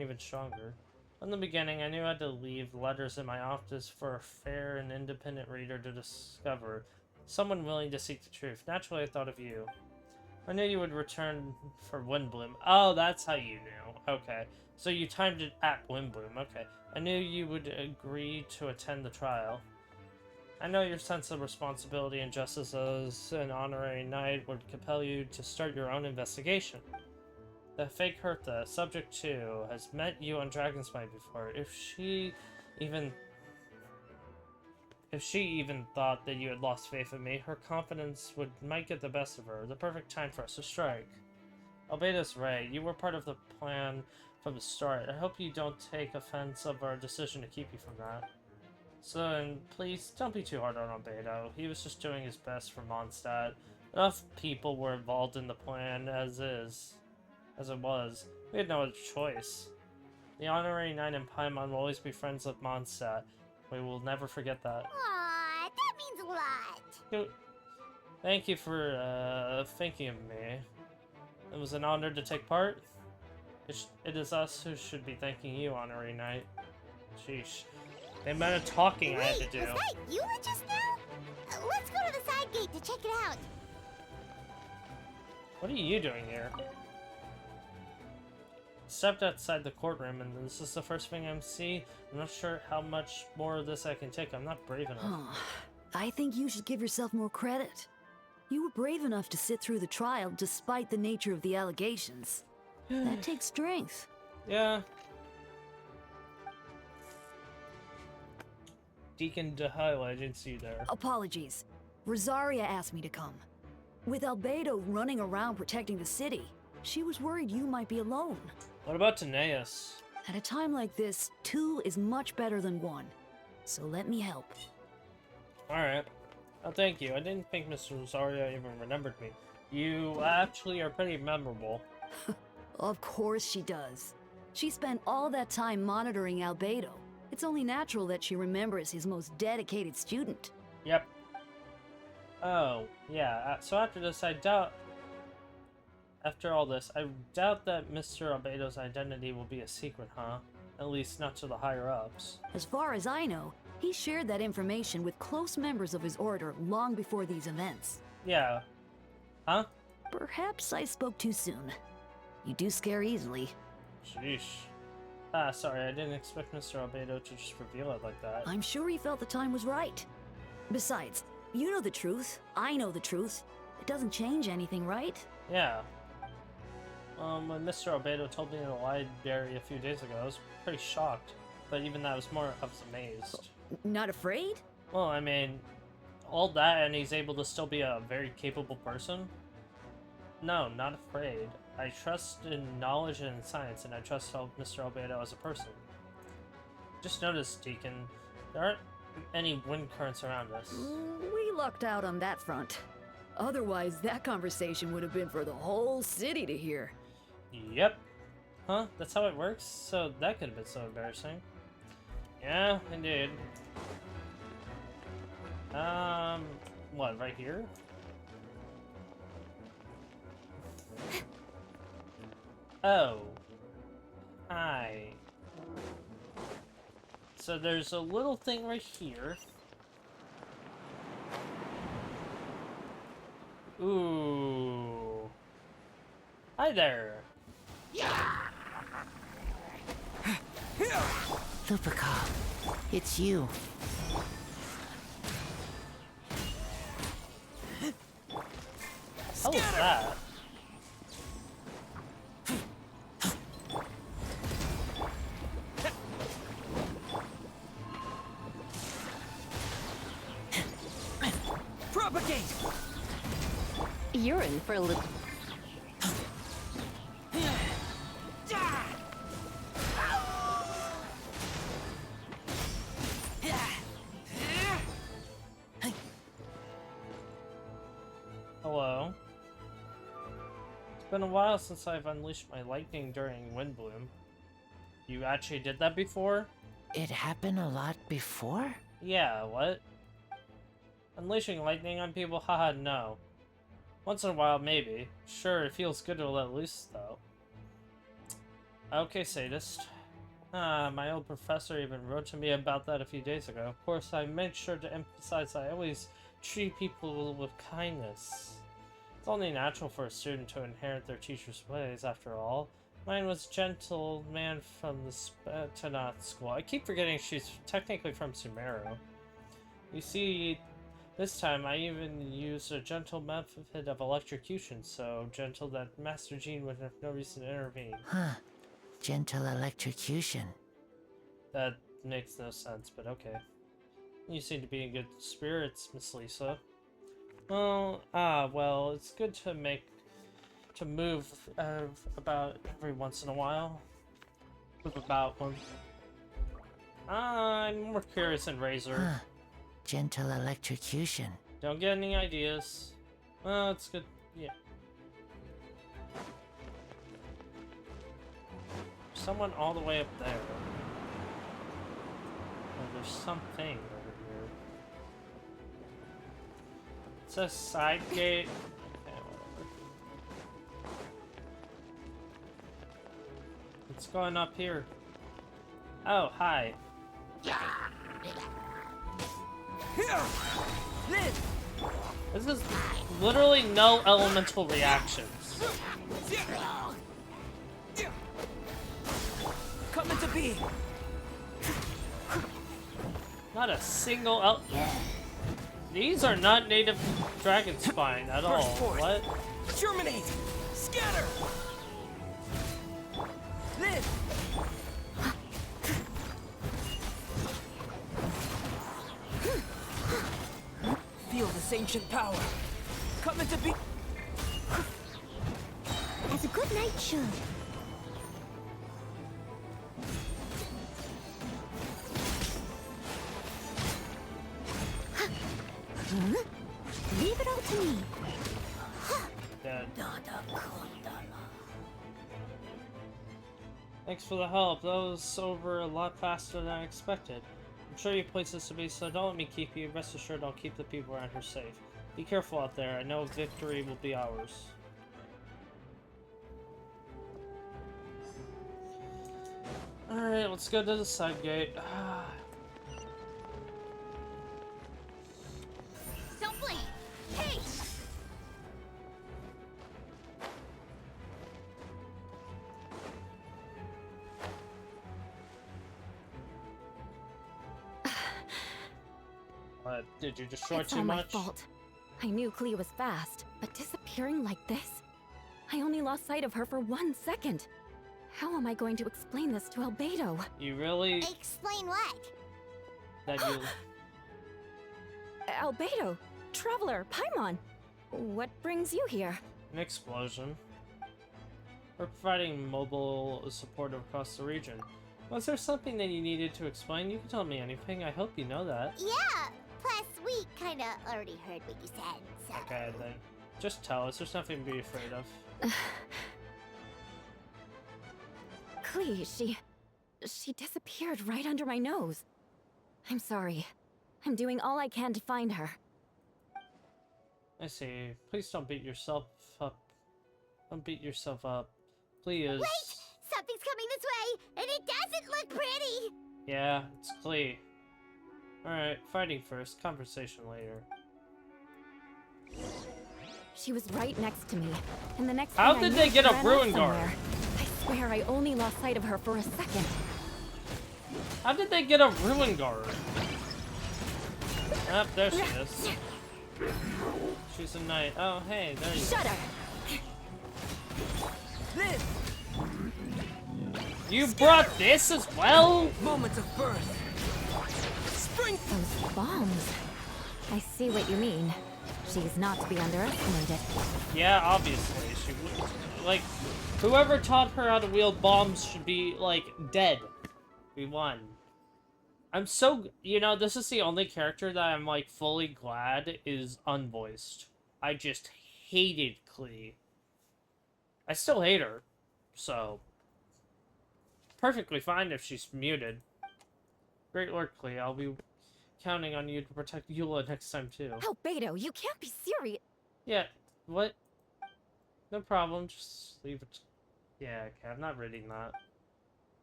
even stronger. From the beginning, I knew I had to leave letters in my office for a fair and independent reader to discover. Someone willing to seek the truth. Naturally, I thought of you. I knew you would return for Windbloom. Oh, that's how you knew. Okay. So you timed it at Windbloom. Okay. I knew you would agree to attend the trial. I know your sense of responsibility and justice as an honorary knight would compel you to start your own investigation. The fake Hertha, subject 2, has met you on Dragonspite before. If she even thought that you had lost faith in me, her confidence might get the best of her. The perfect time for us to strike. Albedo's right. You were part of the plan from the start. I hope you don't take offense of our decision to keep you from that. So, and please, don't be too hard on Albedo. He was just doing his best for Mondstadt. Enough people were involved in the plan as it was. We had no other choice. The honorary knight and Paimon will always be friends with Mondstadt. We will never forget that. Aww, that means a lot. Thank you for thinking of me. It was an honor to take part. It is us who should be thanking you, honorary knight. Sheesh. The amount of talking I had to do. Was that you just now? Let's go to the side gate to check it out. What are you doing here? Stepped outside the courtroom, and this is the first thing I'm seeing. I'm not sure how much more of this I can take. I'm not brave enough. I think you should give yourself more credit. You were brave enough to sit through the trial despite the nature of the allegations. That takes strength. Yeah. Deacon DeHile, I didn't see you there. Apologies. Rosaria asked me to come. With Albedo running around protecting the city, she was worried you might be alone. What about Taneus? At a time like this, 2 is much better than 1. So let me help. Alright. Oh, thank you. I didn't think Miss Rosaria even remembered me. You actually are pretty memorable. Of course she does. She spent all that time monitoring Albedo. It's only natural that she remembers his most dedicated student. Yep. Oh, yeah. So after this, after all this, I doubt that Mr. Albedo's identity will be a secret, huh? At least not to the higher-ups. As far as I know, he shared that information with close members of his order long before these events. Yeah. Huh? Perhaps I spoke too soon. You do scare easily. Sheesh. Sorry, I didn't expect Mr. Albedo to just reveal it like that. I'm sure he felt the time was right. Besides, you know the truth. I know the truth. It doesn't change anything, right? Yeah. When Mr. Albedo told me in the library a few days ago, I was pretty shocked. But even that was I was amazed. Not afraid? Well, I mean, all that and he's able to still be a very capable person? No, not afraid. I trust in knowledge and in science, and I trust Mr. Albedo as a person. Just notice, Deacon, there aren't any wind currents around us. We lucked out on that front. Otherwise, that conversation would have been for the whole city to hear. Yep. Huh? That's how it works? So that could have been so embarrassing. Yeah, indeed. What, right here? Oh. Hi. So there's a little thing right here. Ooh. Hi there. Lupica, it's you. How was that? Propagate! You're in for a little. Hello. It's been a while since I've unleashed my lightning during Wind Bloom. You actually did that before? It happened a lot before? Yeah, what? Unleashing lightning on people? Haha, no. Once in a while, maybe. Sure, it feels good to let loose, though. Okay, sadist. My old professor even wrote to me about that a few days ago. Of course, I made sure to emphasize I always treat people with kindness. It's only natural for a student to inherit their teacher's ways, after all. Mine was gentle man from the Spantanat school. I keep forgetting she's technically from Sumeru. You see, this time I even used a gentle method of electrocution, so gentle that Master Jean would have no reason to intervene. Huh. Gentle electrocution. That makes no sense, but okay. You seem to be in good spirits, Miss Lisa. Well, well, it's good to move about every once in a while. Move about one. I'm more curious than Razor. Huh. Gentle electrocution. Don't get any ideas. Well, it's good. Yeah. Someone all the way up there. Oh, there's something over here. It says side gate. Okay, whatever. What's going up here? Oh, hi. This is literally no elemental reactions. Come into being. Not a single These are not native dragon spine at all. What? Germinate! Scatter! Live! Feel this ancient power. Come into being. As a good knight should. Leave it all to me. Dead. Thanks for the help. That was over a lot faster than I expected. I'm sure you have places to be, so don't let me keep you. Rest assured I'll keep the people around here safe. Be careful out there. I know victory will be ours. Alright, let's go to the side gate. Don't blink. Hey! What? Did you destroy It's too all my much? fault. I knew Clea was fast, but disappearing like this? I only lost sight of her for 1 second. How am I going to explain this to Albedo? You really... Explain what? That you... Albedo, Traveler, Paimon. What brings you here? An explosion. We're providing mobile support across the region. Was there something that you needed to explain? You can tell me anything. I hope you know that. Yeah. Plus, We kinda already heard what you said, so... Okay, then. Just tell us. There's nothing to be afraid of. Clee, she disappeared right under my nose. I'm sorry. I'm doing all I can to find her. I see. Please don't beat yourself up. Don't beat yourself up. Please. Wait! Something's coming this way, and it doesn't look pretty! Yeah, it's Clee. Alright, fighting first, conversation later. She was right next to me, and the next How thing I did knew, they get she a ran ruin off guard? somewhere. I swear I only lost sight of her for a second. How did they get a ruin guard? Ah, there she is. She's a knight. Oh, hey, there you go. Shut her! This! You brought this as well? Moments of birth. Spring! Those bombs. I see what you mean. She's not to be underestimated. Yeah, obviously. She would. Like, whoever taught her how to wield bombs should be, like, dead. We won. I'm so... You know, this is the only character that I'm, like, fully glad is unvoiced. I just hated Clee. I still hate her. So... Perfectly fine if she's muted. Great work, Clee. I'll be counting on you to protect Eula next time, too. Albedo, you can't be serious. Yeah, what? No problem, just leave it. Yeah, okay, I'm not reading that.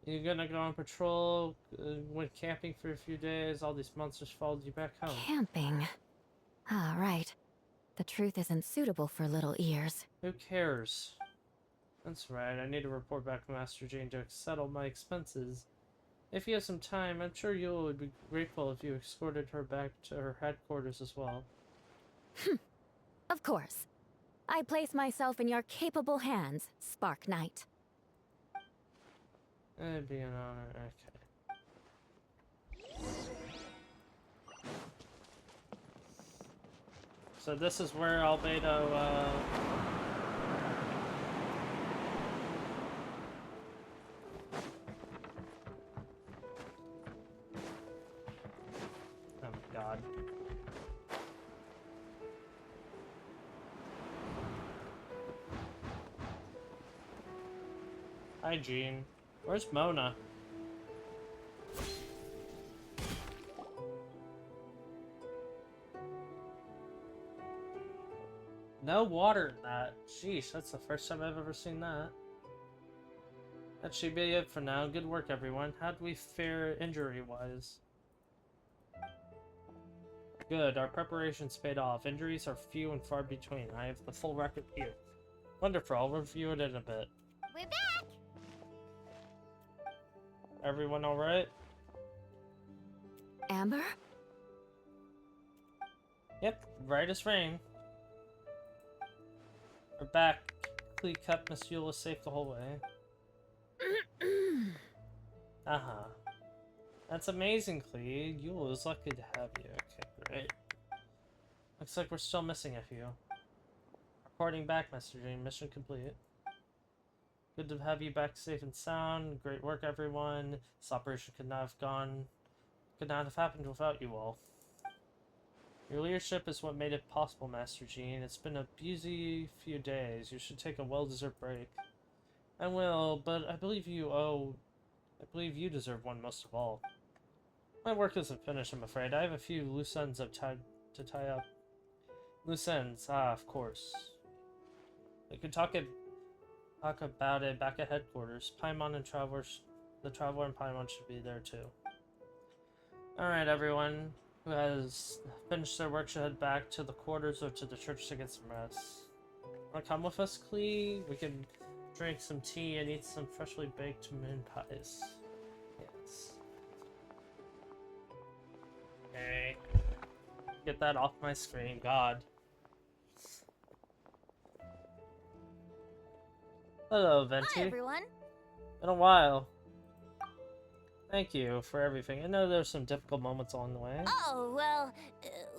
You're gonna go on patrol, went camping for a few days, all these monsters followed you back home. Camping. Ah, right. The truth isn't suitable for little ears. Who cares? That's right, I need to report back to Master Jane to settle my expenses. If you have some time, I'm sure Eula would be grateful if you escorted her back to her headquarters as well. Of course. I place myself in your capable hands, Spark Knight. It'd be an honor, okay. So this is where Albedo, oh my god. Hi, Jean. Where's Mona? No water in that. Sheesh, that's the first time I've ever seen that. That should be it for now. Good work, everyone. How'd we fare injury-wise? Good, our preparations paid off. Injuries are few and far between. I have the full record here. Wonderful, I'll review it in a bit. We're back! Everyone alright? Amber? Yep, right as rain. We're back. Clee kept Miss Eula safe the whole way. Uh-huh. That's amazing, Clee. Eula's lucky to have you. Okay, great. Looks like we're still missing a few. Reporting back, Master Jane. Mission complete. Good to have you back safe and sound. Great work, everyone. This operation could not have happened without you all. Your leadership is what made it possible, Master Jean. It's been a busy few days. You should take a well-deserved break. I will, but I believe you deserve one most of all. My work isn't finished, I'm afraid. I have a few loose ends to tie up. Loose ends, of course. We could talk about it back at headquarters. Paimon and the Traveler and Paimon should be there too. Alright, everyone who has finished their work should head back to the quarters or to the church to get some rest. Wanna come with us, Clee? We can drink some tea and eat some freshly baked moon pies. Yes. Okay. Get that off my screen, God. Hello, Venti. Hi, everyone. Been a while. Thank you for everything. I know there's some difficult moments along the way. Oh, well,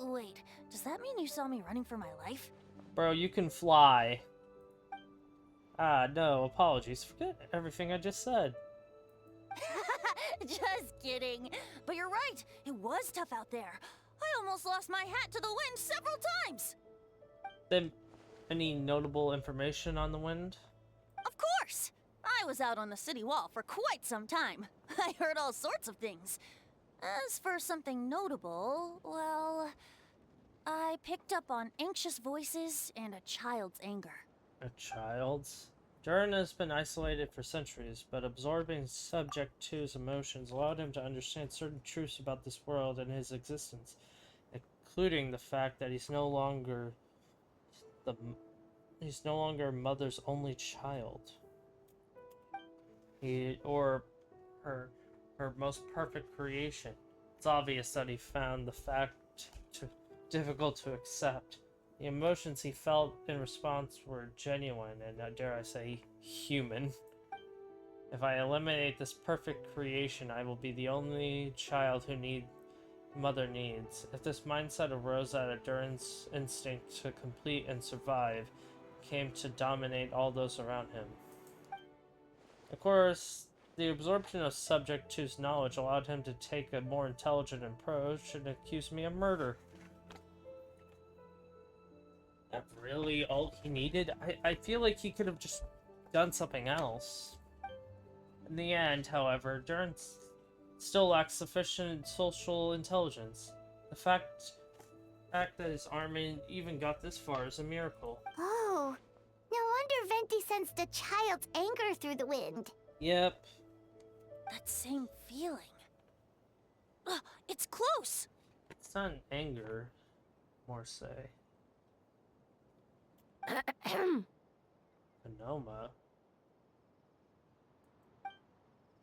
wait. Does that mean you saw me running for my life? Bro, you can fly. Ah, no, apologies. Forget everything I just said. Just kidding. But you're right. It was tough out there. I almost lost my hat to the wind several times! Then, any notable information on the wind? Of course! I was out on the city wall for quite some time. I heard all sorts of things. As for something notable, well, I picked up on anxious voices and a child's anger. A child's? Durin has been isolated for centuries, but absorbing Subject 2's emotions allowed him to understand certain truths about this world and his existence, including the fact that he's no longer Mother's only child. Her most perfect creation. It's obvious that he found the fact difficult to accept. The emotions he felt in response were genuine and, dare I say, human. If I eliminate this perfect creation, I will be the only child who Mother needs. If this mindset arose out of Durin's instinct to complete and survive, came to dominate all those around him. Of course, the absorption of Subject 2's knowledge allowed him to take a more intelligent approach and accuse me of murder. That really all he needed? I feel like he could have just done something else. In the end, however, Durin still lacks sufficient social intelligence. The fact that his army even got this far is a miracle. Oh, no wonder Venti sensed a child's anger through the wind. Yep. That same feeling. It's close! It's not an anger, more say. Phenoma.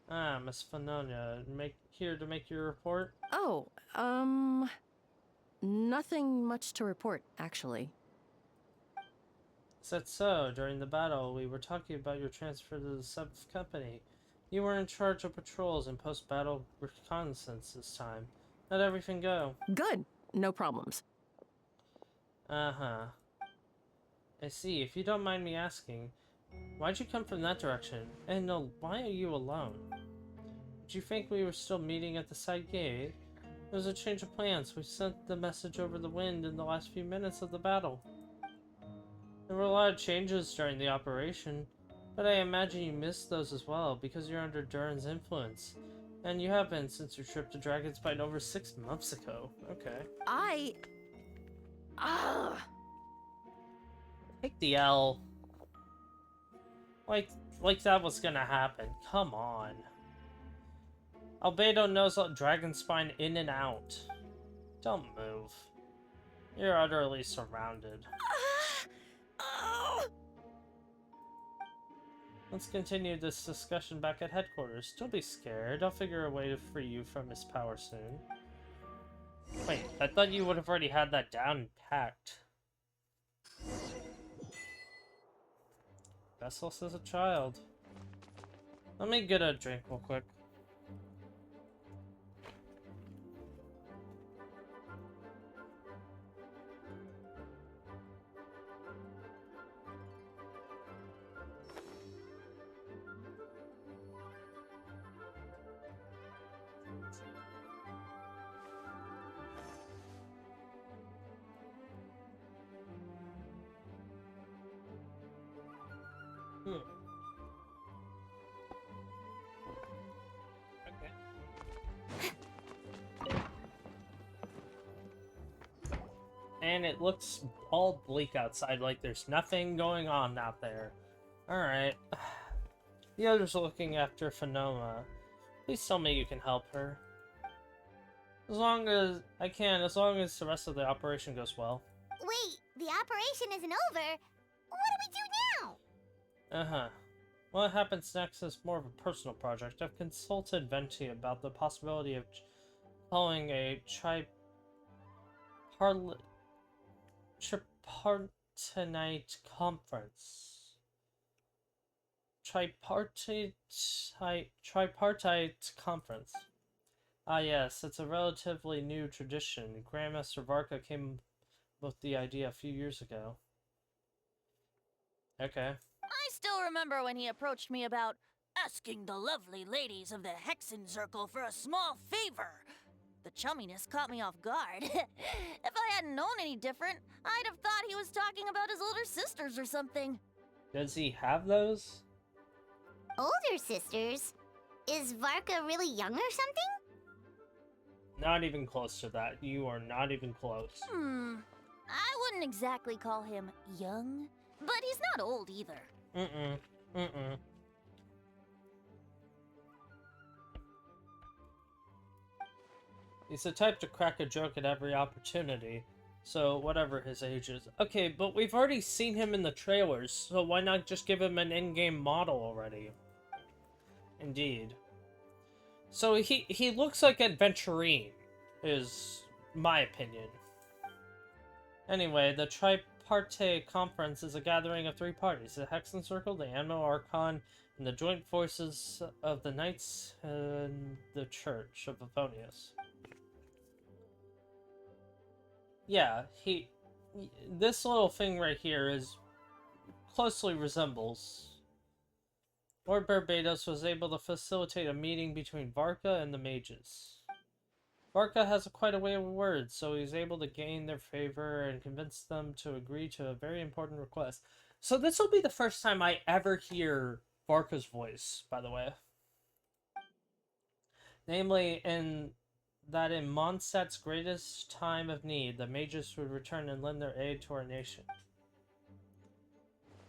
Ah, Miss Phenoma, here to make your report? Oh, nothing much to report, actually. Said so. During the battle, we were talking about your transfer to the 7th Company. You were in charge of patrols and post-battle reconnaissance this time. How'd everything go? Good. No problems. Uh-huh. I see. If you don't mind me asking, why'd you come from that direction? And no, why are you alone? Did you think we were still meeting at the side gate? There was a change of plans. We sent the message over the wind in the last few minutes of the battle. There were a lot of changes during the operation, but I imagine you missed those as well because you're under Durin's influence. And you have been since your trip to Dragonspine over 6 months ago. Okay. Take the L. Like that was gonna happen. Come on. Albedo knows Dragonspine in and out. Don't move. You're utterly surrounded. Let's continue this discussion back at headquarters. Don't be scared. I'll figure a way to free you from his power soon. Wait, I thought you would have already had that down packed. Vessel's as a child. Let me get a drink real quick. And it looks all bleak outside, like there's nothing going on out there. Alright. The others are looking after Phenoma. Please tell me you can help her. As long as I can, as long as the rest of the operation goes well. Wait, the operation isn't over. What do we do now? Uh-huh. What happens next is more of a personal project. I've consulted Venti about the possibility of calling a tripartite conference. Tripartite conference. Ah yes, it's a relatively new tradition. Grandmaster Varka came up with the idea a few years ago. Okay. I still remember when he approached me about asking the lovely ladies of the Hexen Circle for a small favor. the chumminess caught me off guard. If I hadn't known any different, I'd have thought he was talking about his older sisters or something. Does he have those? Older sisters? Is Varka really young or something? Not even close to that. You are not even close. I wouldn't exactly call him young, but he's not old either. Mm-mm. He's the type to crack a joke at every opportunity, so whatever his age is. Okay, but we've already seen him in the trailers, so why not just give him an in-game model already? Indeed. So he looks like Adventurine, is my opinion. Anyway, the Tripartite Conference is a gathering of three parties: the Hexen Circle, the Anno Archon, and the joint forces of the Knights and the Church of Favonius. Yeah, this little thing right here closely resembles. Lord Barbados was able to facilitate a meeting between Varka and the mages. Varka has quite a way of words, so he's able to gain their favor and convince them to agree to a very important request. So this will be the first time I ever hear Varka's voice, by the way. Namely, in Mondstadt's greatest time of need, the mages would return and lend their aid to our nation.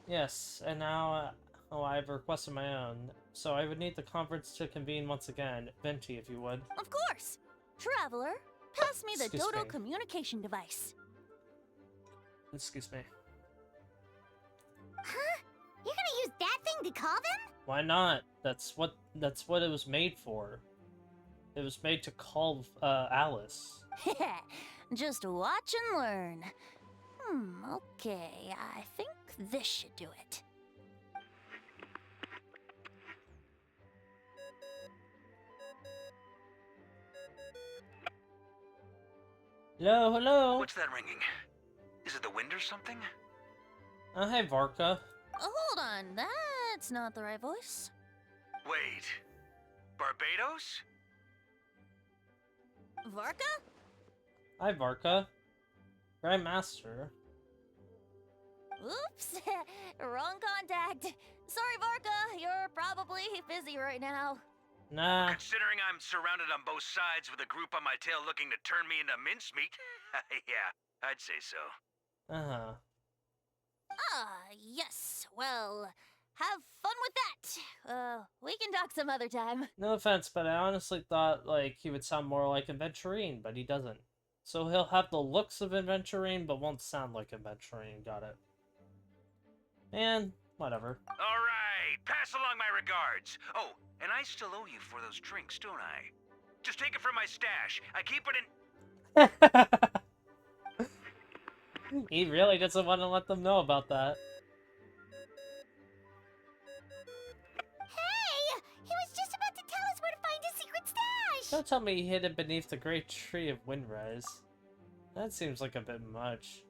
Yes, and now I've requested my own, so I would need the conference to convene once again. Venti, if you would. Of course! Traveler, pass me the Excuse Dodo me. communication device. Excuse me. Huh? You're gonna use that thing to call them? Why not? That's what it was made for. It was made to call Alice. Just watch and learn. Okay, I think this should do it. Hello, hello. What's that ringing? Is it the wind or something? Hi, Varka. Hold on, that's not the right voice. Wait. Barbados? Varka? Hi, Varka. Grand Master. Oops, wrong contact. Sorry, Varka, you're probably busy right now. Nah. Considering I'm surrounded on both sides with a group on my tail looking to turn me into mincemeat, yeah, I'd say so. Uh-huh. Yes. Well, have fun with that. We can talk some other time. No offense, but I honestly thought, like, he would sound more like Adventurine, but he doesn't. So he'll have the looks of Adventurine, but won't sound like Adventurine. Got it. Man, whatever. Alright, pass along my regards. Oh, and I still owe you for those drinks, don't I? Just take it from my stash. I keep it in... He really doesn't want to let them know about that. Hey! He was just about to tell us where to find his secret stash! Don't tell me he hid it beneath the great tree of Windrise. That seems like a bit much.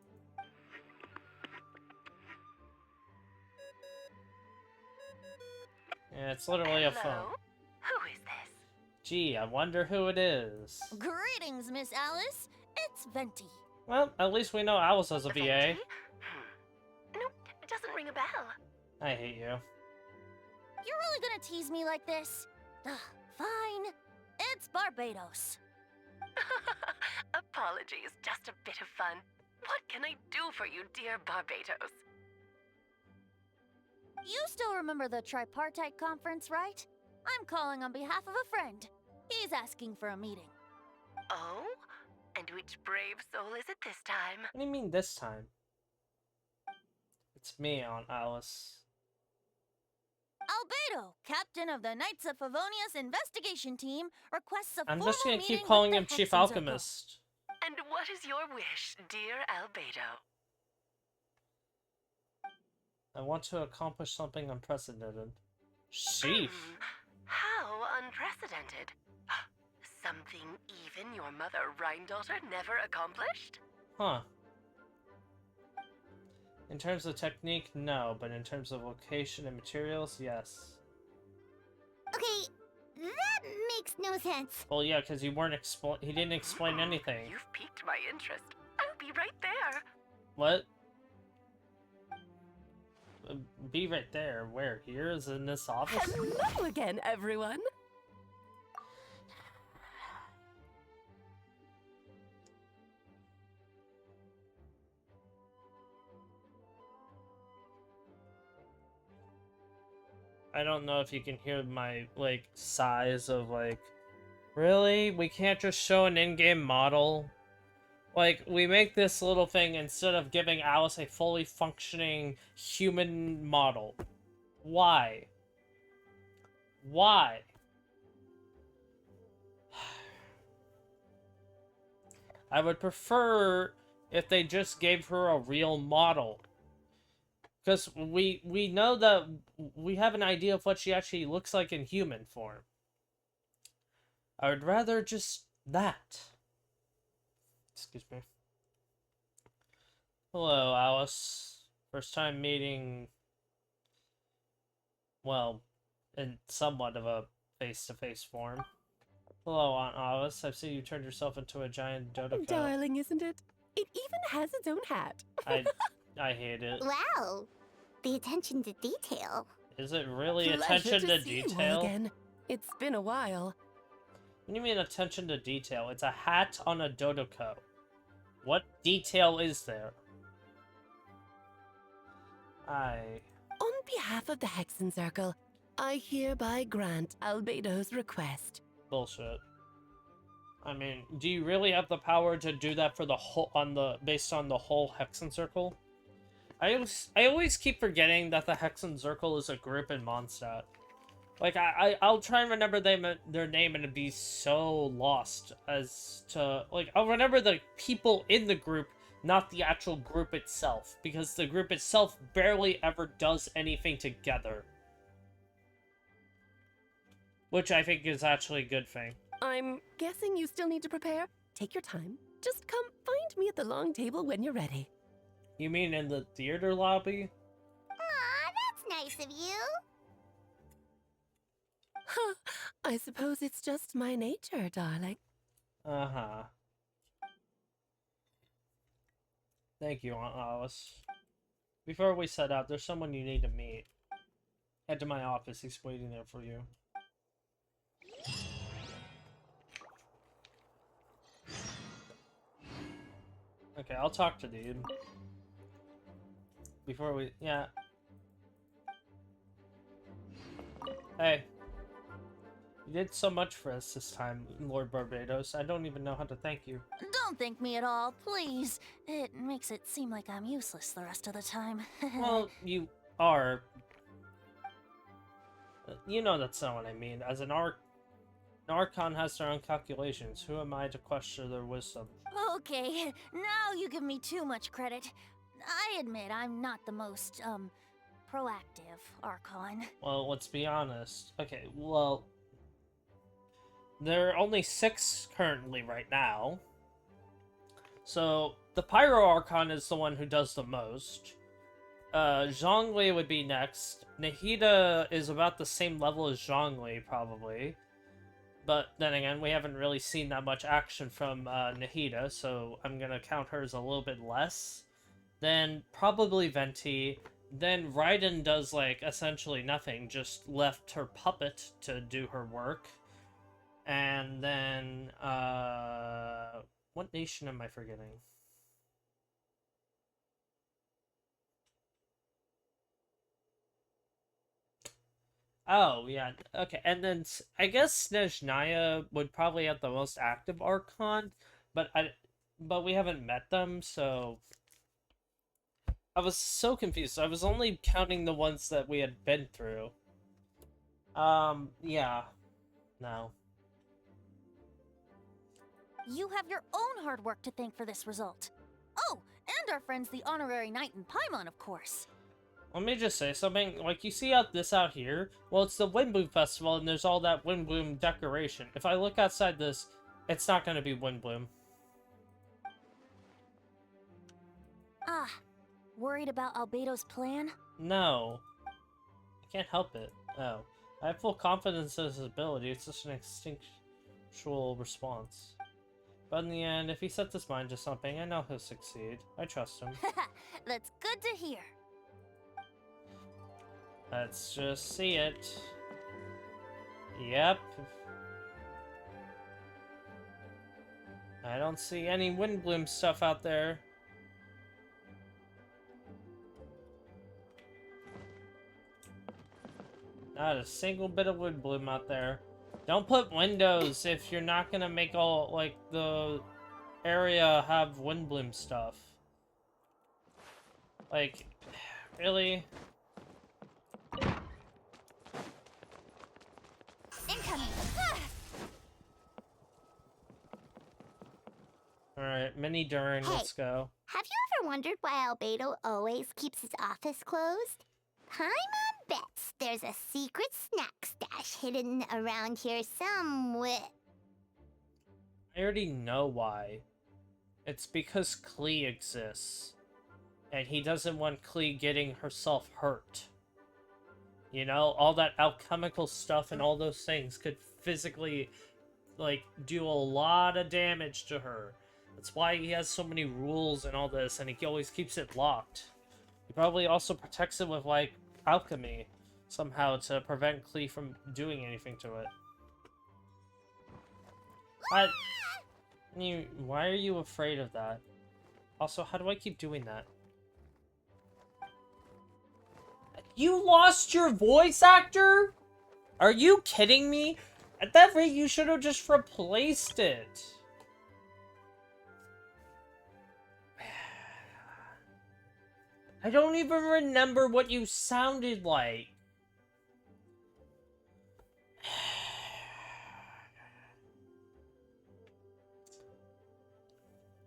Yeah, it's literally a phone. Who is this? Gee, I wonder who it is. Greetings, Miss Alice. It's Venti. Well, at least we know Alice has a VA. Nope, it doesn't ring a bell. I hate you. You're really gonna tease me like this? Fine. It's Barbados. Apologies, just a bit of fun. What can I do for you, dear Barbados? You still remember the Tripartite Conference, right? I'm calling on behalf of a friend. He's asking for a meeting. Oh? And which brave soul is it this time? What do you mean this time? It's me, Aunt Alice. Albedo, captain of the Knights of Favonius investigation team, requests a I'm formal just gonna meeting keep calling with him the Chief Hexen Circle. Alchemist. And what is your wish, dear Albedo? I want to accomplish something unprecedented. Chief. How unprecedented. Something even your mother Rhine-daughter never accomplished? Huh. In terms of technique, no, but in terms of location and materials, yes. Okay, that makes no sense. Well, yeah, because you weren't he didn't explain anything. You've piqued my interest. I'll be right there. What? Be right there. Where? Here? Is it in this office? Hello again, everyone. I don't know if you can hear my, like, sighs of, like, really? We can't just show an in-game model? Like, we make this little thing instead of giving Alice a fully functioning human model. Why? Why? I would prefer if they just gave her a real model. Because we know that we have an idea of what she actually looks like in human form. I would rather just that. Excuse me. Hello, Alice. First time meeting, well, in somewhat of a face-to-face form. Hello, Aunt Alice. I've seen you turn yourself into a giant dodo. Darling, isn't it? It even has its own hat. I hate it. Wow, the attention to detail. Is it really Pleasure attention to see you all detail? again. It's been a while. What do you mean attention to detail? It's a hat on a Dodoko. What detail is there? On behalf of the Hexen Circle, I hereby grant Albedo's request. Bullshit. I mean, do you really have the power to do that for the whole based on the whole Hexen Circle? I always keep forgetting that the Hexen Circle is a group in Mondstadt. Like I'll try and remember their name and it'd be so lost as to like I'll remember the people in the group, not the actual group itself, because the group itself barely ever does anything together. Which I think is actually a good thing. I'm guessing you still need to prepare. Take your time. Just come find me at the long table when you're ready. You mean in the theater lobby? Aw, that's nice of you. Huh. I suppose it's just my nature, darling. Uh-huh. Thank you, Aunt Alice. Before we set out, there's someone you need to meet. Head to my office. He's waiting there for you. Okay, I'll talk to dude. Before we... Yeah. Hey. You did so much for us this time, Lord Barbados. I don't even know how to thank you. Don't thank me at all, please. It makes it seem like I'm useless the rest of the time. Well, you are. You know that's not what I mean. As an Archon has their own calculations. Who am I to question their wisdom? Okay, now you give me too much credit. I admit I'm not the most, proactive Archon. Well, let's be honest. Okay, well... There are only 6 currently right now. So, the Pyro Archon is the one who does the most. Zhongli would be next. Nahida is about the same level as Zhongli, probably. But then again, we haven't really seen that much action from Nahida, so I'm gonna count her as a little bit less. Then probably Venti. Then Raiden does, like, essentially nothing, just left her puppet to do her work. And then, what nation am I forgetting? Oh, yeah, okay, and then I guess Snezhnaya would probably have the most active Archon, but we haven't met them, so... I was so confused. I was only counting the ones that we had been through. Yeah. No. You have your own hard work to thank for this result. Oh, and our friends the Honorary Knight and Paimon, of course. Let me just say something. Like, you see out here? Well, it's the Windbloom Festival, and there's all that Windbloom decoration. If I look outside this, it's not going to be Windbloom. Ah, worried about Albedo's plan? No. I can't help it. Oh. I have full confidence in his ability. It's just an actual response. But in the end, if he sets his mind to something, I know he'll succeed. I trust him. That's good to hear. Let's just see it. Yep. I don't see any Windbloom stuff out there. Not a single bit of Windbloom out there. Don't put windows if you're not gonna make all, like, the area have Windbloom stuff. Like, really? Incoming! Alright, Mini Durin, Hey, let's go. Have you ever wondered why Albedo always keeps his office closed? Paimon bets there's a secret snack stash hidden around here somewhere. I already know why. It's because Klee exists. And he doesn't want Klee getting herself hurt. You know, all that alchemical stuff and all those things could physically, like, do a lot of damage to her. That's why he has so many rules and all this, and he always keeps it locked. He probably also protects it with, like, alchemy, somehow, to prevent Klee from doing anything to it. Why are you afraid of that? Also, how do I keep doing that? You lost your voice actor? Are you kidding me? At that rate, you should have just replaced it. I don't even remember what you sounded like.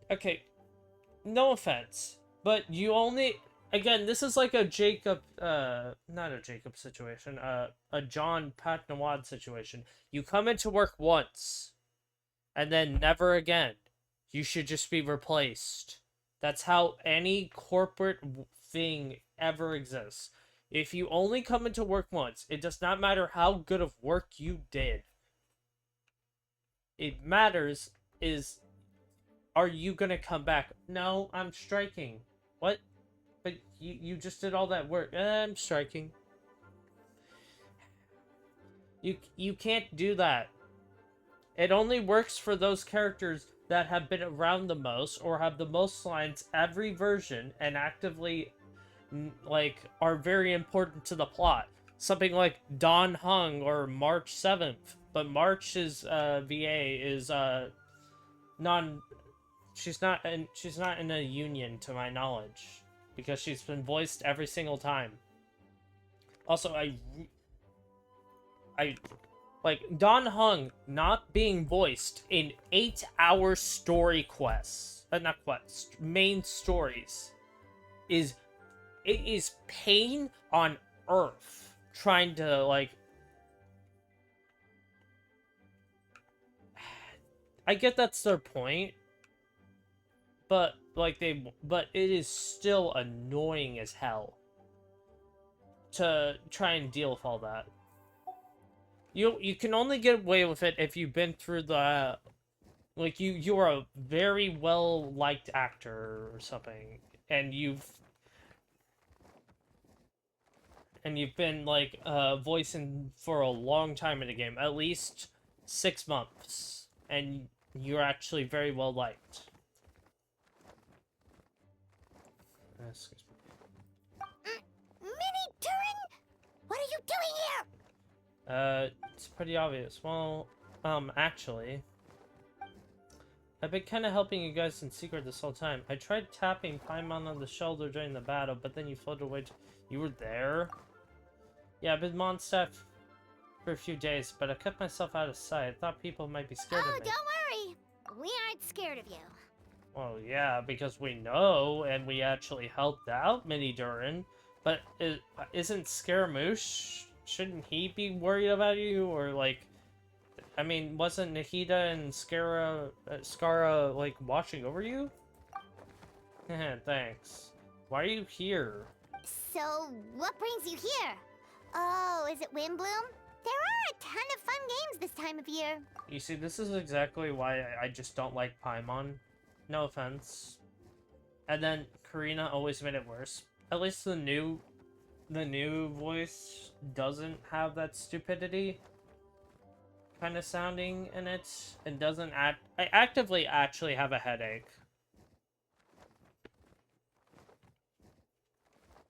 Okay, no offense, but you only... Again, this is like a Jacob, not a Jacob situation, a John Patnawad situation. You come into work once, and then never again. You should just be replaced. That's how any corporate thing ever exists. If you only come into work once, it does not matter how good of work you did. It matters is, are you gonna come back? No, I'm striking. What? But you just did all that work. I'm striking. You can't do that. It only works for those characters that have been around the most or have the most lines every version and actively, like, are very important to the plot. Something like Don Hung or March 7th. But March's VA is she's not in a union to my knowledge. Because she's been voiced every single time. Also, I like, Don Hung not being voiced in 8-hour story quests. Not quests, main stories. It is pain on earth. Trying to, like... I get that's their point. But... but it is still annoying as hell to try and deal with all that. You can only get away with it if you've been through the, like, you're a very well liked actor or something, and you've been, like, voicing for a long time in the game, at least 6 months, and you're actually very well liked. Excuse me. Mini Durin, what are you doing here? It's pretty obvious. Well, actually, I've been kind of helping you guys in secret this whole time. I tried tapping Paimon on the shoulder during the battle, but then you floated away. You were there? Yeah, I've been Mondstadt for a few days, but I kept myself out of sight. I thought people might be scared of me. Oh, don't worry. We aren't scared of you. Well, yeah, because we know, and we actually helped out Mini Durin. But isn't Scaramouche? Shouldn't he be worried about you? Or, like, I mean, wasn't Nahida and Skara, like, watching over you? Thanks. Why are you here? So, what brings you here? Oh, is it Windbloom? There are a ton of fun games this time of year. You see, this is exactly why I just don't like Paimon. No offense. And then Karina always made it worse. At least the new voice doesn't have that stupidity kind of sounding in it. It doesn't act. I actively actually have a headache.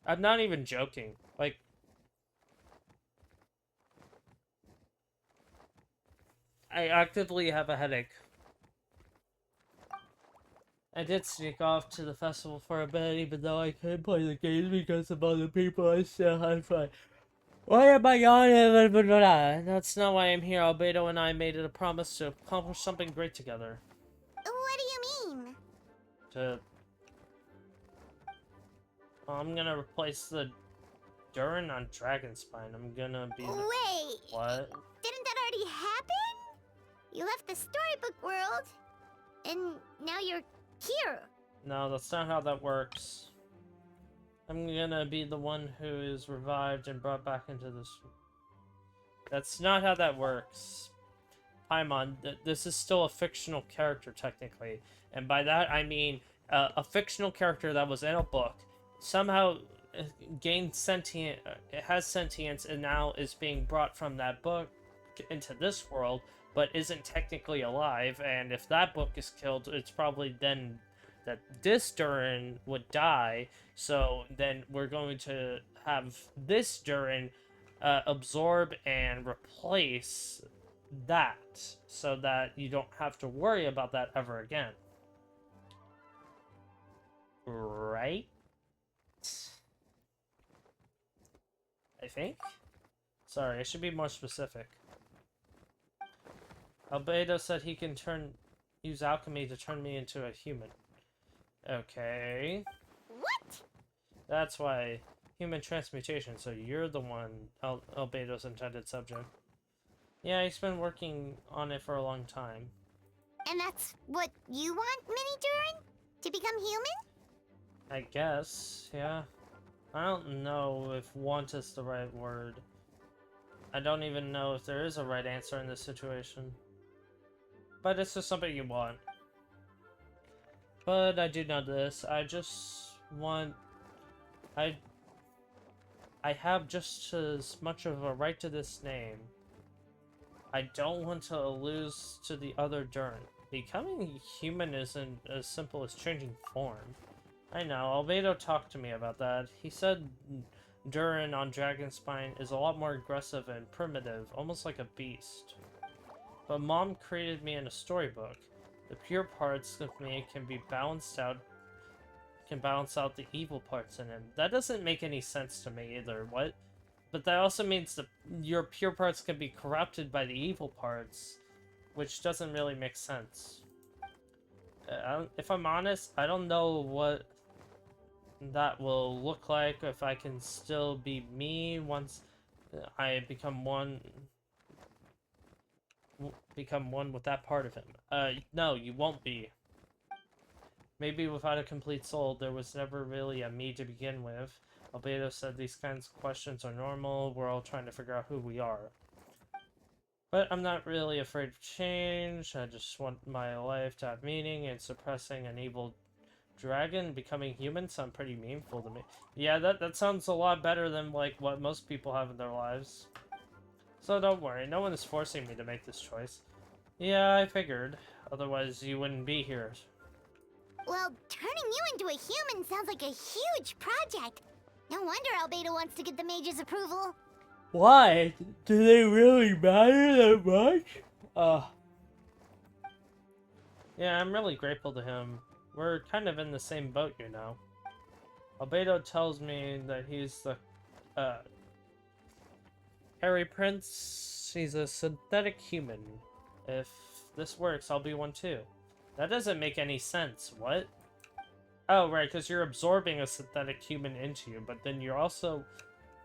I'm not even joking. Like, I actively have a headache. I did sneak off to the festival for a bit, even though I couldn't play the games because of other people I still had fun. Why am I on? That's not why I'm here. Albedo and I made it a promise to accomplish something great together. What do you mean? I'm gonna replace the Durin on Dragonspine. I'm gonna be. Wait. What? Didn't that already happen? You left the storybook world, and now you're here. No, that's not how that works. I'm gonna be the one who is revived and brought back into this. That's not how that works. Paimon, this is still a fictional character, technically. And by that, I mean a fictional character that was in a book, somehow gained sentient, it has sentience, and now is being brought from that book into this world, but isn't technically alive. And if that book is killed, it's probably then that this Durin would die. So then we're going to have this Durin absorb and replace that, so that you don't have to worry about that ever again. Right? I think? Sorry, I should be more specific. Albedo said he can use alchemy to turn me into a human. Okay. What? That's why human transmutation, so you're the one, Albedo's intended subject. Yeah, he's been working on it for a long time. And that's what you want, Mini Durin? To become human? I guess, yeah. I don't know if want is the right word. I don't even know if there is a right answer in this situation. But it's just something you want. But I do know this. I just want... I have just as much of a right to this name. I don't want to lose to the other Durin. Becoming human isn't as simple as changing form. I know, Albedo talked to me about that. He said Durin on Dragonspine is a lot more aggressive and primitive, almost like a beast. But Mom created me in a storybook. The pure parts of me can balance out the evil parts in him. That doesn't make any sense to me either. What? But that also means that your pure parts can be corrupted by the evil parts, which doesn't really make sense. If I'm honest, I don't know what that will look like, if I can still be me once I become one with that part of him. No, you won't be. Maybe without a complete soul, there was never really a me to begin with. Albedo said these kinds of questions are normal. We're all trying to figure out who we are. But I'm not really afraid of change. I just want my life to have meaning, and suppressing an evil dragon becoming human sound pretty meaningful to me. Yeah, that sounds a lot better than like what most people have in their lives. So don't worry, no one is forcing me to make this choice. Yeah, I figured. Otherwise you wouldn't be here. Well, turning you into a human sounds like a huge project. No wonder Albedo wants to get the mage's approval. Why? Do they really matter that much? Yeah, I'm really grateful to him. We're kind of in the same boat, you know. Albedo tells me that he's the, Harry Prince. He's a synthetic human. If this works, I'll be one too. That doesn't make any sense. What? Oh, right, because you're absorbing a synthetic human into you, but then you're also...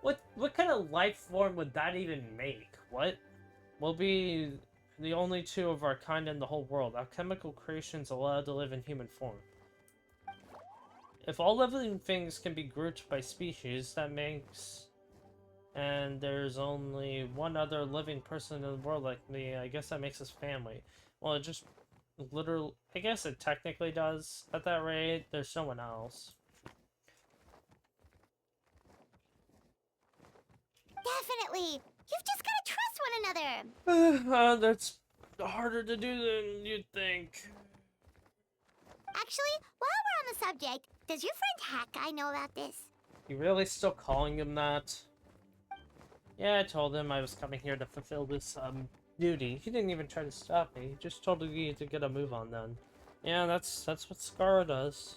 What kind of life form would that even make? What? We'll be the only two of our kind in the whole world. Alchemical creations allowed to live in human form. If all living things can be grouped by species, that makes And there's only one other living person in the world like me. I guess that makes us family. Well, it just literally... I guess it technically does. At that rate, there's someone else. Definitely. You've just gotta trust one another. That's harder to do than you'd think. Actually, while we're on the subject, does your friend Hat Guy know about this? You really still calling him that? Yeah, I told him I was coming here to fulfill this, duty. He didn't even try to stop me. He just told me to get a move on then. Yeah, that's what Scar does.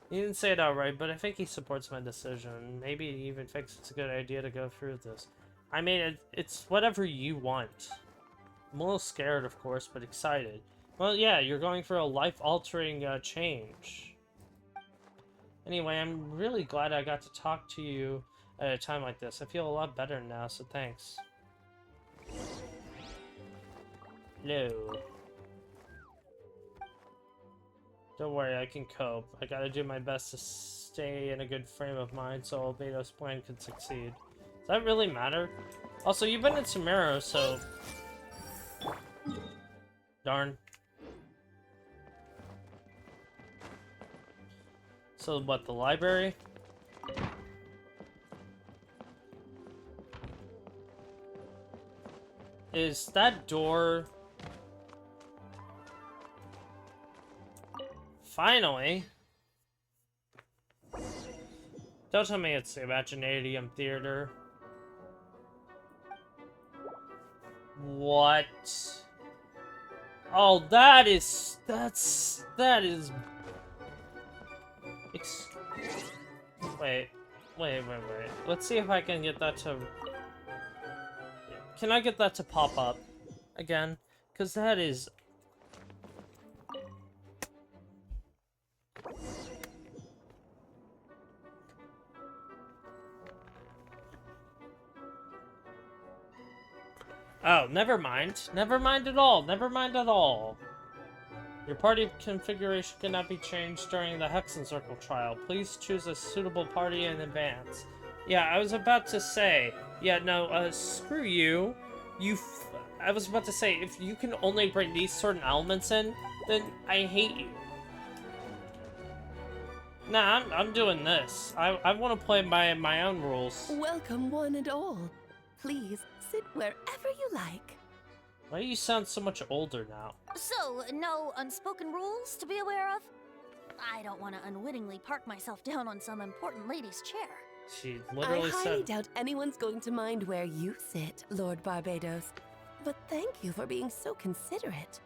He didn't say it outright, but I think he supports my decision. Maybe he even thinks it's a good idea to go through this. I mean, it's whatever you want. I'm a little scared, of course, but excited. Well, yeah, you're going for a life-altering, change. Anyway, I'm really glad I got to talk to you at a time like this. I feel a lot better now, so thanks. Hello. Don't worry, I can cope. I gotta do my best to stay in a good frame of mind so Albedo's plan can succeed. Does that really matter? Also, you've been in Sumeru, so... Darn. So, what, the library? Is that door... Finally! Don't tell me it's the Imaginarium Theater. What? Oh, that is... that is... Wait. Let's see if I can get that to... Can I get that to pop up again? Because that is... Oh, never mind. Never mind at all. Never mind at all. Your party configuration cannot be changed during the Hexen Circle trial. Please choose a suitable party in advance. Yeah, I was about to say. Yeah, no, screw you. I was about to say, if you can only bring these certain elements in, then I hate you. Nah, I'm doing this. I want to play by my own rules. Welcome, one and all. Please sit wherever you like. Why do you sound so much older now? So, no unspoken rules to be aware of? I don't want to unwittingly park myself down on some important lady's chair. She literally I highly said... doubt anyone's going to mind where you sit, Lord Barbados. But thank you for being so considerate.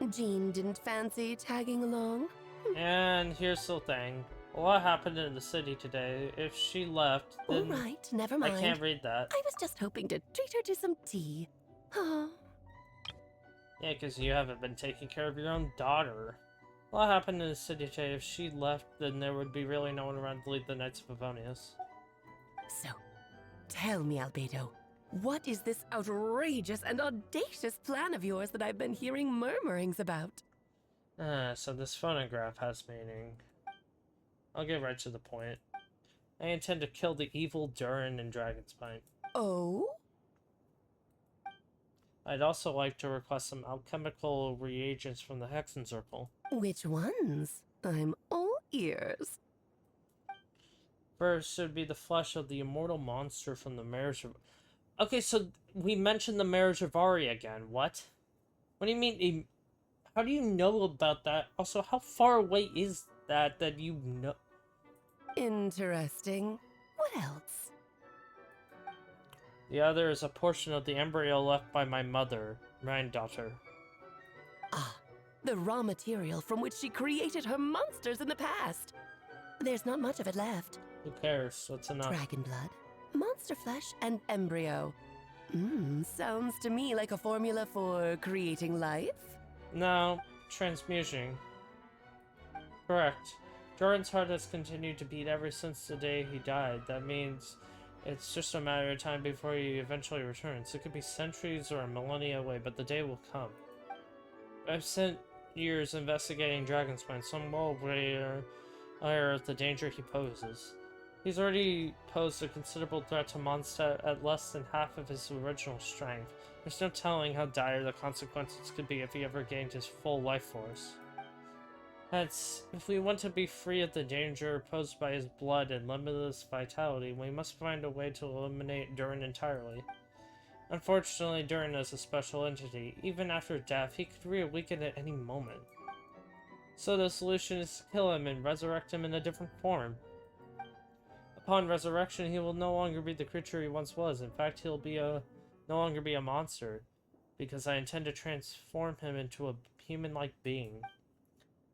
Jean didn't fancy tagging along? And here's the thing. A lot happened in the city today. If she left, then... Alright, never mind. I can't read that. I was just hoping to treat her to some tea. Oh. Yeah, because you haven't been taking care of your own daughter. A lot happened in the city today. If she left, then there would be really no one around to lead the Knights of Favonius. So, tell me, Albedo, what is this outrageous and audacious plan of yours that I've been hearing murmurings about? So this phonograph has meaning. I'll get right to the point. I intend to kill the evil Durin and Dragonspine. Oh? I'd also like to request some alchemical reagents from the Hexen Circle. Which ones? I'm all ears. First should be the flesh of the immortal monster from the marriage of... Okay, so we mentioned the marriage of Ari again. What? What do you mean? How do you know about that? Also, how far away is that you know? Interesting. What else? The other is a portion of the embryo left by my mother, granddaughter. Ah, the raw material from which she created her monsters in the past. There's not much of it left. Who cares? What's enough? Dragon blood, monster flesh, and embryo. Sounds to me like a formula for creating life? No, transmuting. Correct. Durin's heart has continued to beat ever since the day he died. That means it's just a matter of time before he eventually returns. It could be centuries or a millennia away, but the day will come. I've spent years investigating Dragonspine, so I'm well aware of the danger he poses. He's already posed a considerable threat to Mondstadt at less than half of his original strength. There's no telling how dire the consequences could be if he ever gained his full life force. Hence, if we want to be free of the danger posed by his blood and limitless vitality, we must find a way to eliminate Durin entirely. Unfortunately, Durin is a special entity. Even after death, he could reawaken at any moment. So the solution is to kill him and resurrect him in a different form. Upon resurrection, he will no longer be the creature he once was. In fact, he'll be no longer be a monster, because I intend to transform him into a human-like being.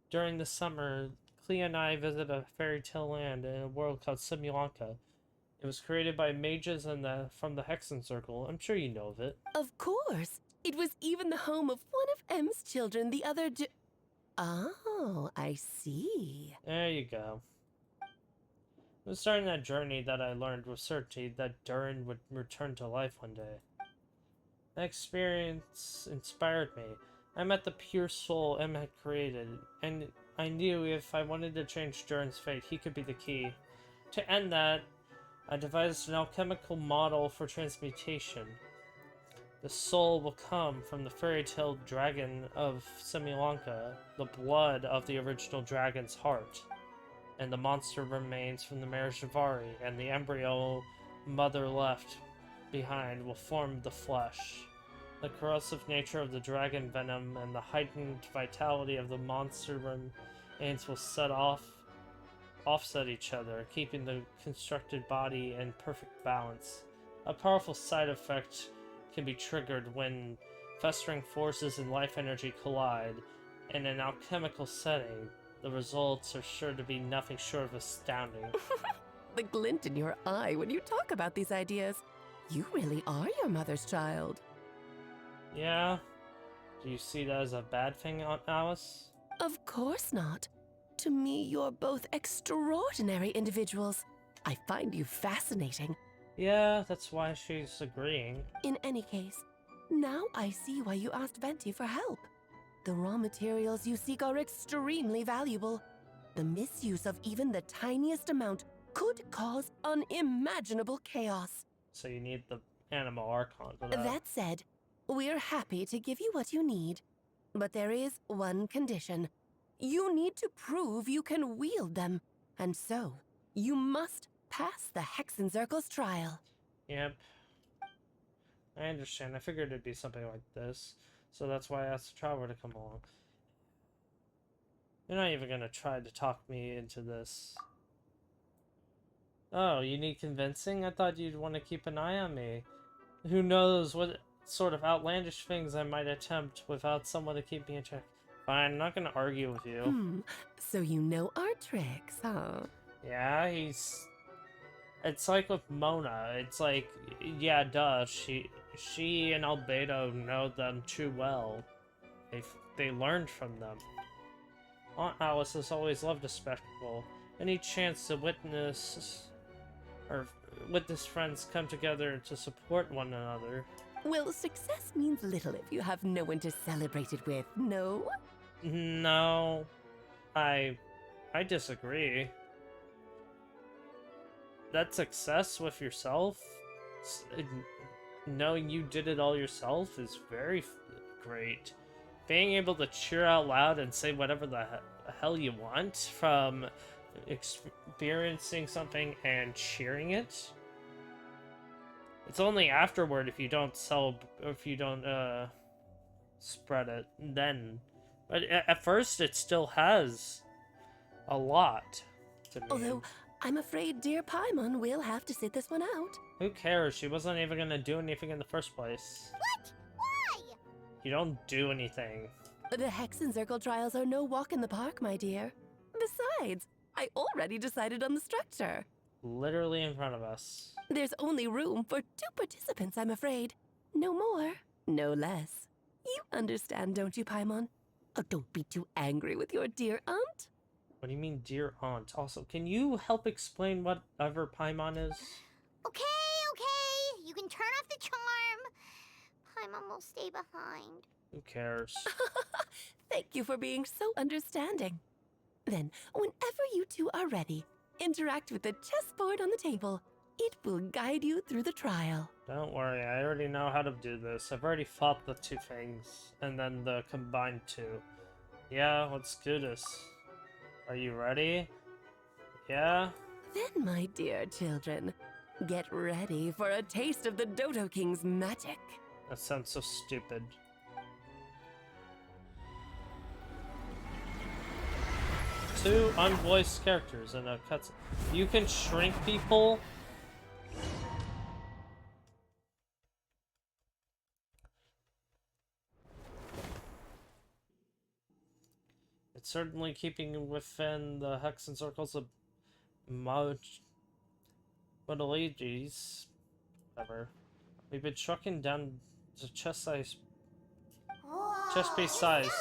During the summer, Clea and I visit a fairy tale land in a world called Simulanka. It was created by mages from the Hexen Circle. I'm sure you know of it. Of course. It was even the home of one of M's children the other day. Oh, I see. There you go. It was during that journey that I learned with certainty that Durin would return to life one day. That experience inspired me. I met the pure soul M had created, and I knew if I wanted to change Durin's fate, he could be the key. To end that, I devised an alchemical model for transmutation. The soul will come from the fairy tale dragon of Simulanka, the blood of the original dragon's heart, and the monster remains from the marriage of Vari, and the embryo mother left behind will form the flesh. The corrosive nature of the dragon venom and the heightened vitality of the monster remains will offset each other, keeping the constructed body in perfect balance. A powerful side effect can be triggered when festering forces and life energy collide. In an alchemical setting, the results are sure to be nothing short of astounding. The glint in your eye when you talk about these ideas. You really are your mother's child. Yeah? Do you see that as a bad thing, Alice? Of course not. To me, you're both extraordinary individuals. I find you fascinating. Yeah, that's why she's agreeing. In any case, now I see why you asked Venti for help. The raw materials you seek are extremely valuable. The misuse of even the tiniest amount could cause unimaginable chaos. So you need the Animal Archon for that. That said, we're happy to give you what you need. But there is one condition. You need to prove you can wield them. And so, you must pass the Hexenzirkel's trial. Yep. I understand. I figured it'd be something like this. So that's why I asked the traveler to come along. You're not even gonna try to talk me into this. Oh, you need convincing? I thought you'd want to keep an eye on me. Who knows what sort of outlandish things I might attempt without someone to keep me in check. Fine, I'm not gonna argue with you. So you know our tricks, huh? Yeah, it's like with Mona. It's like, yeah, duh. She and Albedo know them too well. They learned from them. Aunt Alice has always loved a spectacle. Any chance to witness friends come together to support one another. Well, success means little if you have no one to celebrate it with, no? No. I disagree. That success with yourself, knowing you did it all yourself, is very great. Being able to cheer out loud and say whatever the hell you want from experiencing something and cheering it. It's only afterward if you don't spread it then. But at first it still has a lot to me. Although, I'm afraid dear Paimon will have to sit this one out. Who cares? She wasn't even gonna do anything in the first place. What? Why? You don't do anything. The Hexenzirkel trials are no walk in the park, my dear. Besides, I already decided on the structure. Literally in front of us. There's only room for 2 participants, I'm afraid. No more, no less. You understand, don't you, Paimon? Oh, don't be too angry with your dear aunt. What do you mean, dear aunt? Also, can you help explain whatever Paimon is? Okay. You can turn off the charm. Paimon will stay behind. Who cares? Thank you for being so understanding. Then, whenever you two are ready, interact with the chessboard on the table. It will guide you through the trial. Don't worry, I already know how to do this. I've already fought the two things, and then the combined two. Yeah, let's do this. Are you ready? Yeah? Then, my dear children, get ready for a taste of the Dodo King's magic. That sounds so stupid. Two unvoiced characters in a cutscene. You can shrink people? It's certainly keeping within the hexen circles of Paralogism. Whatever. We've been trucking down to chest piece size.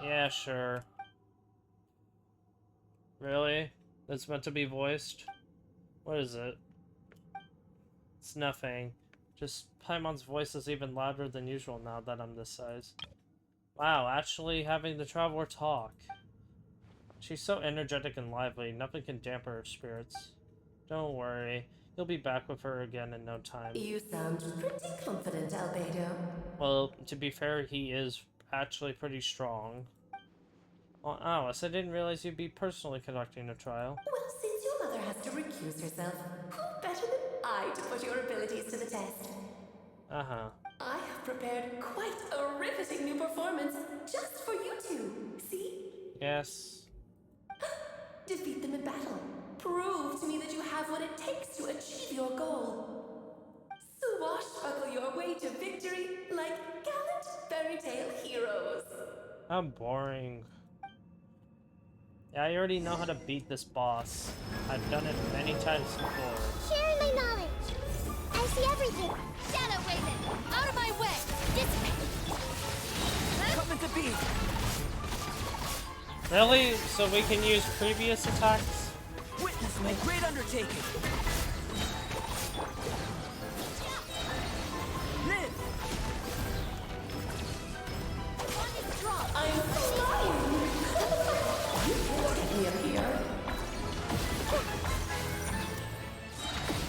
Yeah, sure. Really? That's meant to be voiced? What is it? It's nothing. Just Paimon's voice is even louder than usual now that I'm this size. Wow, actually having the Traveler talk. She's so energetic and lively, nothing can dampen her spirits. Don't worry, you'll be back with her again in no time. You sound pretty confident, Albedo. Well, to be fair, he is actually pretty strong. Well, Alice, I didn't realize you'd be personally conducting a trial. Well, since your mother has to recuse herself, who better than I to put your abilities to the test? Uh-huh. I have prepared quite a riveting new performance just for you two. See? Yes. Defeat them in battle. Prove to me that you have what it takes to achieve your goal. Swashbuckle your way to victory like gallant fairy tale heroes. How boring. Yeah, I already know how to beat this boss. I've done it many times before. Sharing my knowledge. I see everything. Shadow Raven, out of my way! This way! Coming to be! Really? So we can use previous attacks? Witness my great undertaking! Live! I'm flying! You can't get me up here.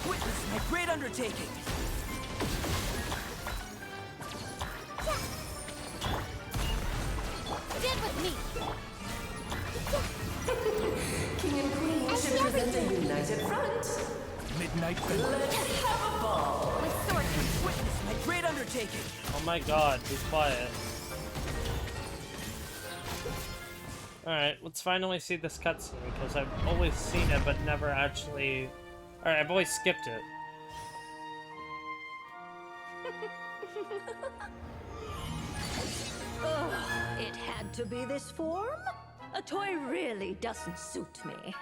Witness my great undertaking! Stand with me! King and Queen should present a united front. Midnight Let's have a ball. With sword! Witness my great undertaking! Oh my god, be quiet. Alright, let's finally see this cutscene, because I've always seen it, but never actually... Alright, I've always skipped it. Oh, it had to be this form? A toy really doesn't suit me.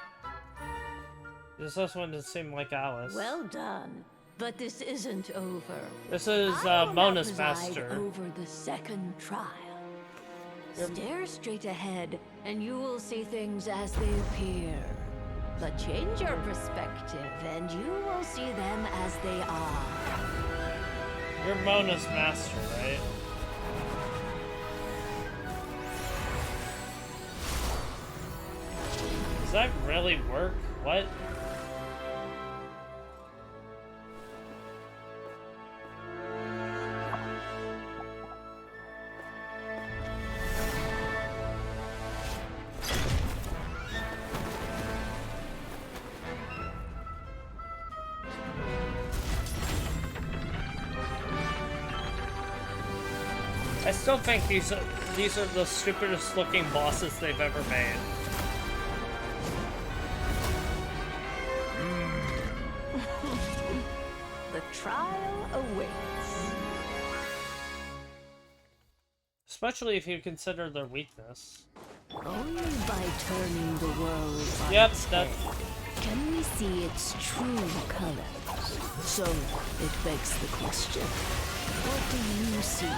This one doesn't seem like Alice. Well done. But this isn't over. This is I will now Mona's preside master. over the second trial. Stare straight ahead, and you will see things as they appear. But change your perspective, and you will see them as they are. You're Mona's master, right? Does that really work? What? I still think these are the stupidest looking bosses they've ever made. The trial awaits. Especially if you consider their weakness. Only by turning the world on Yep, its that. head can we see its true colors. So it begs the question: what do you see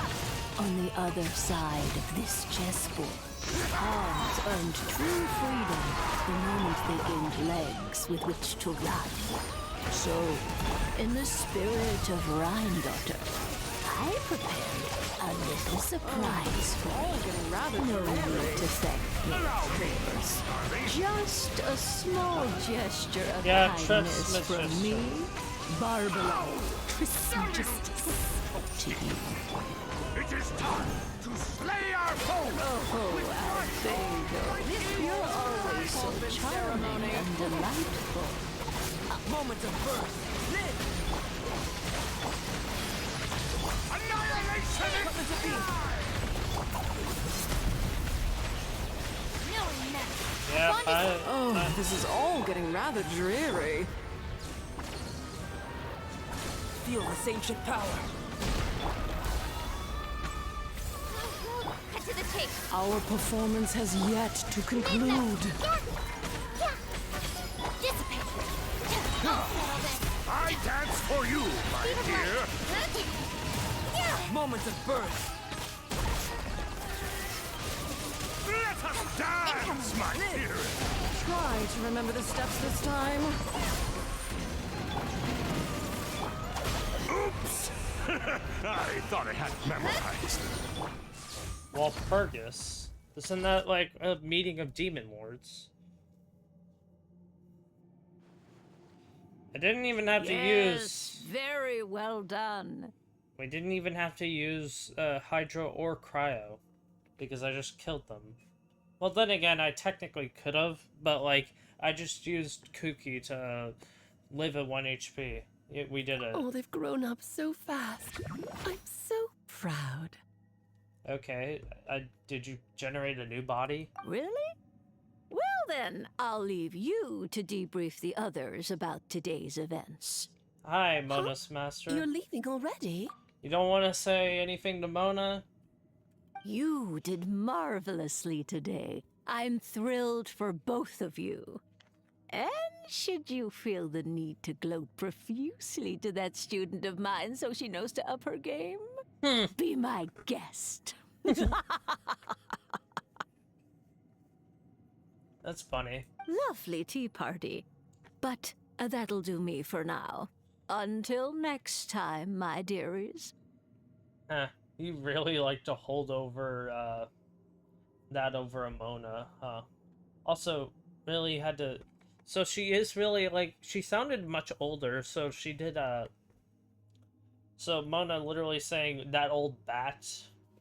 on the other side of this chessboard? Pawns earned true freedom the moment they gained legs with which to run. So, in the spirit of Rhine Daughter, I prepared a little surprise for you. No need to thank me, Trippers. Just a small gesture of kindness from me, Barbara Trismegistus, to you. It is time to slay our foe! Oh, Albedo, you're always so charming and delightful. Moment of birth. Live! Annihilation Yeah, oh, this is all getting rather dreary. Feel this ancient power. Cut to the chase. Our performance has yet to conclude. Dissipate. I dance for you, my dear! Moment of birth. Let us dance, my dear! Try to remember the steps this time. Oops! I thought I had it memorized. Walpurgis? Isn't that like a meeting of demon lords? I didn't even have to use... Very well done. We didn't even have to use Hydro or Cryo, because I just killed them. Well, then again, I technically could have, but like, I just used Kuki to live at 1 HP. We did it. Oh, they've grown up so fast. I'm so proud. Okay, did you generate a new body? Really? Well then, I'll leave you to debrief the others about today's events. Hi, Mona's master. You're leaving already? You don't want to say anything to Mona? You did marvelously today. I'm thrilled for both of you. And should you feel the need to gloat profusely to that student of mine so she knows to up her game, be my guest. That's funny. Lovely tea party. But that'll do me for now. Until next time, my dearies. You really like to hold over, that over a Mona, huh? Also, really had to... So she is really, like, she sounded much older, so she did, So Mona literally saying, that old bat,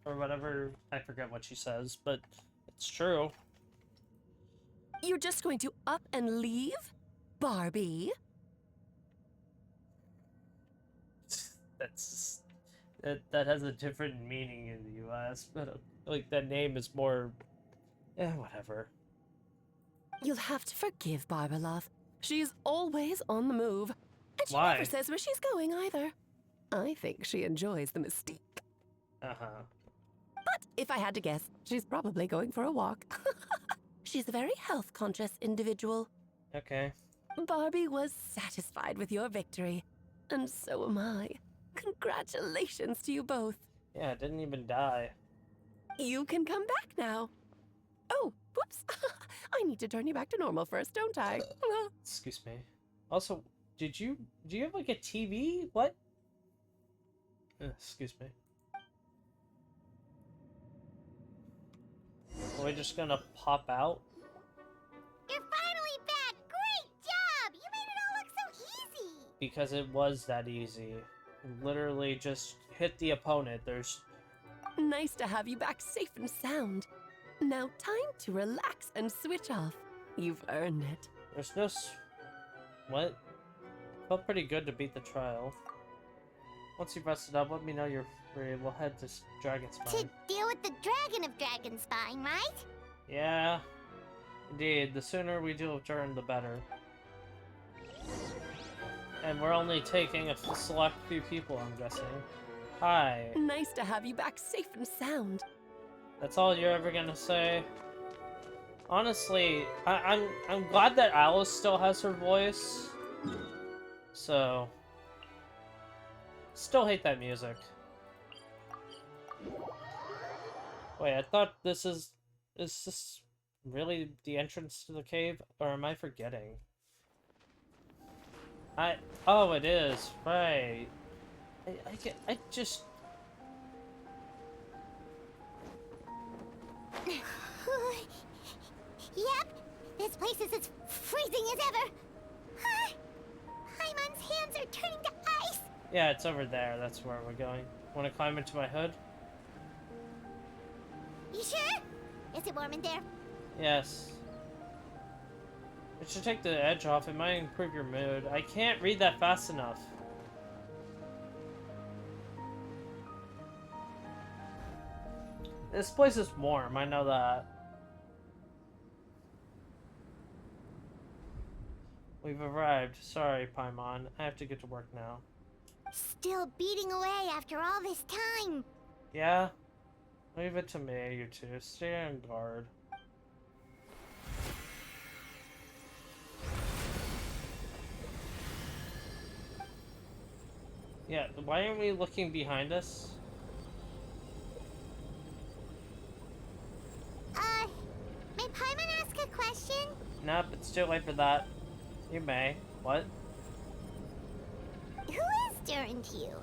or whatever, I forget what she says, but it's true. You're just going to up and leave? Barbie? That's... That has a different meaning in the US, but, like, that name is more... whatever. You'll have to forgive Barbalov. She's always on the move. And she Why? never says where she's going either. I think she enjoys the mystique. Uh-huh. But if I had to guess, she's probably going for a walk. She's a very health-conscious individual. Okay. Barbie was satisfied with your victory. And so am I. Congratulations to you both. Yeah, it didn't even die. You can come back now. Oh, whoops. I need to turn you back to normal first, don't I? Excuse me. Also, do you have like a TV? What? Excuse me. Are we just gonna pop out? You're finally back! Great job! You made it all look so easy! Because it was that easy. Literally just hit the opponent. There's... Nice to have you back safe and sound. Now time to relax and switch off. You've earned it. There's no... What? Felt pretty good to beat the trial. Once you've rested up, let me know you're free. We'll head to Dragon's To Spine. deal with the Dragon of Dragonspine, right? Yeah. Indeed, the sooner we deal with Jern, the better. And we're only taking a select few people, I'm guessing. Hi. Nice to have you back safe and sound. That's all you're ever gonna say? Honestly, I'm glad that Alice still has her voice. So... Still hate that music. Wait, I thought this is... Is this really the entrance to the cave? Or am I forgetting? Oh, it is. Right. I Yep, this place is as freezing as ever. Paimon's hands are turning to ice. Yeah, it's over there. That's where we're going. Want to climb into my hood? You sure? Is it warm in there? Yes. It should take the edge off. It might improve your mood. I can't read that fast enough. This place is warm. I know that. We've arrived. Sorry, Paimon. I have to get to work now. Still beating away after all this time. Yeah? Leave it to me, you two. Stay on guard. Yeah, why aren't we looking behind us? May Paimon ask a question? Nope, it's too late for that. You may. What? Who is Durin to you?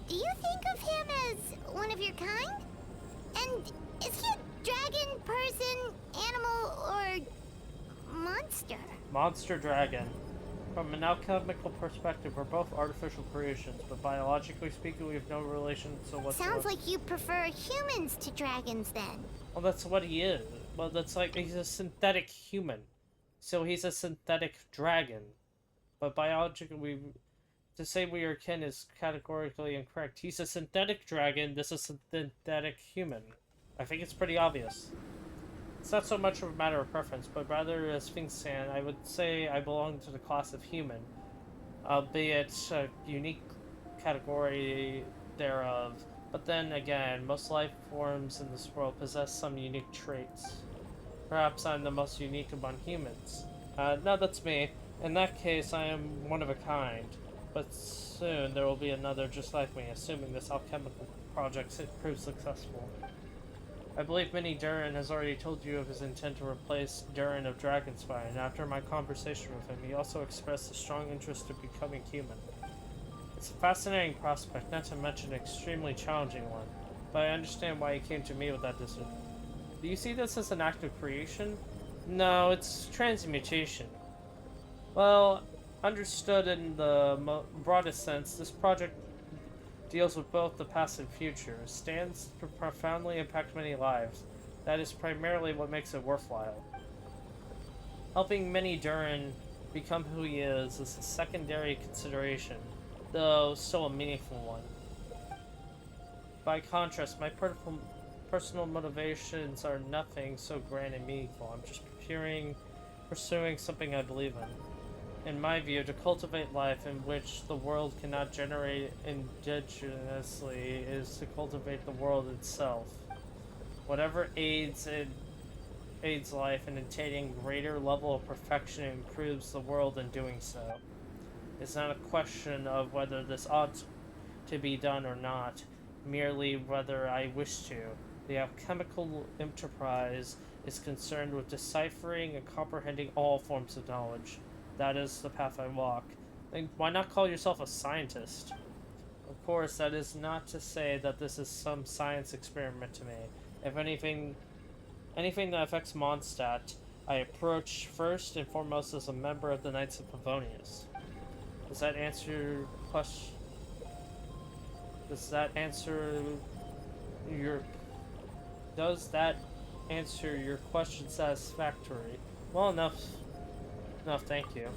Do you think of him as one of your kind? And is he a dragon, person, animal, or monster? Monster dragon. From an alchemical perspective, we're both artificial creations, but biologically speaking, we have no relation to whatsoever. Sounds like you prefer humans to dragons, then. Well, that's what he is. Well, that's like, he's a synthetic human. So he's a synthetic dragon. But biologically, to say we are kin is categorically incorrect. He's a synthetic dragon, this is a synthetic human. I think it's pretty obvious. It's not so much of a matter of preference, but rather as things stand, I would say I belong to the class of human, albeit a unique category thereof. But then again, most life forms in this world possess some unique traits. Perhaps I'm the most unique among humans. No, that's me. In that case, I am one of a kind. But soon there will be another just like me, assuming this alchemical project proves successful. I believe Mini Durin has already told you of his intent to replace Durin of Dragonspire, and after my conversation with him, he also expressed a strong interest in becoming human. It's a fascinating prospect, not to mention an extremely challenging one, but I understand why he came to me with that decision. Do you see this as an act of creation? No, it's transmutation. Well, understood in the broadest sense, this project deals with both the past and future, stands to profoundly impact many lives. That is primarily what makes it worthwhile. Helping Mini Durin become who he is a secondary consideration, though still a meaningful one. By contrast, my personal motivations are nothing so grand and meaningful. I'm just pursuing something I believe in. In my view, to cultivate life in which the world cannot generate indigenously is to cultivate the world itself. Whatever aids life in attaining greater level of perfection improves the world in doing so. It's not a question of whether this ought to be done or not, merely whether I wish to. The alchemical enterprise is concerned with deciphering and comprehending all forms of knowledge. That is the path I walk. Then why not call yourself a scientist? Of course, that is not to say that this is some science experiment to me. If anything that affects Mondstadt, I approach first and foremost as a member of the Knights of Pavonius. Does that answer your question? Does that answer your question satisfactorily? Well enough. No, thank you.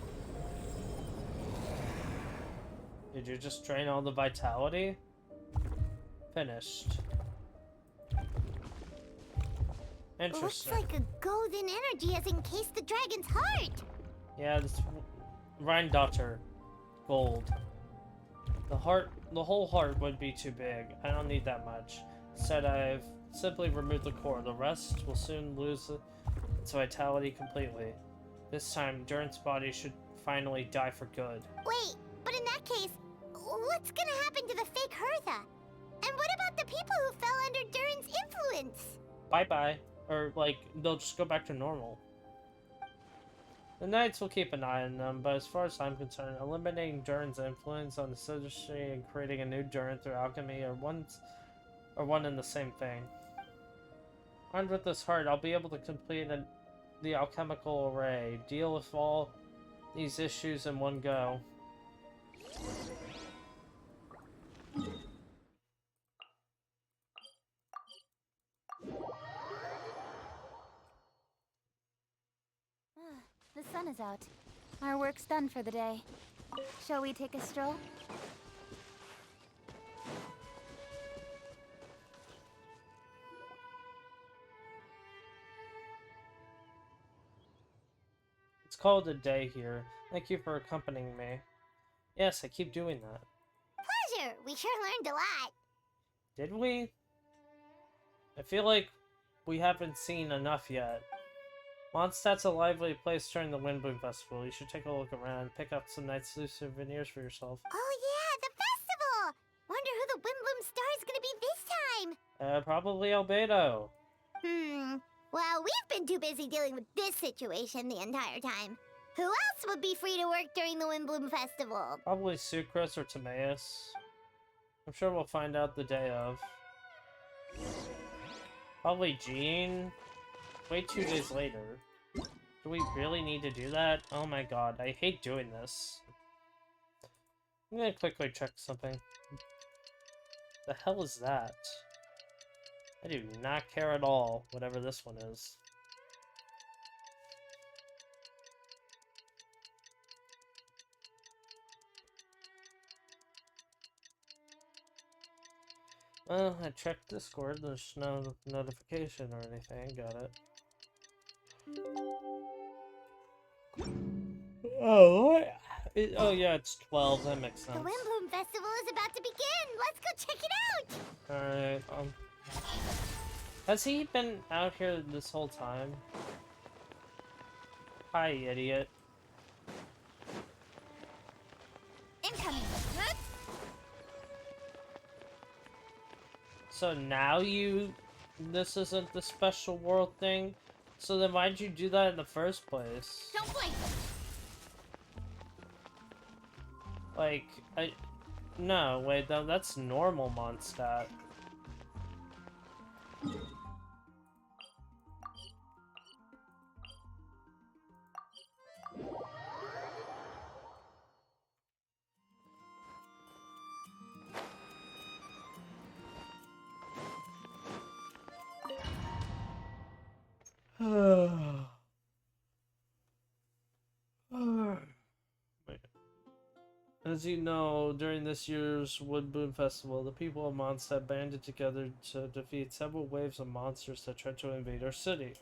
Did you just drain all the vitality? Finished. Interesting. Looks like a golden energy has encased the dragon's heart. Yeah, this Rheindotter gold. The whole heart would be too big. I don't need that much. Instead, I've simply removed the core. The rest will soon lose its vitality completely. This time, Durin's body should finally die for good. Wait, but in that case, what's gonna happen to the fake Hertha? And what about the people who fell under Durin's influence? Bye-bye. Or, like, they'll just go back to normal. The Knights will keep an eye on them, but as far as I'm concerned, eliminating Durin's influence on the citizenry and creating a new Durin through alchemy are one and the same thing. Armed with this heart, I'll be able to complete the alchemical array. Deal with all these issues in one go. The sun is out. Our work's done for the day. Shall we take a stroll? It's called a day here. Thank you for accompanying me. Yes, I keep doing that. Pleasure! We sure learned a lot. Did we? I feel like we haven't seen enough yet. Mondstadt's a lively place during the Windbloom Festival. You should take a look around, pick up some nice loose souvenirs for yourself. Oh yeah, the festival! Wonder who the Windbloom star is gonna be this time? Probably Albedo. Well, we've been too busy dealing with this situation the entire time. Who else would be free to work during the Windbloom Festival? Probably Sucrose or Timaeus. I'm sure we'll find out the day of. Probably Jean. Wait 2 days later. Do we really need to do that? Oh my god, I hate doing this. I'm gonna quickly check something. The hell is that? I do not care at all, whatever this one is. Well, I checked Discord, there's no notification or anything, got it. Oh, what? Oh yeah, it's 12, that makes sense. The Windbloom Festival is about to begin! Let's go check it out! Alright, has he been out here this whole time? Hi, idiot. Incoming! So now this isn't the special world thing? So then why'd you do that in the first place? Don't blink! Like, no, wait, that's normal Mondstadt. As you know, during this year's Woodboom Festival, the people of Mondstadt banded together to defeat several waves of monsters that tried to invade our city.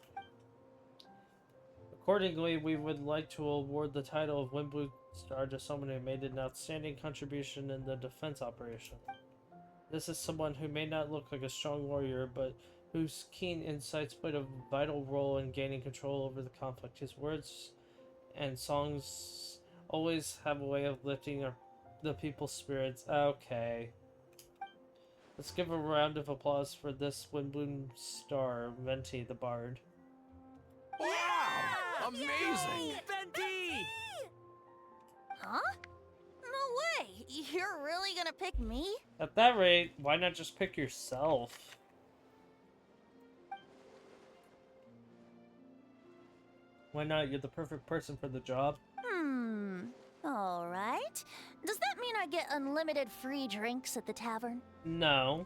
Accordingly, we would like to award the title of Windbloom Star to someone who made an outstanding contribution in the defense operation. This is someone who may not look like a strong warrior, but whose keen insights played a vital role in gaining control over the conflict. His words and songs always have a way of lifting the people's spirits. Okay. Let's give a round of applause for this Windbloom Star, Venti the Bard. Wow! Amazing! Venti! Huh? No way! You're really gonna pick me? At that rate, why not just pick yourself? Why not? You're the perfect person for the job. Alright. Does that mean I get unlimited free drinks at the tavern? No.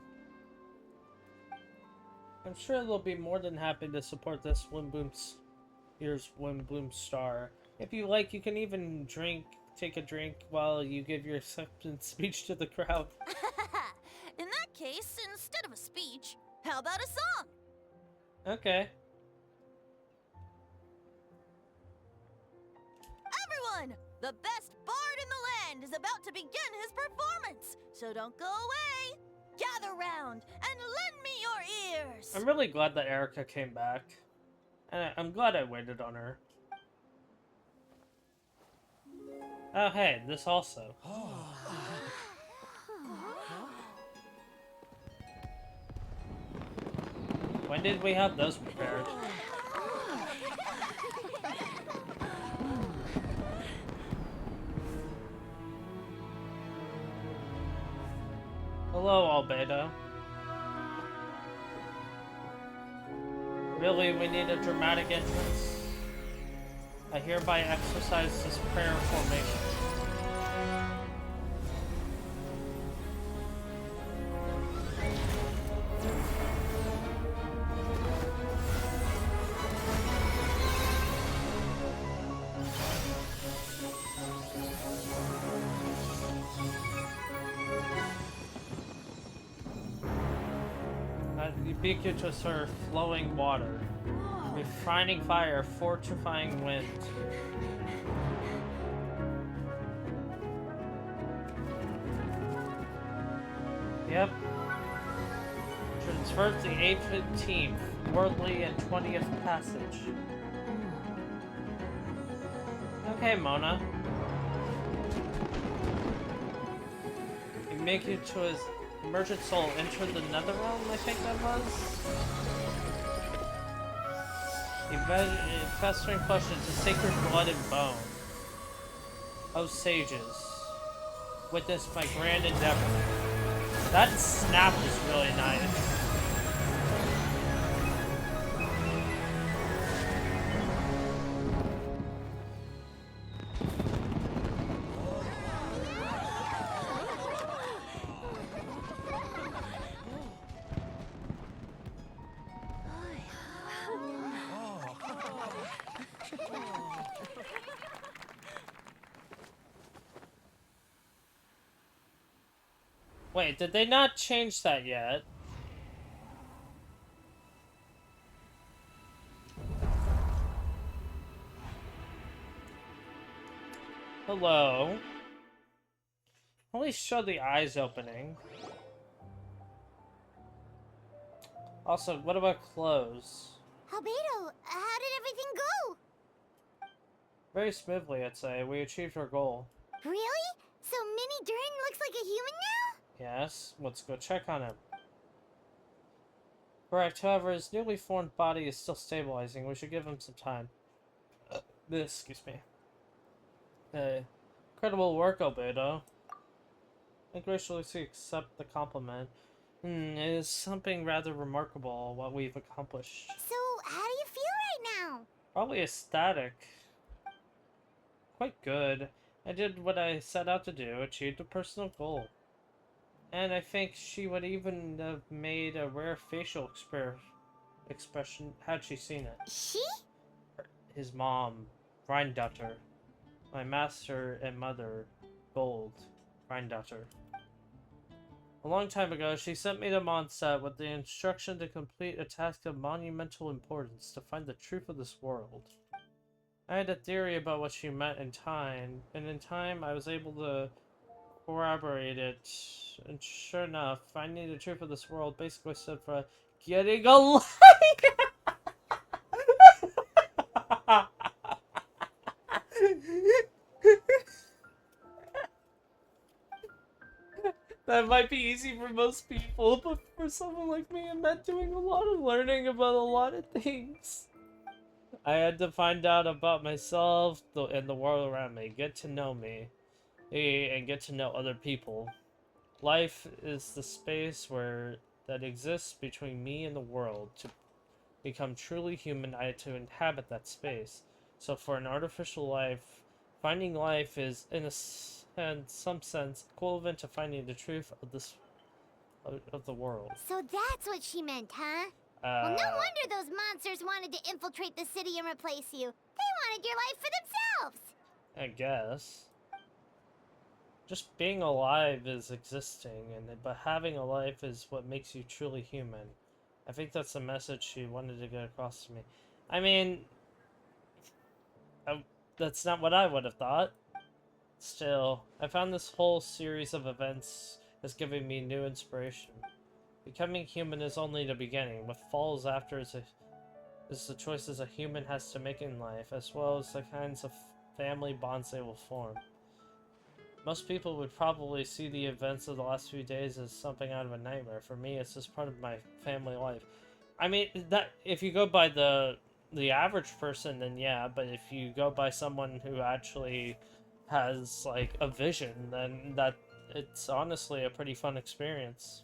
I'm sure they'll be more than happy to support this year's Windbloom Star. If you like, you can even take a drink while you give your acceptance speech to the crowd. In that case, instead of a speech, how about a song? Okay. Everyone! The best bard in the land is about to begin his performance, so don't go away! Gather round and lend me your ears! I'm really glad that Erika came back. And I'm glad I waited on her. Oh hey, this also. When did we have those prepared? Hello, Albedo. Really, we need a dramatic entrance? I hereby exercise this prayer formation. Ubiquitous her flowing water, refining fire, fortifying wind. Yep. Transverse the 18th, worldly and 20th passage. Okay, Mona. You make it to his emergent soul enter the nether realm, I think that was? Festering flesh into sacred blood and bone. O sages, witness my grand endeavor. That snap is really nice. Wait, did they not change that yet? Hello? Only show the eyes opening. Also, what about clothes? Albedo, how did everything go? Very smoothly, I'd say. We achieved our goal. Really? So Mini Durin looks like a human now? Yes, let's go check on him. Correct, however, his newly formed body is still stabilizing. We should give him some time. Excuse me. Incredible work, Albedo. I graciously accept the compliment. It is something rather remarkable what we've accomplished. So, how do you feel right now? Probably ecstatic. Quite good. I did what I set out to do, achieved a personal goal. And I think she would even have made a rare facial expression had she seen it. She? His mom, Rheindatter. My master and mother, Gold, Rheindatter. A long time ago, she sent me to Mondstadt with the instruction to complete a task of monumental importance, to find the truth of this world. I had a theory about what she meant in time, and in time I was able to corroborate it, and sure enough, finding the truth of this world basically stood for getting a life! That might be easy for most people, but for someone like me, it meant doing a lot of learning about a lot of things. I had to find out about myself and the world around me, get to know me, and get to know other people. Life is the space that exists between me and the world. To become truly human, I had to inhabit that space. So for an artificial life, finding life is, in some sense, equivalent to finding the truth of the world. So that's what she meant, huh? Well, no wonder those monsters wanted to infiltrate the city and replace you. They wanted your life for themselves. I guess. Just being alive is existing, but having a life is what makes you truly human. I think that's the message she wanted to get across to me. I mean, that's not what I would have thought. Still, I found this whole series of events has given me new inspiration. Becoming human is only the beginning. What follows after is the choices a human has to make in life, as well as the kinds of family bonds they will form. Most people would probably see the events of the last few days as something out of a nightmare. For me, it's just part of my family life. I mean, that if you go by the average person, then yeah, but if you go by someone who actually has, like, a vision, then it's honestly a pretty fun experience.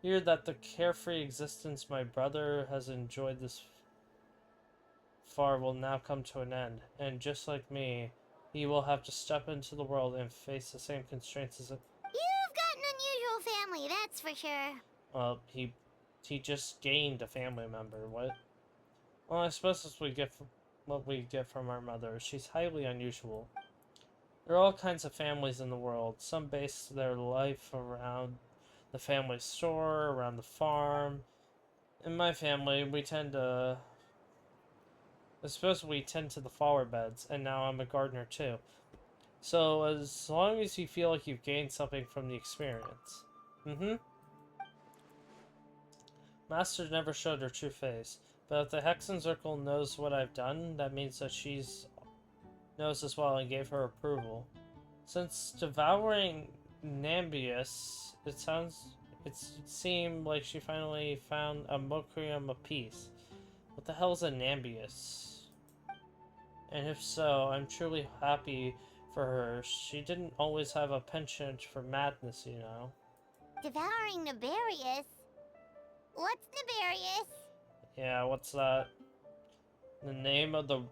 Hear that the carefree existence my brother has enjoyed this far will now come to an end, and just like me, he will have to step into the world and face the same constraints as a... You've got an unusual family, that's for sure. Well, he just gained a family member. What? Well, I suppose that's what we get from our mother. She's highly unusual. There are all kinds of families in the world. Some base their life around the family store, around the farm. In my family, I suppose we tend to the flower beds, and now I'm a gardener too. So as long as you feel like you've gained something from the experience. Master never showed her true face, but if the Hexenzirkel knows what I've done, that means that she's knows as well and gave her approval. Since devouring Nambius, it seemed like she finally found a mocrium of peace. What the hell is a Nambius? And if so, I'm truly happy for her. She didn't always have a penchant for madness, you know. Devouring Nefarious? What's Nefarious? Yeah, what's that? The name of the...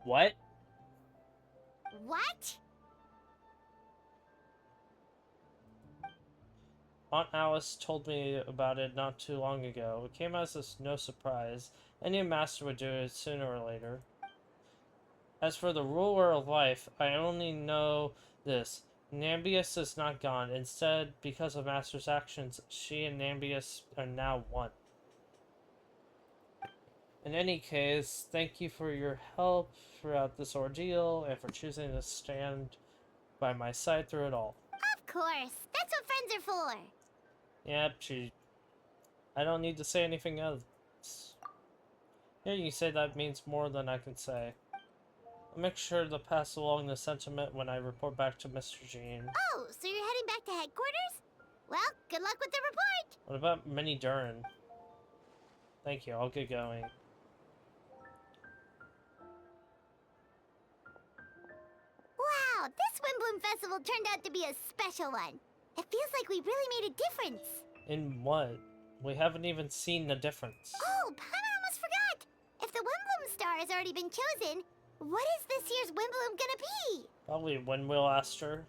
What? What? Aunt Alice told me about it not too long ago. It came as no surprise. Any master would do it sooner or later. As for the ruler of life, I only know this. Nambius is not gone. Instead, because of Master's actions, she and Nambius are now one. In any case, thank you for your help throughout this ordeal and for choosing to stand by my side through it all. Of course. That's what friends are for. Yep, I don't need to say anything else. Hearing you say that means more than I can say. I'll make sure to pass along the sentiment when I report back to Mr. Jean. Oh, so you're heading back to headquarters? Well, good luck with the report. What about Minnie Durin? Thank you, I'll get going. Wow, this Windbloom Festival turned out to be a special one. It feels like we really made a difference. In what? We haven't even seen the difference. Oh, Paimon almost forgot. If the Windbloom star has already been chosen, what is this year's Windbloom gonna be? Probably Windwheel Aster.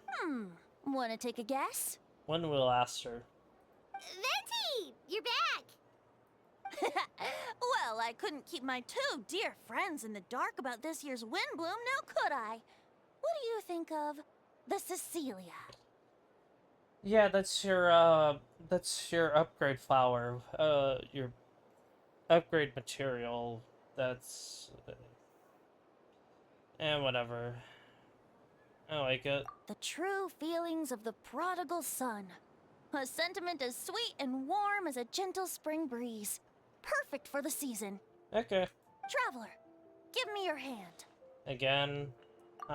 Wanna take a guess? Windwheel Aster. Venti, you're back. Well, I couldn't keep my two dear friends in the dark about this year's Windbloom, now could I? What do you think of the Cecilia? Yeah, that's your upgrade flower. Your upgrade material. That's... whatever. I like it. The true feelings of the prodigal son. A sentiment as sweet and warm as a gentle spring breeze. Perfect for the season. Okay. Traveler, give me your hand. Again.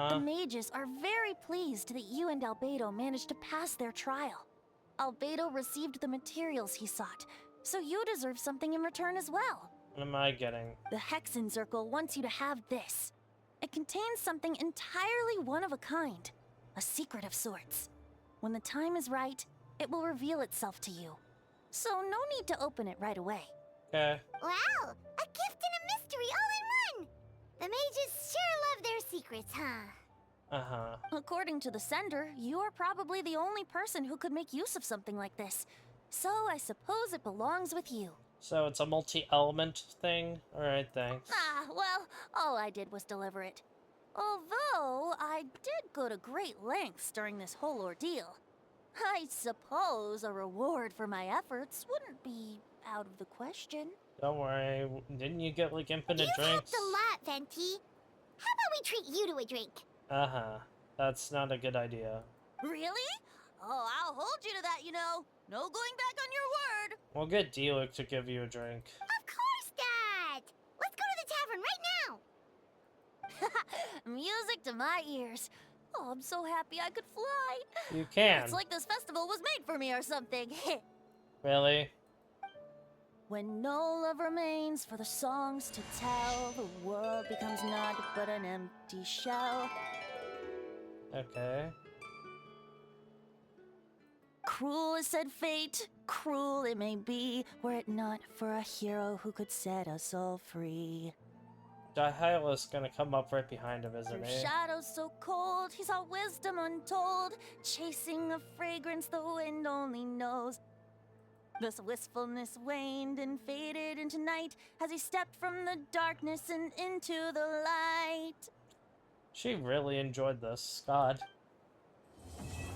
The mages are very pleased that you and Albedo managed to pass their trial. Albedo received the materials he sought, so you deserve something in return as well. What am I getting? The Hexenzirkel wants you to have this. It contains something entirely one of a kind, a secret of sorts. When the time is right, it will reveal itself to you. So no need to open it right away. Okay. Wow, a gift and a mystery all in one. The mages sure love their secrets, huh? Uh-huh. According to the sender, you are probably the only person who could make use of something like this. So I suppose it belongs with you. So it's a multi-element thing? Alright, thanks. Well, all I did was deliver it. Although, I did go to great lengths during this whole ordeal. I suppose a reward for my efforts wouldn't be out of the question. Don't worry, didn't you get like infinite You've drinks? helped a lot, Venti. How about we treat you to a drink? Uh-huh. That's not a good idea. Really? Oh, I'll hold you to that, you know. No going back on your word. We'll get Diluc to give you a drink. Of course, Dad! Let's go to the tavern right now! Music to my ears. Oh, I'm so happy I could fly. You can. It's like this festival was made for me or something. Really? When no love remains for the songs to tell, the world becomes naught but an empty shell. Okay. Cruel is said fate, cruel it may be, were it not for a hero who could set us all free. Hyla's gonna come up right behind him, isn't Through he? shadows so cold, he saw wisdom untold, chasing a fragrance the wind only knows. Thus wistfulness waned and faded into night as he stepped from the darkness and into the light. She really enjoyed this. God.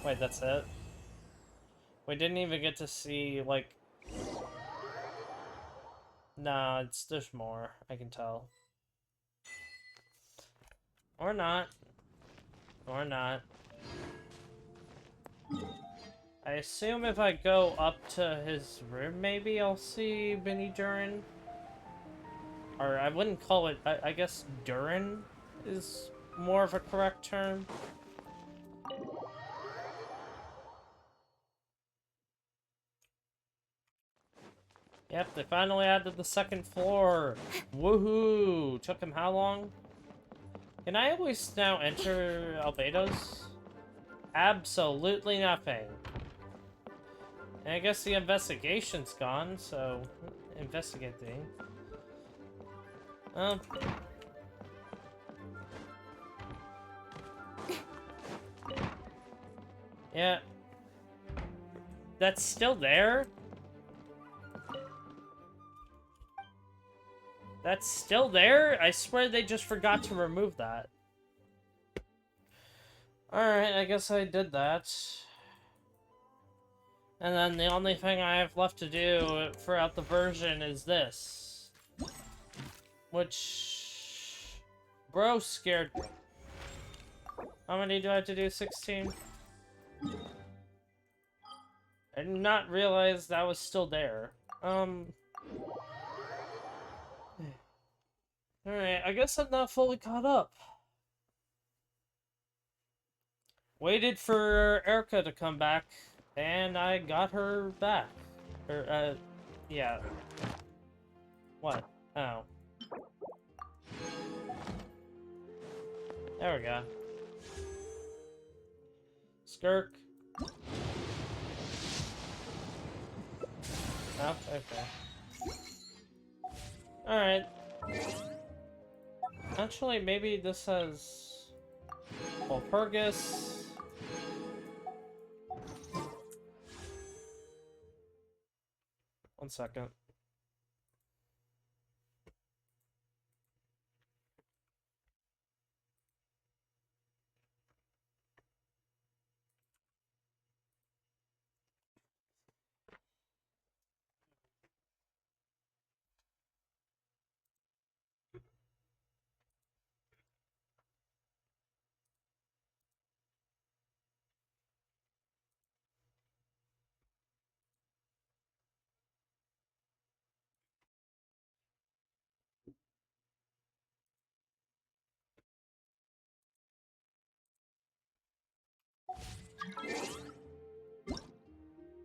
Wait, that's it? We didn't even get to see, like... Nah, there's more. I can tell. Or not. Or not. I assume if I go up to his room, maybe I'll see Benny Durin. Or I wouldn't call it... I guess Durin is more of a correct term. Yep, they finally added the second floor. Woohoo! Took him how long? Can I always now enter Albedo's? Absolutely nothing. And I guess the investigation's gone, so investigating. Yeah. That's still there? That's still there? I swear they just forgot to remove that. Alright, I guess I did that. And then the only thing I have left to do throughout the version is this. Which... Bro scared me. How many do I have to do? 16? I did not realize that was still there. Alright, I guess I'm not fully caught up. Waited for Erika to come back, and I got her back. Yeah. What? Oh. There we go. Skirk. Oh, okay. Alright. Actually, maybe this has... Walpurgis. 1 second.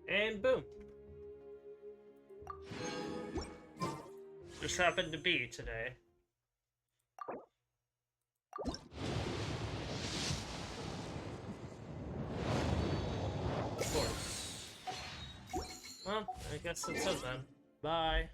And boom. Just happened to be today. Of course. Well, I guess that's it then. Bye.